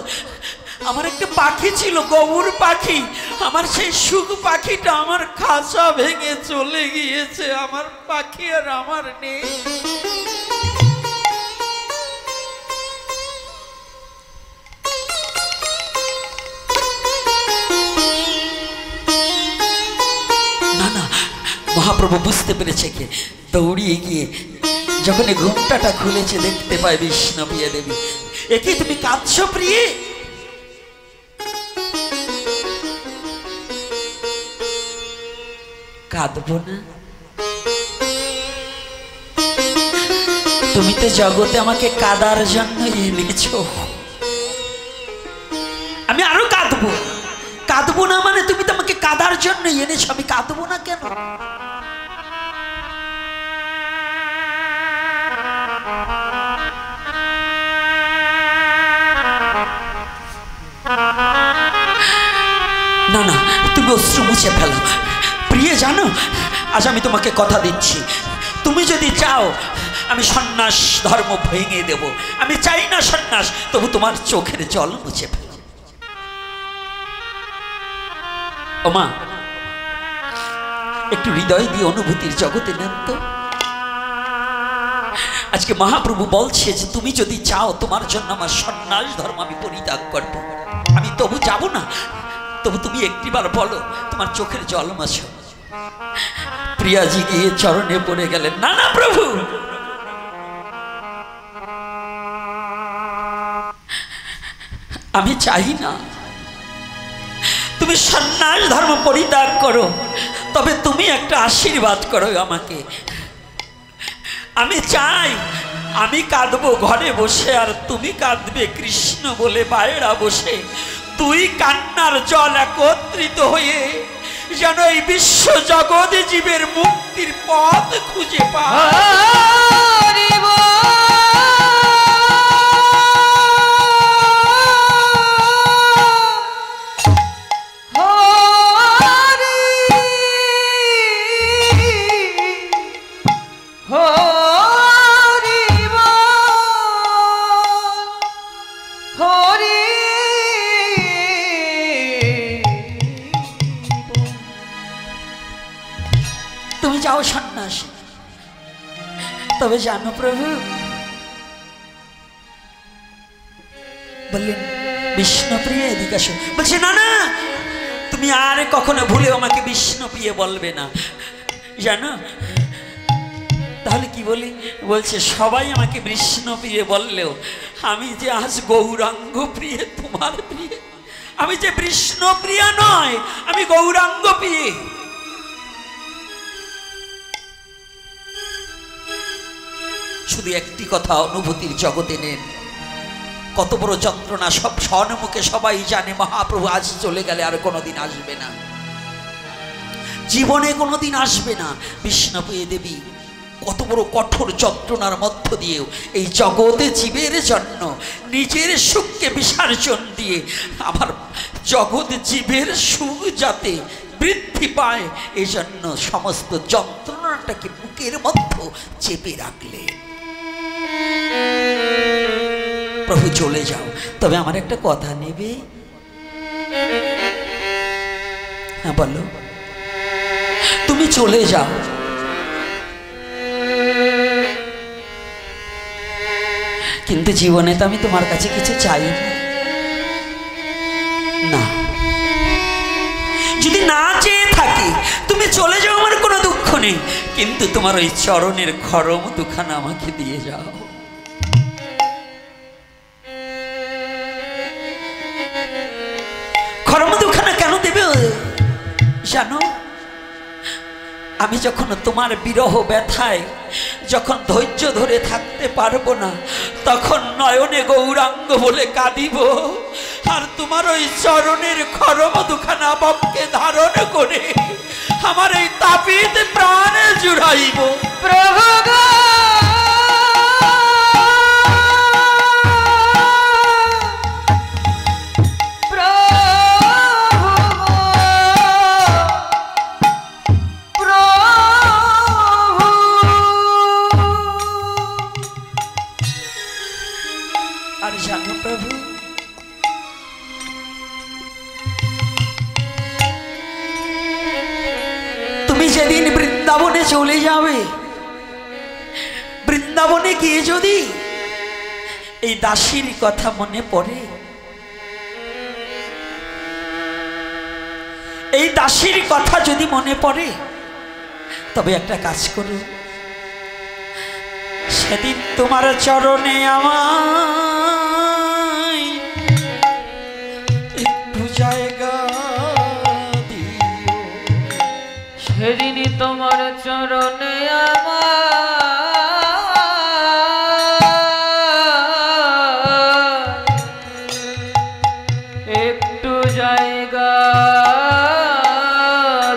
আমার একটা পাখি ছিল, গৌর পাখি। আমার সেই সুখ পাখিটা আমার খাঁচা ভেঙে চলে গিয়েছে। আমার পাখি আর আমার নেই। না না, মহাপ্রভু বুঝতে পেরেছে, কে দৌড়িয়ে গিয়ে যখন ঘুমটাটা খুলেছে দেখতে পায় বিষ্ণুপ্রিয়া দেবী। একে তুমি কাঁদছো প্রিয়ে? কাঁদবো না? তুমি তো জগতে আমাকে কাঁদার জন্য এনেছো। আমি আরো কাঁদবো। কাঁদবো না মানে তুমি তো আমাকে কাঁদার জন্য এনেছো, আমি কাঁদবো না কেন? না না, তুমি অশ্রু মুছে ফেলো। প্রিয়ে জানো, আজ আমি তোমাকে কথা দিচ্ছি, তুমি যদি চাও আমি সন্ন্যাস ধর্ম ভেঙে দেব। আমি চাই না সন্ন্যাস, তবু তোমার চোখের জল মুছে ফেলো। ও মা, একটু হৃদয় দিয়ে অনুভূতির জগতে নেন তো। আজকে মহাপ্রভু বলছে যে তুমি যদি চাও তোমার জন্য আমার সন্ন্যাস ধর্ম আমি পরিত্যাগ করব, আমি তবু যাব না। তবু তুমি একটিবার বলো, তোমার চোখের জল মুছো। প্রিয়াজি গিয়ে চরণে পড়ে গেলেন। না না প্রভু, আমি চাই না তুমি সন্ন্যাস ধর্ম পরিত্যাগ করো, তবে তুমি একটা আশীর্বাদ করো আমাকে। আমি চাই আমি কাঁদবো ঘরে বসে, আর তুমি কাঁদবে কৃষ্ণ বলে বাইরা বসে। দুই কান্নার জল একত্রিত হয়ে যেন এই বিশ্ব জগৎ জীবের মুক্তির পথ খুঁজে পায়। তুমি যাও সন্ন্যাসী, তবে জানো প্রভু, বললেন বিষ্ণুপ্রিয়া এদিকে আসো। বলছে না না, তুমি আর কখনো ভুলে আমাকে বিষ্ণুপ্রিয়া বলবে না, জানো? তাহলে কি বলি? বলছে সবাই আমাকে বিষ্ণুপ্রিয়া বললেও আমি যে আজ গৌরাঙ্গ প্রিয়ে, তোমার প্রিয়ে। আমি যে বিষ্ণুপ্রিয়া নয়, আমি গৌরাঙ্গ প্রিয়ে। শুধু একটি কথা অনুভূতির জগতে নেন, কত বড় যন্ত্রণা সব স্বর্ণমুখে সবাই জানে। মহাপ্রভু আজ চলে গেলে আর কোনোদিন আসবে না, জীবনে কোনোদিন আসবে না। বিষ্ণুপ্রিয়া দেবী কত বড় কঠোর যন্ত্রণার মধ্য দিয়েও এই জগতে জীবের জন্য নিজের সুখকে বিসর্জন দিয়ে আমার জগৎ জীবের সুখ যাতে বৃদ্ধি পায়, এই জন্য সমস্ত যন্ত্রণাটাকে বুকের মধ্যে চেপে রাখলেন। প্রভু চলে যাও, তবে আমার একটা কথা নেবে? হ্যাঁ বলো। তুমি চলে যাও, কিন্তু জীবনে তো আমি তোমার কাছে কিছু চাই না। যদি না চেয়ে থাকি, তুমি চলে যাও, আমার কোনো দুঃখ নেই, কিন্তু তোমার ওই চরণের খরম দুখানা আমাকে দিয়ে যাও। খরম দুখানা কেন দেবে জানো? আমি যখন তোমার বিরহ ব্যথায় যখন ধৈর্য ধরে থাকতে পারবো না, তখন নয়নে গৌরাঙ্গ বলে কাঁদিব, আর তোমার ওই চরণের খরম দুখানা বক্ষে ধারণ করে আমার এই তাপিত প্রাণে জুড়াইব। প্রভু গো প্রভু, তুমি যেদিন বৃন্দাবনে চলে যাবে, বৃন্দাবনে গিয়ে যদি এই দাসীর কথা মনে পড়ে, এই দাসীর কথা যদি মনে পড়ে, তবে একটা কাজ করো, সেদিন তোমার চরণে আমায় একটু জায়গা দিও। সেদিন তোমার চরণে একটু জায়গা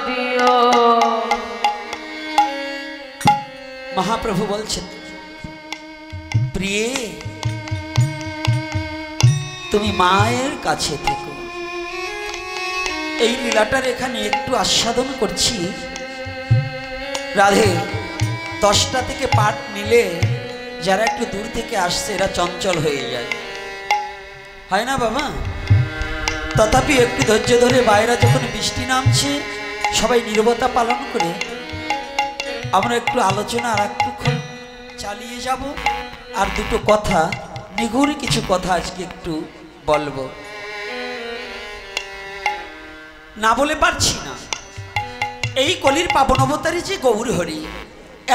দিও। মহাপ্রভু বলছেন, প্রিয়ে তুমি মায়ের কাছে থেকো। এই লীলাটার এখানে একটু আস্বাদন করছি। রাধে 10টা থেকে পাঠ নিলে যারা একটু দূর থেকে আসছে এরা চঞ্চল হয়ে যায়, হয় না বাবা? তথাপি একটু ধৈর্য ধরে বাইরে যখন বৃষ্টি নামছে সবাই নীরবতা পালন করে আমরা একটু আলোচনা আর একটুক্ষণ চালিয়ে যাব। আর দুটো কথা, নিগুড় কিছু কথা আজকে একটু বলবো, না বলে পারছি না। এই কলির পাবন অবতারী যে গৌর হরি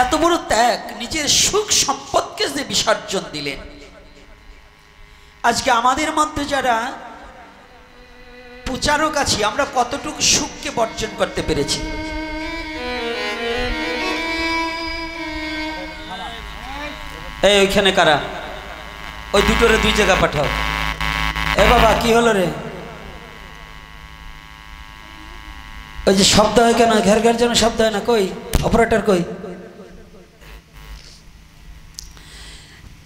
এত বড় ত্যাগ, নিজের সুখ সম্পদকে যে বিসর্জন দিলেন, আজকে আমাদের মধ্যে যারা প্রচারক আছি আমরা কতটুকু সুখকে বর্জন করতে পেরেছি? এই ওইখানে কারা? ওই দুটোরে 2 জায়গা পাঠাও। এ বাবা কি হলো রে? ওই যে শব্দ হয় কেন? ঘের ঘের যেন শব্দ হয় না। কই অপারেটর কই?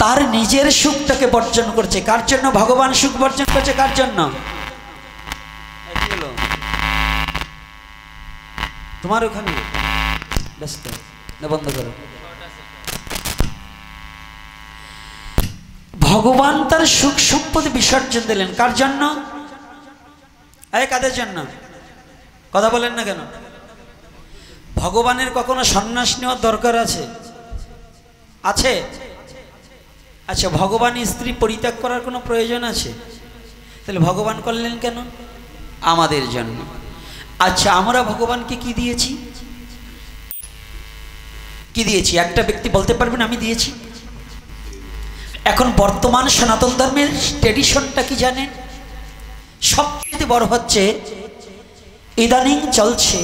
তার নিজের সুখটাকে বর্জন করছে। কার জন্য ভগবান সুখ বর্জন করছে? কার জন্য? তোমার ওখানে ব্যস্ত না, বন্ধ করো। ভগবান তার সুখ সম্পদ বিসর্জন দিলেন কার জন্য? কাদের জন্য? কথা বলেন না কেন? ভগবানের কখনো সন্ন্যাস নেওয়ার দরকার আছে? আছে? আচ্ছা, ভগবান স্ত্রী পরিত্যাগ করার কোনো প্রয়োজন আছে? তাহলে ভগবান করলেন কেন? আমাদের জন্য। আচ্ছা, আমরা ভগবানকে কি দিয়েছি? কি দিয়েছি? একটা ব্যক্তি বলতে পারবেন আমি দিয়েছি? এখন বর্তমান সনাতন ধর্মের ট্রেডিশনটা কি জানেন? সবচেয়ে বড় হচ্ছে ইদানিং চলছে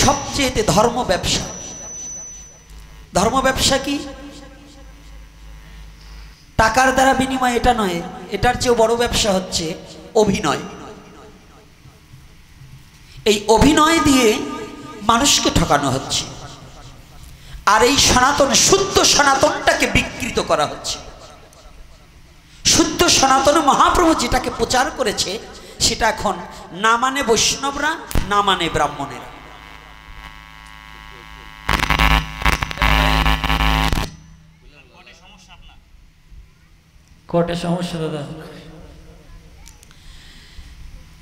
সবচেয়ে ধর্ম ব্যবসা। ধর্ম ব্যবসা কি? টাকার দ্বারা বিনিময় এটা নয়, এটার চেয়েও বড় ব্যবসা হচ্ছে অভিনয়। এই অভিনয় দিয়ে মানুষকে ঠকানো হচ্ছে, আর এই সনাতন, শুদ্ধ সনাতনটাকে বিকৃত করা হচ্ছে। শুদ্ধ সনাতন মহাপ্রভু যেটাকে প্রচার করেছে সেটা এখন না মানে বৈষ্ণবরা, না মানে ব্রাহ্মণেরা। কটা সমস্যা দাদা?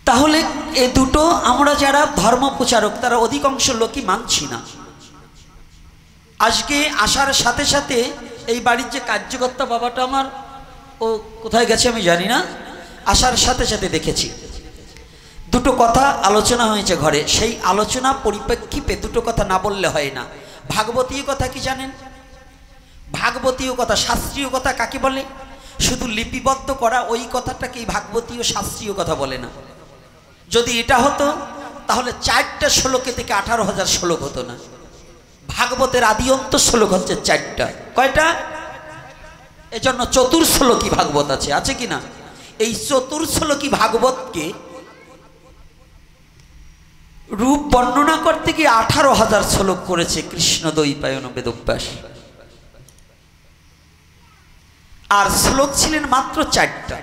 তাহলে এ দুটো আমরা যারা ধর্ম প্রচারক তারা অধিকাংশ লোকই মানছি না। আজকে আসার সাথে সাথে এই বাড়ির যে কার্যকর্তা বাবাটা আমার, ও কোথায় গেছে আমি জানি না, আসার সাথে সাথে দেখেছি দুটো কথা আলোচনা হয়েছে ঘরে। সেই আলোচনা পরিপ্রেক্ষিতে দুটো কথা না বললে হয় না। ভাগবতীয় কথা কি জানেন? ভাগবতীয় কথা, শাস্ত্রীয় কথা কাকে বলে? শুধু লিপিবদ্ধ করা ওই কথাটাকেই ভাগবতীয় শাস্ত্রীয় কথা বলে না। যদি এটা হতো তাহলে 4টা শ্লোকে থেকে 18,000 শ্লোক হতো না। ভাগবতের আদি অন্ত শ্লোক হচ্ছে 4টা। কয়টা? এজন্য চতুর্শ্লোকী ভাগবত আছে, আছে কি না? এই চতুর্শ্লোকী ভাগবতকে রূপ বর্ণনা করতে গিয়ে 18,000 শ্লোক করেছে কৃষ্ণ দ্বৈপায়ন বেদব্যাস। আর শ্লোক ছিলেন মাত্র 4টা।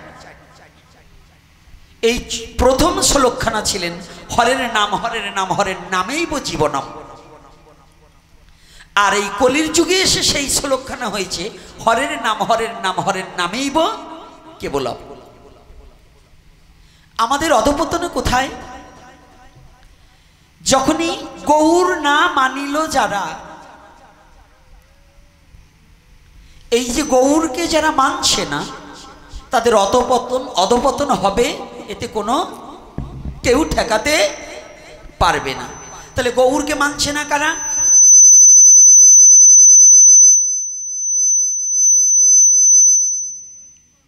এই প্রথম শ্লোকখানা ছিলেন হরের নাম হরের নাম হরের নামেই বো জীবনম। আর এই কলির যুগে এসে সেই শ্লোকখানা হয়েছে হরের নাম হরের নাম হরের নামেই বো কেবলম। আমাদের অধঃপতনে কোথায়? যখনই গৌর না মানিল যারা, এই যে গৌরকে যারা মানছে না তাদের অধঃপতন হবে, এতে কোনো কেউ ঠেকাতে পারবে না। তাহলে গৌরকে মানছে না কারা?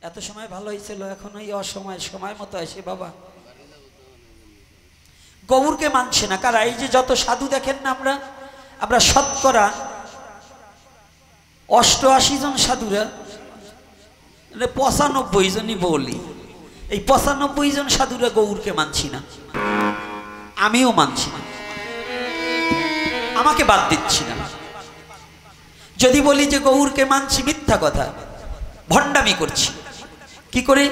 এত সময় ভালো হয়েছিল, এখন ওই অসময় সময় মতো আসে বাবা। গৌরকে মানছে না কারা? এই যে যত সাধু দেখেন না, আমরা শতকরা 88 জন সাধুরা, 95 জনই বলি, এই 95 জন সাধুরা গৌরকে মানছি না। আমিও মানছি না, আমাকে বাদ দিচ্ছি না। যদি বলি যে গৌরকে মানছি, মিথ্যা কথা, ভণ্ডামি করছি। কি করে?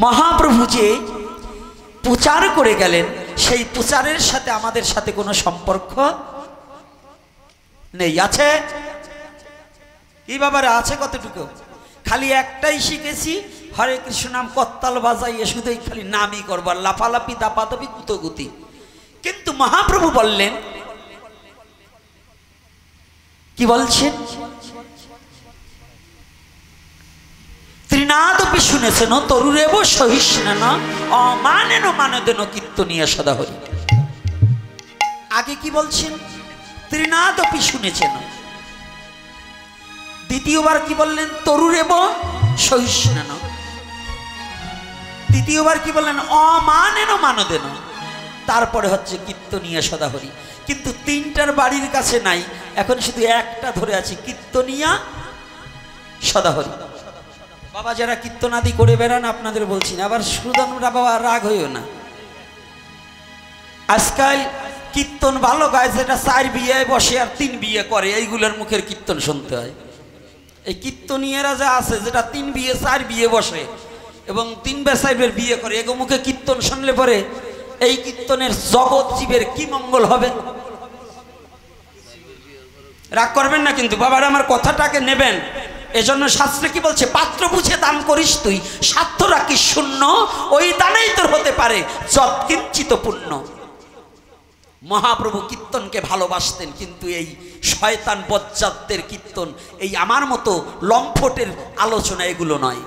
মহাপ্রভু যে প্রচার করে গেলেন সেই প্রচারের সাথে আমাদের সাথে কোনো সম্পর্ক নেই। আছে কি বাবারা? আছে কতটুকু? খালি একটাই শিখেছি, হরে কৃষ্ণ নাম কত্তাল বাজাইয়ে শুধুই খালি নামই করবার, লাফালাফি দাপাদাপি কুতগুতি। কিন্তু মহাপ্রভু বললেন, কি বলছেন? ত্রিনাদপি শুনেছেন তরুরেব সহিষ্ণেন অমানেন মানদেন কীর্তনীয় সদা হরি। আগে কি বলছেন? ত্রিনাদপি শুনেছেন। দ্বিতীয়বার কি বললেন? তরুরেব সহিষ্ণেন। তৃতীয়বার কি বললেন? অমানেন মানদেন। তারপরে হচ্ছে কীর্তনীয় সদা হরি। কিন্তু 3টার বাড়ির কাছে নাই, এখন শুধু একটা ধরে আছে, কীর্তনীয় সদা হরি। বাবা যারা কীর্তনাদি করে বেড়ান আপনাদের বলছি না, আবার সুদানরা বাবা রাগ হইও না। আজকাল কীর্তন ভালো গায় যেটা 4 বিয়ে বসে আর 3 বিয়ে করে, এইগুলোর মুখের কীর্তন শুনতে হয়। এই কীর্তনীয়রা যা আছে যেটা 3 বিয়ে 4 বিয়ে বসে এবং 3 বেসাইবের বিয়ে করে, এগো মুখে কীর্তন শুনলে পরে এই কীর্তনের জগৎ জীবের কি মঙ্গল হবে? রাগ করবেন না কিন্তু বাবারা, আমার কথাটাকে নেবেন। এজন্য শাস্ত্রে কি বলছে? পাত্র বুঝে দান করিস তুই, স্বার্থ রাখিস শূন্য, ওই দানেই তোর হতে পারে যৎকিঞ্চিত পুণ্য। মহাপ্রভু কীর্তনকে ভালোবাসতেন, কিন্তু এই শয়তান বজ্জাতদের কীর্তন, এই আমার মতো লম্পটের আলোচনা এগুলো নয়।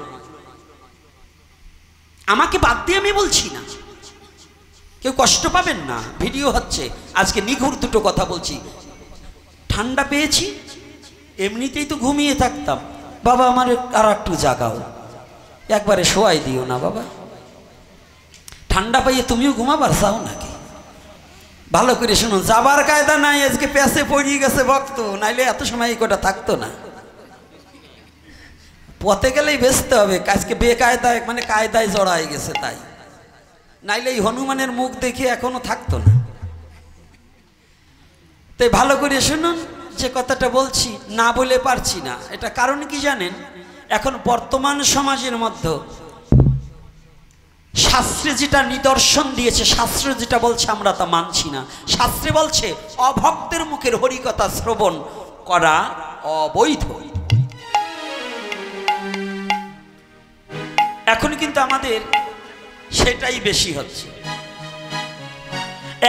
আমাকে বাদ দিয়ে আমি বলছি না, কেউ কষ্ট পাবেন না, ভিডিও হচ্ছে। আজকে নিঘুর দুটো কথা বলছি। ঠান্ডা পেয়েছি, এমনিতেই তো ঘুমিয়ে থাকতাম, বাবা আমার আর একটু জাগাও, একবারে শোয়াই দিও না বাবা। ঠান্ডা পাইয়ে তুমিও ঘুমাবার চাও নাকি? ভালো করে শুনুন, যাবার কায়দা নাই, আজকে প্যাসে পড়িয়ে গেছে ভক্ত, নাইলে এত সময় এই কটা থাকতো না। পথে গেলেই বেচতে হবে, আজকে বেকায়দায় মানে কায়দায় জড়াই গেছে, তাই নাইলে এই হনুমানের মুখ দেখে এখনো থাকতো না। তাই ভালো করে শুনুন, যে কথাটা বলছি না বলে পারছি না। এটা কারণ কি জানেন? এখন বর্তমান সমাজের মধ্যে শাস্ত্রে যেটা নিদর্শন দিয়েছে, শাস্ত্র যেটা বলছে আমরা তা মানছি না। শাস্ত্রে বলছে অভক্তের মুখের হরিকথা শ্রবণ করা অবৈধ। এখন কিন্তু আমাদের সেটাই বেশি হচ্ছে।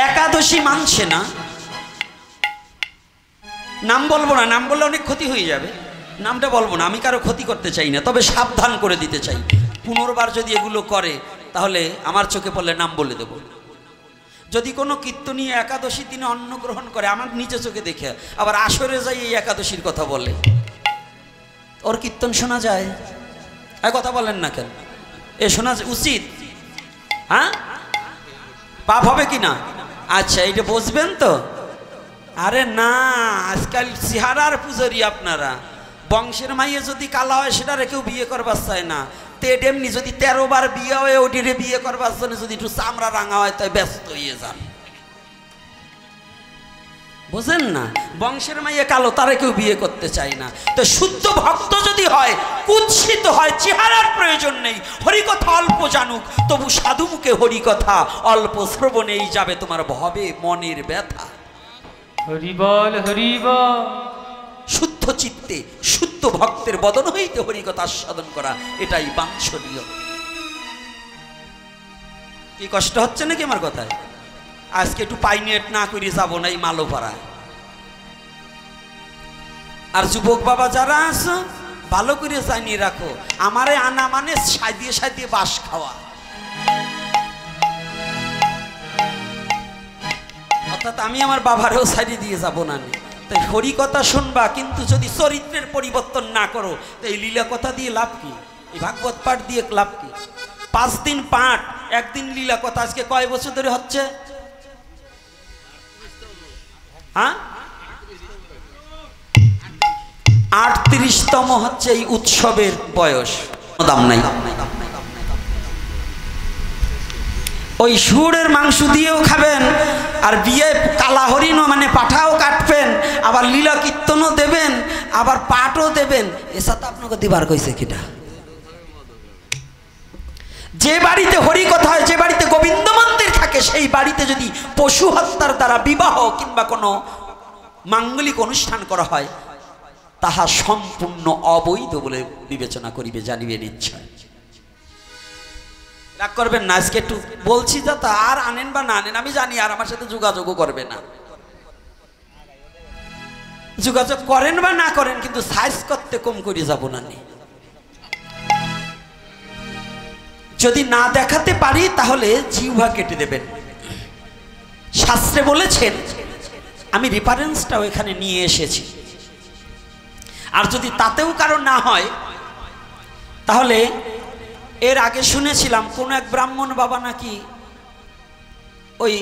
একাদশী মানছে না, নাম বলবো না, নাম বললে অনেক ক্ষতি হয়ে যাবে, নামটা বলবো না, আমি কারো ক্ষতি করতে চাই না, তবে সাবধান করে দিতে চাই। পুনর্বার যদি এগুলো করে তাহলে আমার চোখে পড়লে নাম বলে দেব। যদি কোনো কীর্তনী একাদশী দিনে অন্ন গ্রহণ করে, আমার নিচে চোখে দেখে আবার আসরে যাই এই একাদশীর কথা বলে, ওর কীর্তন শোনা যায়? কথা বলেন না কেন? এ শোনা উচিত? হ্যাঁ, পাপ হবে কি না? আচ্ছা, এইটা বুঝবেন তো। আরে না, আজকাল চেহারার পূজারি আপনারা। বংশের মাইয়ে যদি কালা হয় সেটারে কেউ বিয়ে করবার চায় না। তেমনি যদি 13 বার বিয়ে হয় ওটিরে বিয়ে করবার জন্য যদি একটু চামড়া রাঙা হয় তাই ব্যস্ত হয়ে যান। বুঝেন না? বংশের মাইয়ে কালো, তারে কেউ বিয়ে করতে চায় না। তো শুদ্ধ ভক্ত যদি হয়, কুৎসিত হয়, চেহারার প্রয়োজন নেই, হরিকথা অল্প জানুক, তবু সাধু মুখে হরিকথা অল্প শ্রবণেই যাবে তোমার ভবে মনের ব্যথা। হরি বল, হরি বল। শুদ্ধ চিত্তে শুদ্ধ ভক্তের বদন হইতে হরিকথা আস্বাদন করা, এটাই বাঞ্ছনীয়। কি কষ্ট হচ্ছে নাকি আমার কথায়? আজকে একটু পাইনেট না করে যাবো না এই মালোপাড়ায়। আর যুবক বাবা যারা আছো, ভালো করে জানিয়ে রাখো, আমারে আনা মানে সাজিয়ে সাজিয়ে বাস খাওয়া। অর্থাৎ আমি আমার বাবারেও ছাড়িয়ে দিয়ে যাবো না। তাই হরিকথা শুনবা, কিন্তু যদি চরিত্রের পরিবর্তন না করো তো এই লীলা কথা দিয়ে লাভ কি? এই ভাগবত পাঠ দিয়ে লাভ কি? 5 দিন পাঠ, 1 দিন লীলা কথা। আজকে কয় বছর ধরে হচ্ছে? হ্যাঁ, 38তম হচ্ছে এই উৎসবের বয়স। দাম নাই। ওই শুয়োরের মাংস দিয়েও খাবেন, আর বিয়ে কালা হরিণও মানে পাঠাও কাটবেন, আবার লীলা কীর্তনও দেবেন, আবার পাঠও দেবেন। এসা তো আপনাকে দিবার কইছে কিটা? যে বাড়িতে হরি কথা হয়, যে বাড়িতে গোবিন্দ মন্দির থাকে, সেই বাড়িতে যদি পশু হত্যার দ্বারা বিবাহ কিংবা কোনো মাঙ্গলিক অনুষ্ঠান করা হয়, তাহা সম্পূর্ণ অবৈধ বলে বিবেচনা করিবে, জানিবেন ইচ্ছা। রাগ করবেন না, আজকে একটু বলছি যা, তা আর আনেন বা না আনেন আমি জানি, আর আমার সাথে যোগাযোগও করবে না। যোগাযোগ করেন বা না করেন, কিন্তু সাইজ করতে কম করে যাব না। যদি না দেখাতে পারি তাহলে জিহ্বা কেটে দেবেন। শাস্ত্রে বলেছেন, আমি রেফারেন্সটাও এখানে নিয়ে এসেছি। আর যদি তাতেও কারো না হয়, তাহলে এর আগে শুনেছিলাম কোন এক ব্রাহ্মণ বাবা নাকি ওই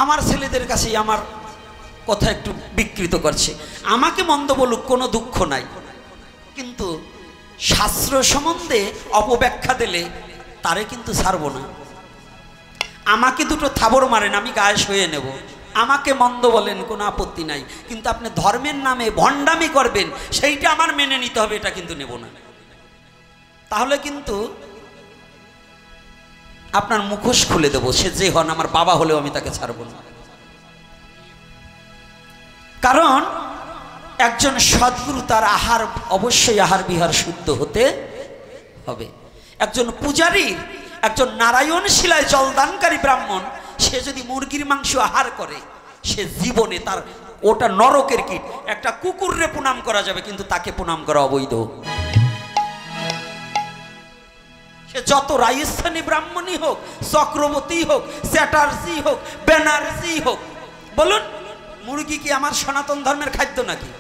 আমার ছেলেদের কাছেই আমার কথা একটু বিকৃত করছে। আমাকে মন্দ বলুক, কোনো দুঃখ নাই, কিন্তু শাস্ত্র সম্বন্ধে অপব্যাখ্যা দিলে তারে কিন্তু ছাড়বো না। আমাকে দুটো থাবর মারেন, আমি গায়েস হয়ে নেব। আমাকে মন্দ বলেন, কোনো আপত্তি নাই, কিন্তু আপনি ধর্মের নামে ভণ্ডামি করবেন, সেইটা আমার মেনে নিতে হবে, এটা কিন্তু নেব না। তাহলে কিন্তু আপনার মুখোশ খুলে দেবো। সে যে হন, আমার বাবা হলেও আমি তাকে ছাড়ব না। কারণ একজন সদ্গুরু, তার আহার অবশ্যই আহার বিহার শুদ্ধ হতে হবে। একজন পূজারী, একজন নারায়ণ শিলায় জলদানকারী ব্রাহ্মণ, সে যদি মুরগির মাংস আহার করে, সে জীবনে তার ওটা নরকের কীট। একটা কুকুররে প্রণাম করা যাবে, কিন্তু তাকে প্রণাম করা অবৈধ। সে যত রাজস্থানী ব্রাহ্মণই হোক, চক্রবর্তী হোক, চ্যাটার্জি হোক, ব্যানার্জি হোক, বলুন মুরগি কি আমার সনাতন ধর্মের খাদ্য নাকি?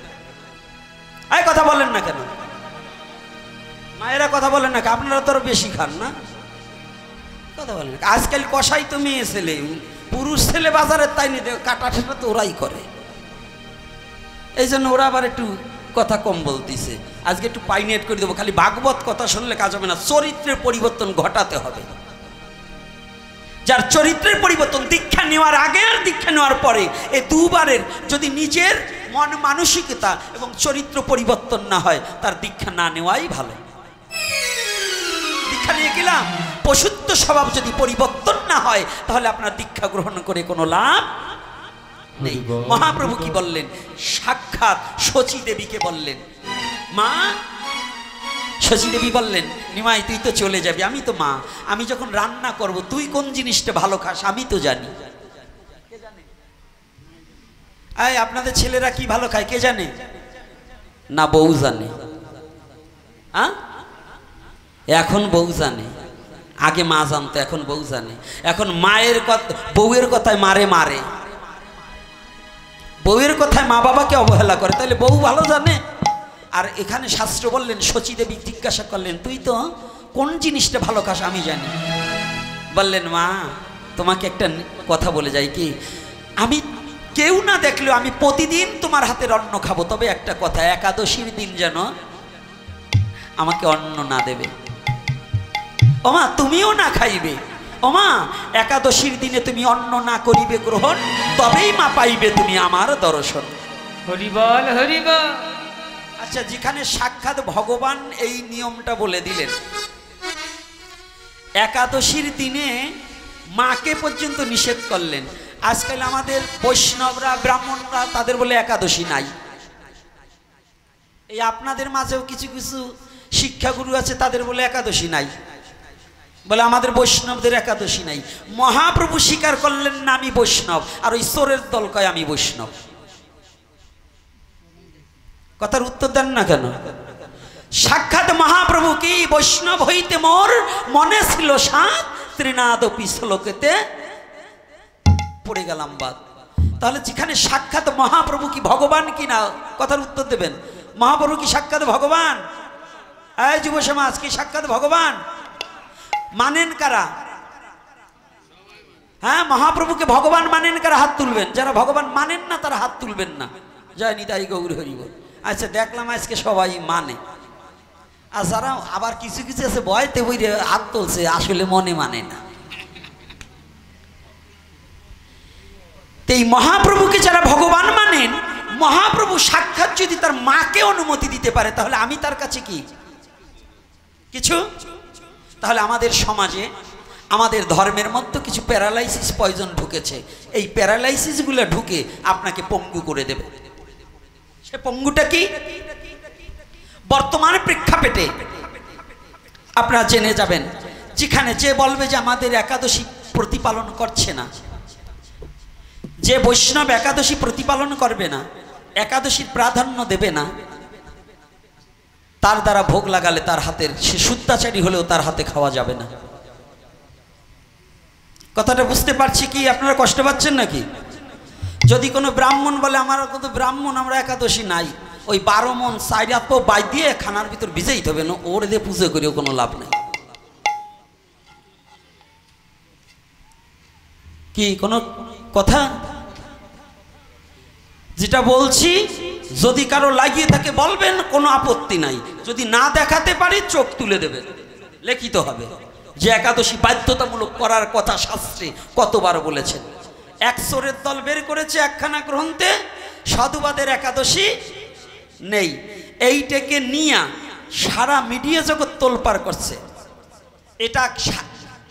এই কথা বলেন না কেন? মায়েরা কথা বলেন না, আপনারা তো বেশি খান না, কথা বলেন। আজকাল কষাই তো মেয়ে ছেলে, পুরুষ ছেলে বাজারের তাই নিতে কাটা ঠেটা তো ওরাই করে, এই জন্য ওরা আবার একটু কথা কম বলতেছে। আজকে একটু পাইনেট করে দেবো। খালি ভাগবত কথা শুনলে কাজ হবে না, চরিত্রের পরিবর্তন ঘটাতে হবে। যার চরিত্রের পরিবর্তন দীক্ষা নেওয়ার আগে আর দীক্ষা নেওয়ার পরে, এই দুবারের যদি নিজের মন মানসিকতা এবং চরিত্র পরিবর্তন না হয়, তার দীক্ষা না নেওয়াই ভালো। দীক্ষা নিয়ে গেলাম, পশুত্ব স্বভাব যদি পরিবর্তন না হয়, তাহলে আপনার দীক্ষা গ্রহণ করে কোনো লাভ নেই। মহাপ্রভু কি বললেন? সাক্ষাৎ শচী দেবীকে বললেন, মা শশী দেবী বললেন, নিমাই তুই তো চলে যাবি, আমি তো মা, আমি যখন রান্না করব তুই কোন জিনিসটা ভালো খাস আমি তো জানি। এই আপনাদের ছেলেরা কি ভালো খায় কে জানে? না বউ জানে। এখন বউ জানে, আগে মা জানতো, এখন বউ জানে। এখন মায়ের কথা, বউয়ের কথায় মারে মারে, বউয়ের কথায় মা বাবাকে অবহেলা করে, তাহলে বউ ভালো জানে। আর এখানে শাস্ত্র বললেন, শচী দেবী জিজ্ঞাসা করলেন, তুই তো কোন জিনিসটা ভালো খাস আমি জানি। বললেন, মা তোমাকে একটা কথা বলে যাই, কি আমি কেউ না দেখলেও আমি প্রতিদিন তোমার হাতের অন্ন খাবো, তবে একটা কথা, একাদশীর দিন যেন আমাকে অন্ন না দেবে। ওমা তুমিও না খাইবে, ওমা একাদশীর দিনে তুমি অন্ন না করিবে গ্রহণ, তবেই মা পাইবে তুমি আমার দর্শন। হরিবল হরিবল। আচ্ছা, যেখানে সাক্ষাৎ ভগবান এই নিয়মটা বলে দিলেন, একাদশীর দিনে মাকে পর্যন্ত নিষেধ করলেন। আজকাল আমাদের বৈষ্ণবরা ব্রাহ্মণরা তাদের বলে একাদশী নাই। এই আপনাদের মাঝেও কিছু কিছু শিক্ষাগুরু আছে, তাদের বলে একাদশী নাই, বলে আমাদের বৈষ্ণবদের একাদশী নাই। মহাপ্রভু স্বীকার করলেন না আমি বৈষ্ণব, আর ওই চোরের দল কয় আমি বৈষ্ণব। কথার উত্তর দেন না কেন? সাক্ষাৎ মহাপ্রভু কি বৈষ্ণব হইতে মোর মনে ছিল সাত, ত্রিনাদপি শ্লোকেতে পড়ে গেলাম বাদ। তাহলে যেখানে সাক্ষাৎ মহাপ্রভু কি ভগবান কি না, কথার উত্তর দেবেন। মহাপ্রভু কি সাক্ষাৎ ভগবান? এই যুব সমাজ, কি সাক্ষাৎ ভগবান? মানেন কারা? হ্যাঁ, মহাপ্রভুকে ভগবান মানেন কারা? হাত তুলবেন। যারা ভগবান মানেন না তারা হাত তুলবেন না। জয় নিতাই গৌর হরি বল। আচ্ছা, দেখলাম আজকে সবাই মানে, আর যারা আবার কিছু কিছু আছে ভয়তে বইরে হাত তুলছে, আসলে মনে মানে না। এই মহাপ্রভুকে যারা ভগবান মানেন, মহাপ্রভু সাক্ষাৎ যদি তার মাকে অনুমতি দিতে পারে, তাহলে আমি তার কাছে কি কিছু? তাহলে আমাদের সমাজে, আমাদের ধর্মের মধ্যে কিছু প্যারালাইসিস পয়জন ঢুকেছে। এই প্যারালাইসিসগুলো ঢুকে আপনাকে পঙ্গু করে দেবে। সে পঙ্গুটা কি? বর্তমান প্রেক্ষাপটে আপনারা জেনে যাবেন, যেখানে যে বলবে যে আমাদের একাদশী প্রতিপালন করছে না, যে বৈষ্ণব একাদশী প্রতিপালন করবে না, একাদশীর প্রাধান্য দেবে না, তার দ্বারা ভোগ লাগালে তার হাতের, সে শুদ্ধাচারী হলেও তার হাতে খাওয়া যাবে না। কথাটা বুঝতে পারছি কি? আপনারা কষ্ট পাচ্ছেন নাকি? যদি কোনো ব্রাহ্মণ বলে আমার কিন্তু ব্রাহ্মণ, আমরা একাদশী নাই, ওই 12 মন 4 হাত বাই দিয়ে খানার ভিতর ভিজেই হবে না, ওর দিয়ে পুজো করেও কোনো লাভ নেই। কি কোনো কথা? যেটা বলছি, যদি কারো লাগিয়ে থাকে বলবেন, কোনো আপত্তি নাই। যদি না দেখাতে পারি চোখ তুলে দেবেন, লিখিত হবে যে একাদশী বাধ্যতামূলক করার কথা শাস্ত্রে কতবার বলেছেন। এক চোরের দল বের করেছে একখানা গ্রন্থে, সাধুবাদের একাদশী নেই। এইটাকে নিয়ে সারা মিডিয়া জগৎ তোলপাড় করছে। এটা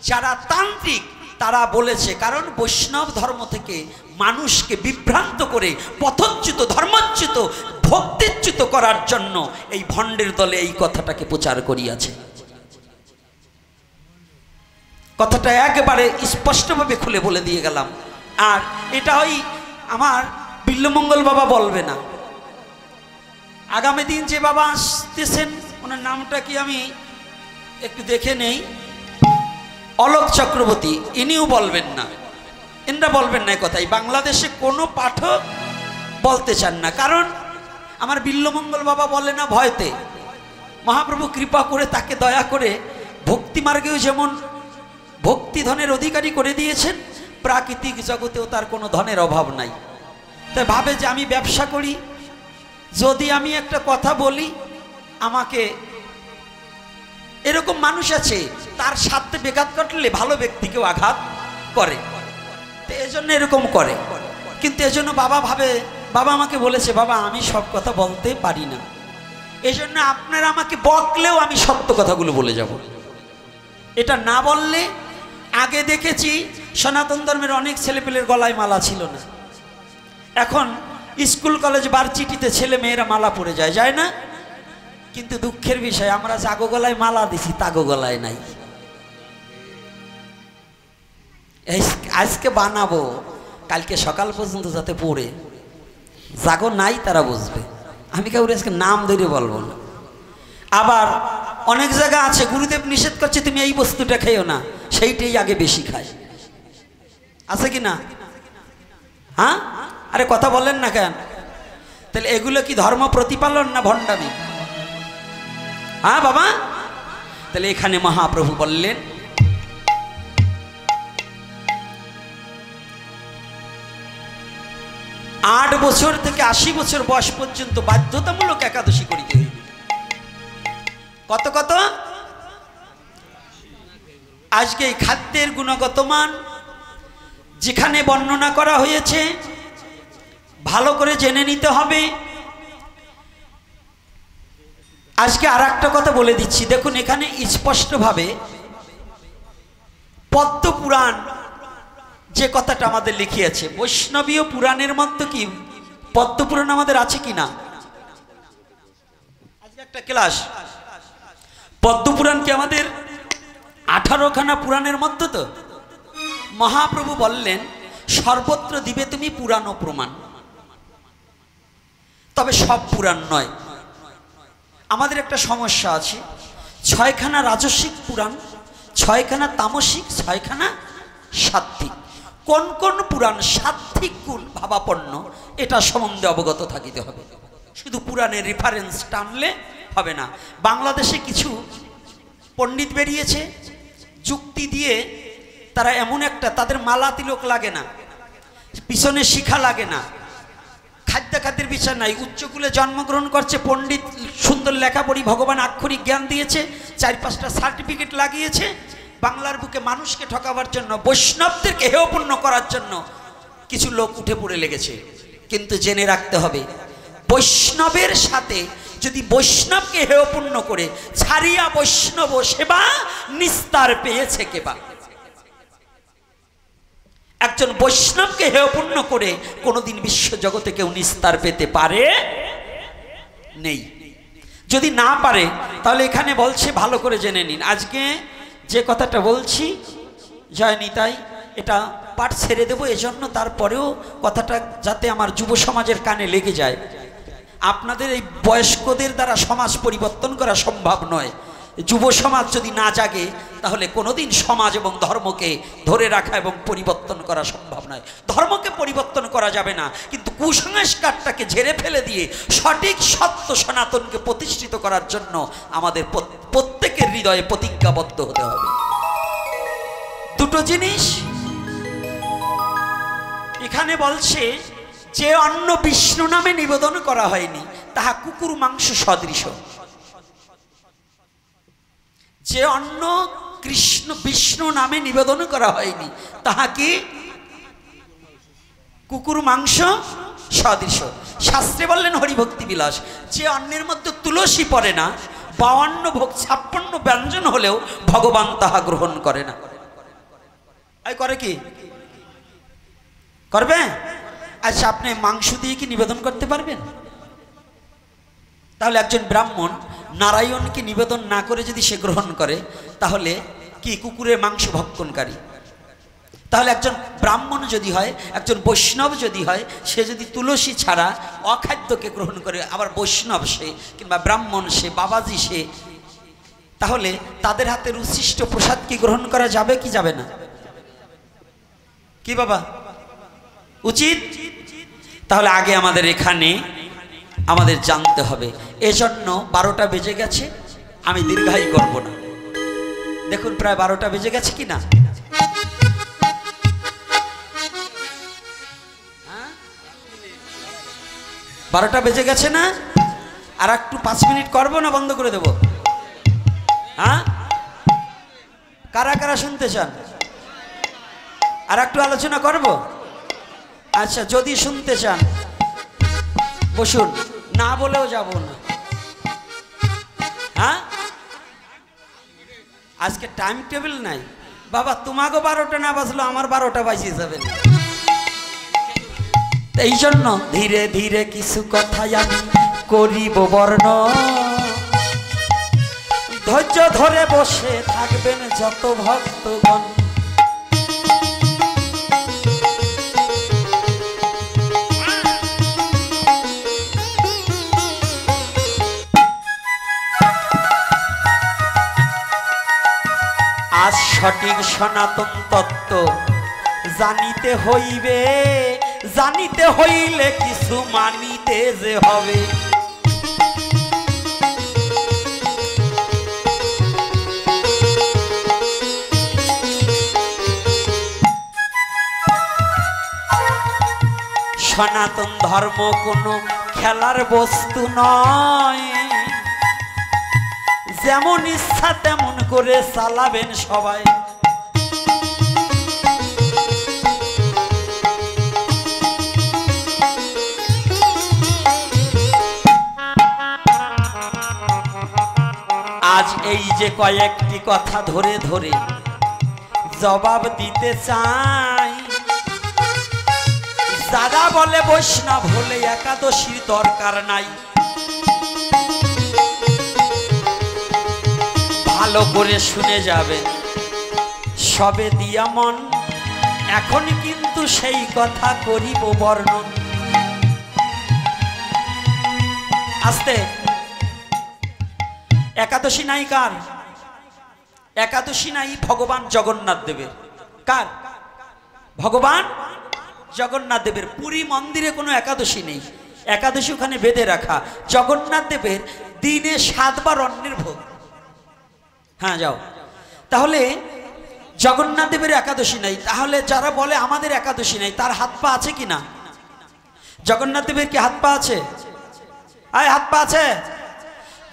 যারা তান্ত্রিক তারা বলেছে, কারণ বৈষ্ণব ধর্ম থেকে মানুষকে বিভ্রান্ত করে পথচ্যুত, ধর্মচ্যুত, ভক্তিচ্যুত করার জন্য এই ভণ্ডের দলে এই কথাটাকে প্রচার করিয়াছে। কথাটা একেবারে স্পষ্টভাবে খুলে বলে দিয়ে গেলাম। আর এটা ওই আমার বিল্লমঙ্গল বাবা বলবে না, আগামী দিন যে বাবা আসতেছেন, ওনার নামটা কি আমি একটু দেখে নেই, অলোক চক্রবর্তী, ইনিও বলবেন না, এনরা বলবেন না কথাই। বাংলাদেশে কোনো পাঠক বলতে চান না, কারণ আমার বিল্লমঙ্গল বাবা বলে না ভয়তে। মহাপ্রভু কৃপা করে তাকে দয়া করে ভক্তি মার্গেও যেমন ভক্তি ধনের অধিকারী করে দিয়েছেন, প্রাকৃতিক জগতেও তার কোনো ধনের অভাব নাই। তাই ভাবে যে আমি ব্যবসা করি, যদি আমি একটা কথা বলি আমাকে, এরকম মানুষ আছে, তার সাথে বেঘাত ঘটলে ভালো ব্যক্তিকেও আঘাত করে, তো এজন্য এরকম করে। কিন্তু এজন্য বাবা ভাবে, বাবা আমাকে বলেছে, বাবা আমি সব কথা বলতে পারি না, এজন্য আপনারা আমাকে বকলেও আমি সত্য কথাগুলো বলে যাব। এটা না বললে, আগে দেখেছি সনাতন ধর্মের অনেক ছেলেপেলের গলায় মালা ছিল না, এখন স্কুল কলেজ ভার্সিটিতে ছেলে মেয়েরা মালা পরে যায়, যায় না? কিন্তু দুঃখের বিষয় আমরা জাগো গলায় মালা দিছি, তাগো গলায় নাই। আজকে বানাবো, কালকে সকাল পর্যন্ত যাতে পড়ে, জাগো নাই তারা বুঝবে। আমি কাউরে আজকে নাম ধরে বলবো না। আবার অনেক জায়গা আছে গুরুদেব নিষেধ করছে তুমি এই বস্তুটা খেয়েও না, সেইটাই আগে বেশি খায়, আছে কি না? হ্যাঁ, আরে কথা বলেন না কেন? তাহলে এগুলো কি ধর্ম প্রতিপালন না ভণ্ডামি? হ্যাঁ বাবা, তাহলে এখানে মহাপ্রভু বললেন আট বছর থেকে 80 বছর বয়স পর্যন্ত বাধ্যতামূলক একাদশী করিতে হইবে। কত কত? আজকে এই খাদ্যের গুণগত মান যেখানে বর্ণনা করা হয়েছে ভালো করে জেনে নিতে হবে। আজকে আর একটা কথা বলে দিচ্ছি, দেখুন এখানে স্পষ্টভাবে পদ্ম পুরাণ যে কথাটা আমাদের লিখিয়েছে, বৈষ্ণবীয় পুরাণের মধ্যে কি পদ্ম পুরাণ আমাদের আছে কি না? আজকে একটা ক্লাস, পদ্ম পুরাণ কি আমাদের 18খানা পুরাণের মধ্যে? তো মহাপ্রভু বললেন সর্বত্র দিবে তুমি পুরাণ ও প্রমাণ, তবে সব পুরাণ নয়। আমাদের একটা সমস্যা আছে, 6খানা রাজস্বিক পুরাণ, 6খানা তামসিক, 6খানা সাত্ত্বিক। কোন কোন পুরাণ সাত্ত্বিক গুণ ভাবাপন্ন এটা সম্বন্ধে অবগত থাকিতে হবে। শুধু পুরাণের রেফারেন্স টানলে হবে না। বাংলাদেশে কিছু পণ্ডিত বেরিয়েছে, যুক্তি দিয়ে তারা এমন একটা, তাদের মালা তিলক লাগে না, পিছনে শিখা লাগে না, খাদ্যের বিচার নাই, উচ্চকুলে জন্মগ্রহণ করছে, পণ্ডিত সুন্দর লেখাপড়ি, ভগবান আক্ষরিক জ্ঞান দিয়েছে, 4-5টা সার্টিফিকেট লাগিয়েছে, বাংলার বুকে মানুষকে ঠকাবার জন্য, বৈষ্ণবদেরকে হেয়পূর্ণ করার জন্য কিছু লোক উঠে পড়ে লেগেছে। কিন্তু জেনে রাখতে হবে, বৈষ্ণবের সাথে যদি বৈষ্ণবকে হেয়পূর্ণ করে ছাড়িয়া বৈষ্ণব সেবা নিস্তার পেয়েছে কেবা। একজন বৈষ্ণবকে হেয়পূর্ণ করে কোনোদিন বিশ্ব জগতে কেউ নিস্তার পেতে পারে নেই। যদি না পারে তাহলে এখানে বলছে ভালো করে জেনে নিন। আজকে যে কথাটা বলছি জয় নিতাই, এটা পাঠ ছেড়ে দেবো এজন্য, তারপরেও কথাটা যাতে আমার যুব সমাজের কানে লেগে যায়। আপনাদের এই বয়স্কদের দ্বারা সমাজ পরিবর্তন করা সম্ভব নয়। যুব সমাজ যদি না জাগে তাহলে কোনোদিন সমাজ এবং ধর্মকে ধরে রাখা এবং পরিবর্তন করা সম্ভব নয়। ধর্মকে পরিবর্তন করা যাবে না, কিন্তু কুসংস্কারটাকে ঝেড়ে ফেলে দিয়ে সঠিক সত্য সনাতনকে প্রতিষ্ঠিত করার জন্য আমাদের প্রত্যেকের হৃদয়ে প্রতিজ্ঞাবদ্ধ হতে হবে। দুটো জিনিস এখানে বলছে, যে অন্ন বিষ্ণু নামে নিবেদন করা হয়নি তাহা কুকুর মাংস সদৃশ। যে অন্ন কৃষ্ণ বিষ্ণু নামে নিবেদন করা হয়নি তাহা কি কুকুর মাংস সদৃশ। শাস্ত্রে বললেন হরিভক্তি বিলাস, যে অন্নের মধ্যে তুলসী পড়ে না, 52 ভোগ 56 ব্যঞ্জন হলেও ভগবান তাহা গ্রহণ করে না। এই করে কি করবে? আচ্ছা, আপনি মাংস দিয়ে কি নিবেদন করতে পারবেন? তাহলে একজন ব্রাহ্মণ নারায়ণকে নিবেদন না করে যদি সে গ্রহণ করে তাহলে কি কুকুরের মাংস ভক্ষণকারী? তাহলে একজন ব্রাহ্মণ যদি হয়, একজন বৈষ্ণব যদি হয়, সে যদি তুলসী ছাড়া অখাদ্যকে গ্রহণ করে, আবার বৈষ্ণব সে কিংবা ব্রাহ্মণ সে, বাবাজি সে, তাহলে তাদের হাতের উচ্ছিষ্ট প্রসাদ কি গ্রহণ করা যাবে কি যাবে না? কি বাবা উচিত? তাহলে আগে আমাদের এখানে আমাদের জানতে হবে। এজন্য 12টা বেজে গেছে, আমি দীর্ঘায়ী করব না। দেখুন প্রায় 12টা বেজে গেছে কি না? 12টা বেজে গেছে না? আর একটু 5 মিনিট করবো না বন্ধ করে দেব? হ্যাঁ, কারা কারা শুনতে চান? আর একটু আলোচনা করব? আচ্ছা, যদি শুনতে চান বসুন, না বলেও যাব না। হ্যাঁ, আজকে টাইম টেবিল নাই বাবা। তোমাকে 12টা না বাজলো আমার 12টা বাজিয়ে যাবে না। এই জন্য ধীরে ধীরে কিছু কথা আমি করিব বর্ণ, ধৈর্য ধরে বসে থাকবেন যত ভক্তগণ। আজ সঠিক সনাতন তত্ত্ব জানিতে হইবে, জানিতে হইলে কিছু মানিতে যে হবে। সনাতন ধর্ম কোনো খেলার বস্তু নয়, যেমন ইচ্ছা তেমন করে চালাবেন সবাই। আজ এই যে কয়েকটি কথা ধরে ধরে জবাব দিতে চাই, যারা বলে বৈষ্ণব হলে একাদশীর দরকার নাই, ভালো করে শুনে যাবে। সবে দিয়া মন এখন কিন্তু সেই কথা করিব বর্ণন। আস্তে, একাদশী নাই কার? একাদশী নাই ভগবান জগন্নাথ দেবের। কার? ভগবান জগন্নাথ দেবের। পুরী মন্দিরে কোনো একাদশী নেই, একাদশী ওখানে বেঁধে রাখা। জগন্নাথ দেবের দিনে 7 বার অন্নের ভোগ। হ্যাঁ যাও। তাহলে জগন্নাথ দেবের একাদশী নাই, তাহলে যারা বলে আমাদের একাদশী নাই তার হাত পা আছে কি না? জগন্নাথ দেবের কি হাত পা আছে? আয় হাত পা আছে?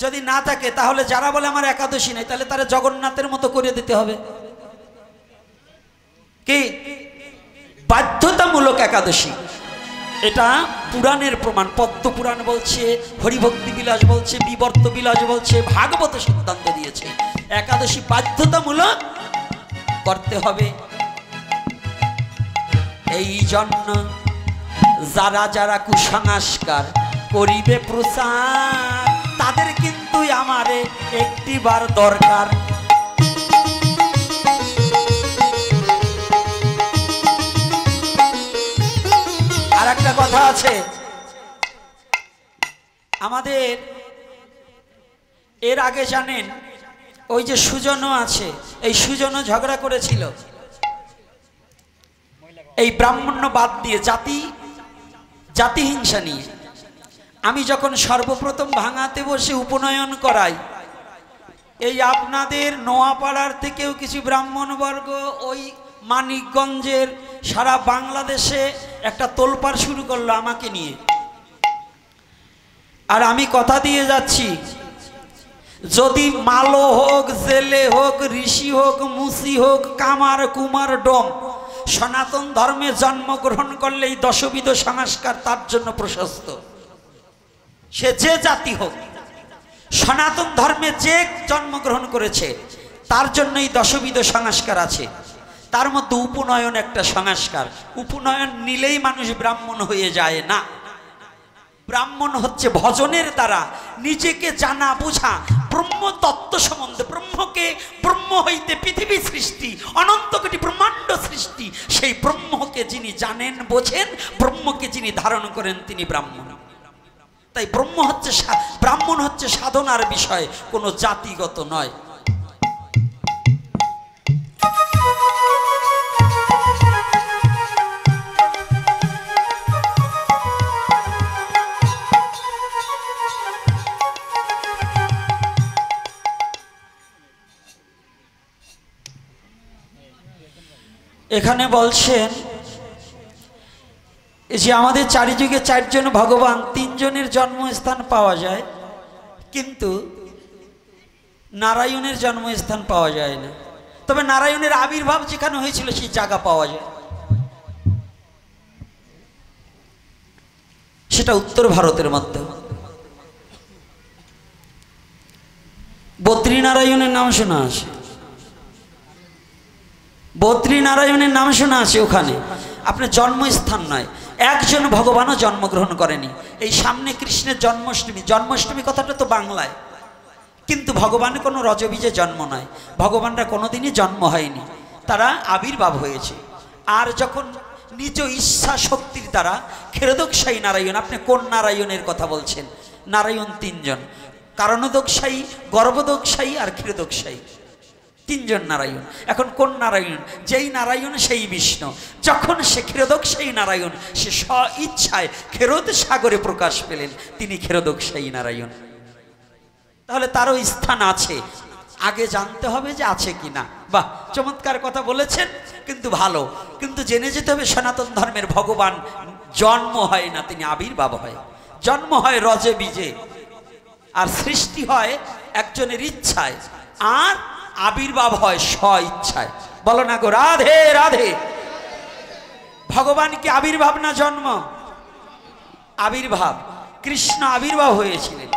যদি না থাকে তাহলে যারা বলে আমার একাদশী নাই তাহলে তারা জগন্নাথের মতো করে দিতে হবে। কি বাধ্যতামূলক একাদশী, এটা পুরাণের প্রমাণ। পদ্ম পুরাণ বলছে, হরিভক্তি বিলাস বলছে, বিবর্ত বিলাস বলছে, ভাগবত সিদ্ধান্ত দিয়েছে একাদশী বাধ্যতামূলক করতে হবে। এই জন্য যারা যারা কুসংস্কার করিবে প্রচার তাদের কিন্তু আমারে একটিবার দরকার। আর একটা কথা আছে, আমাদের এর আগে জানেন ওই যে সুজনও আছে, এই সুজনও ঝগড়া করেছিল এই ব্রাহ্মণ্যবাদ দিয়ে, জাতিহিংসা নিয়ে। আমি যখন সর্বপ্রথম ভাঙাতে বসে উপনয়ন করাই, এই আপনাদের নোয়াপাড়ার থেকেও কিছু ব্রাহ্মণবর্গ ওই মানিকগঞ্জের সারা বাংলাদেশে একটা তোলপাড় শুরু করলো আমাকে নিয়ে। আর আমি কথা দিয়ে যাচ্ছি, যদি মালো হোক, জেলে হোক, ঋষি হোক, মুসি হোক, কামার কুমার ডোম সনাতন ধর্মে জন্মগ্রহণ করলে এই দশবিধ সংস্কার তার জন্য প্রশস্ত। সে যে জাতি হোক, সনাতন ধর্মে যে জন্মগ্রহণ করেছে তার জন্য এই দশবিধ সংস্কার আছে। তার মধ্যে উপনয়ন একটা সংস্কার। উপনয়ন নিলেই মানুষ ব্রাহ্মণ হয়ে যায় না। ব্রাহ্মণ হচ্ছে ভজনের দ্বারা নিজেকে জানা বোঝা, ব্রহ্ম তত্ত্ব সম্বন্ধে, ব্রহ্মকে, ব্রহ্ম হইতে পৃথিবী সৃষ্টি, অনন্ত কোটি ব্রহ্মাণ্ড সৃষ্টি, সেই ব্রহ্মকে যিনি জানেন বোঝেন, ব্রহ্মকে যিনি ধারণ করেন তিনি ব্রাহ্মণ। তাই ব্রাহ্মণ হচ্ছে সাধনার বিষয়, কোনো জাতিগত নয়। এখানে বলছেন যে আমাদের চারিযুগে 4 জন ভগবান, 3 জনের জন্মস্থান পাওয়া যায়, কিন্তু নারায়ণের জন্মস্থান পাওয়া যায় না। তবে নারায়ণের আবির্ভাব যেখানে হয়েছিল সেই জায়গা পাওয়া যায়, সেটা উত্তর ভারতের মধ্যে। বদ্রীনারায়ণের নাম শোনা আছে, বদ্রীনারায়ণের নাম শোনা আছে। ওখানে আপনার জন্মস্থান নয়, একজন ভগবানও জন্মগ্রহণ করেনি। এই সামনে কৃষ্ণের জন্মাষ্টমী, জন্মাষ্টমী কথাটা তো বাংলায়, কিন্তু ভগবান কোনো রজবীজে জন্ম নয়, ভগবানরা কোনোদিনই জন্ম হয়নি, তারা আবির্ভাব হয়েছে। আর যখন নিজ ইচ্ছা শক্তির দ্বারা ক্ষীরোদকশায়ী নারায়ণ, আপনি কোন নারায়ণের কথা বলছেন? নারায়ণ তিনজন, কারণোদকশায়ী, গর্ভোদকশায়ী আর ক্ষীরোদকশায়ী, তিনজন নারায়ণ। এখন কোন নারায়ণ? যেই নারায়ণ সেই বিষ্ণু। যখন সে ক্ষীরোদকশায়ী নারায়ণ, সে স্ব ইচ্ছায় ক্ষীরোদ সাগরে প্রকাশ পেলেন, তিনি ক্ষীরোদকশায়ী নারায়ণ। তাহলে তারও স্থান আছে, আগে জানতে হবে যে আছে কি না। বাহ, চমৎকার কথা বলেছেন, কিন্তু ভালো। কিন্তু জেনে যেতে হবে সনাতন ধর্মের ভগবান জন্ম হয় না, তিনি আবির্ভাব হয়। জন্ম হয় রজে বীজে, আর সৃষ্টি হয় একজনের ইচ্ছায়, আর আবির্ভাব হয় স্ব ইচ্ছায়। বলো না গো রাধে রাধে। ভগবান কি আবির্ভাব না জন্ম? আবির্ভাব। কৃষ্ণ আবির্ভাব হয়েছিলেন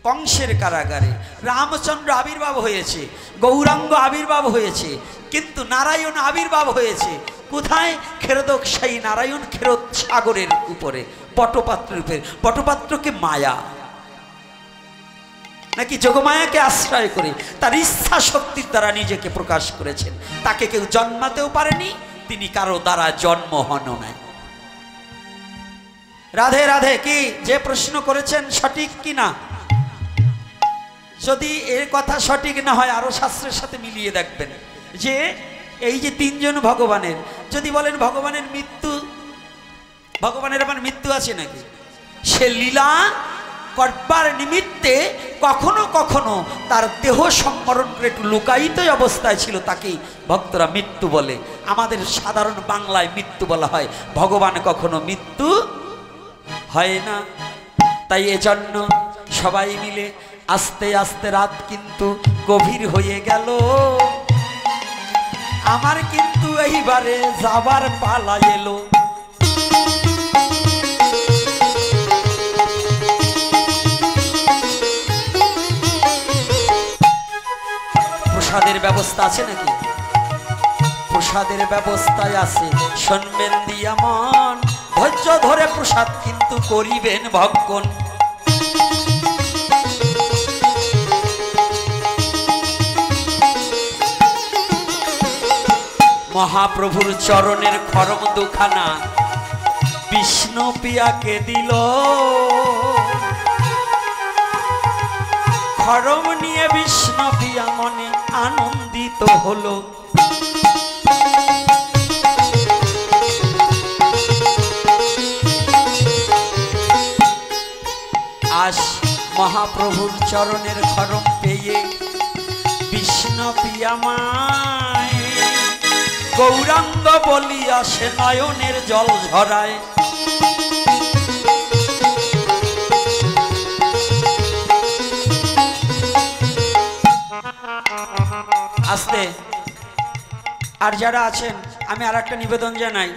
কংসের কারাগারে, রামচন্দ্র আবির্ভাব হয়েছে, গৌরাঙ্গ আবির্ভাব হয়েছে, কিন্তু নারায়ণ আবির্ভাব হয়েছে কোথায়? ক্ষীরোদকশায়ী নারায়ণ ক্ষীরোদ সাগরের উপরে, পটপাত্রের উপরে। পটপাত্রকে মায়া নাকি যোগমায়াকে আশ্রয় করে তার ইচ্ছা শক্তির দ্বারা নিজেকে প্রকাশ করেছেন। তাকে কেউ জন্মাতেও পারেনি, তিনি কারো দ্বারা জন্ম হন নাই। রাধে রাধে। কি যে প্রশ্ন করেছেন সঠিক কি না? যদি এর কথা সঠিক না হয় আরো শাস্ত্রের সাথে মিলিয়ে দেখবেন যে এই যে তিনজন ভগবানের, যদি বলেন ভগবানের মৃত্যু, ভগবানের আবার মৃত্যু আছে নাকি? সে লীলা করবার নিমিত্তে কখনো কখনো তার দেহ সম্বরণ করে একটু লুকায়িত অবস্থায় ছিল, তাকেই ভক্তরা মৃত্যু বলে। আমাদের সাধারণ বাংলায় মৃত্যু বলা হয়, ভগবান কখনো মৃত্যু হয় না। তাই এজন্য সবাই মিলে আস্তে আস্তে রাত কিন্তু গভীর হয়ে গেল, আমার কিন্তু এইবারে যাবার পালা এলো। প্রসাদের ব্যবস্থা আছে নাকি? প্রসাদের ব্যবস্থায় আছে, শুনবেন দিয়া মন, ধৈর্য ধরে প্রসাদ কিন্তু করিবেন ভক্ষণ। মহাপ্রভুর চরণের খরম দুখানা বিষ্ণু পিয়াকে দিল, খরম নিয়ে বিষ্ণু পিয়া মনে আনন্দিত হলো। আজ মহাপ্রভুর চরণের খরম পেয়ে বিষ্ণু পিয়া মায় গৌরাঙ্গ বলিয়া সে নয়নের জল ঝরায়। আস্তে। আর যারা আছেন আমি আর একটা নিবেদন জানাই,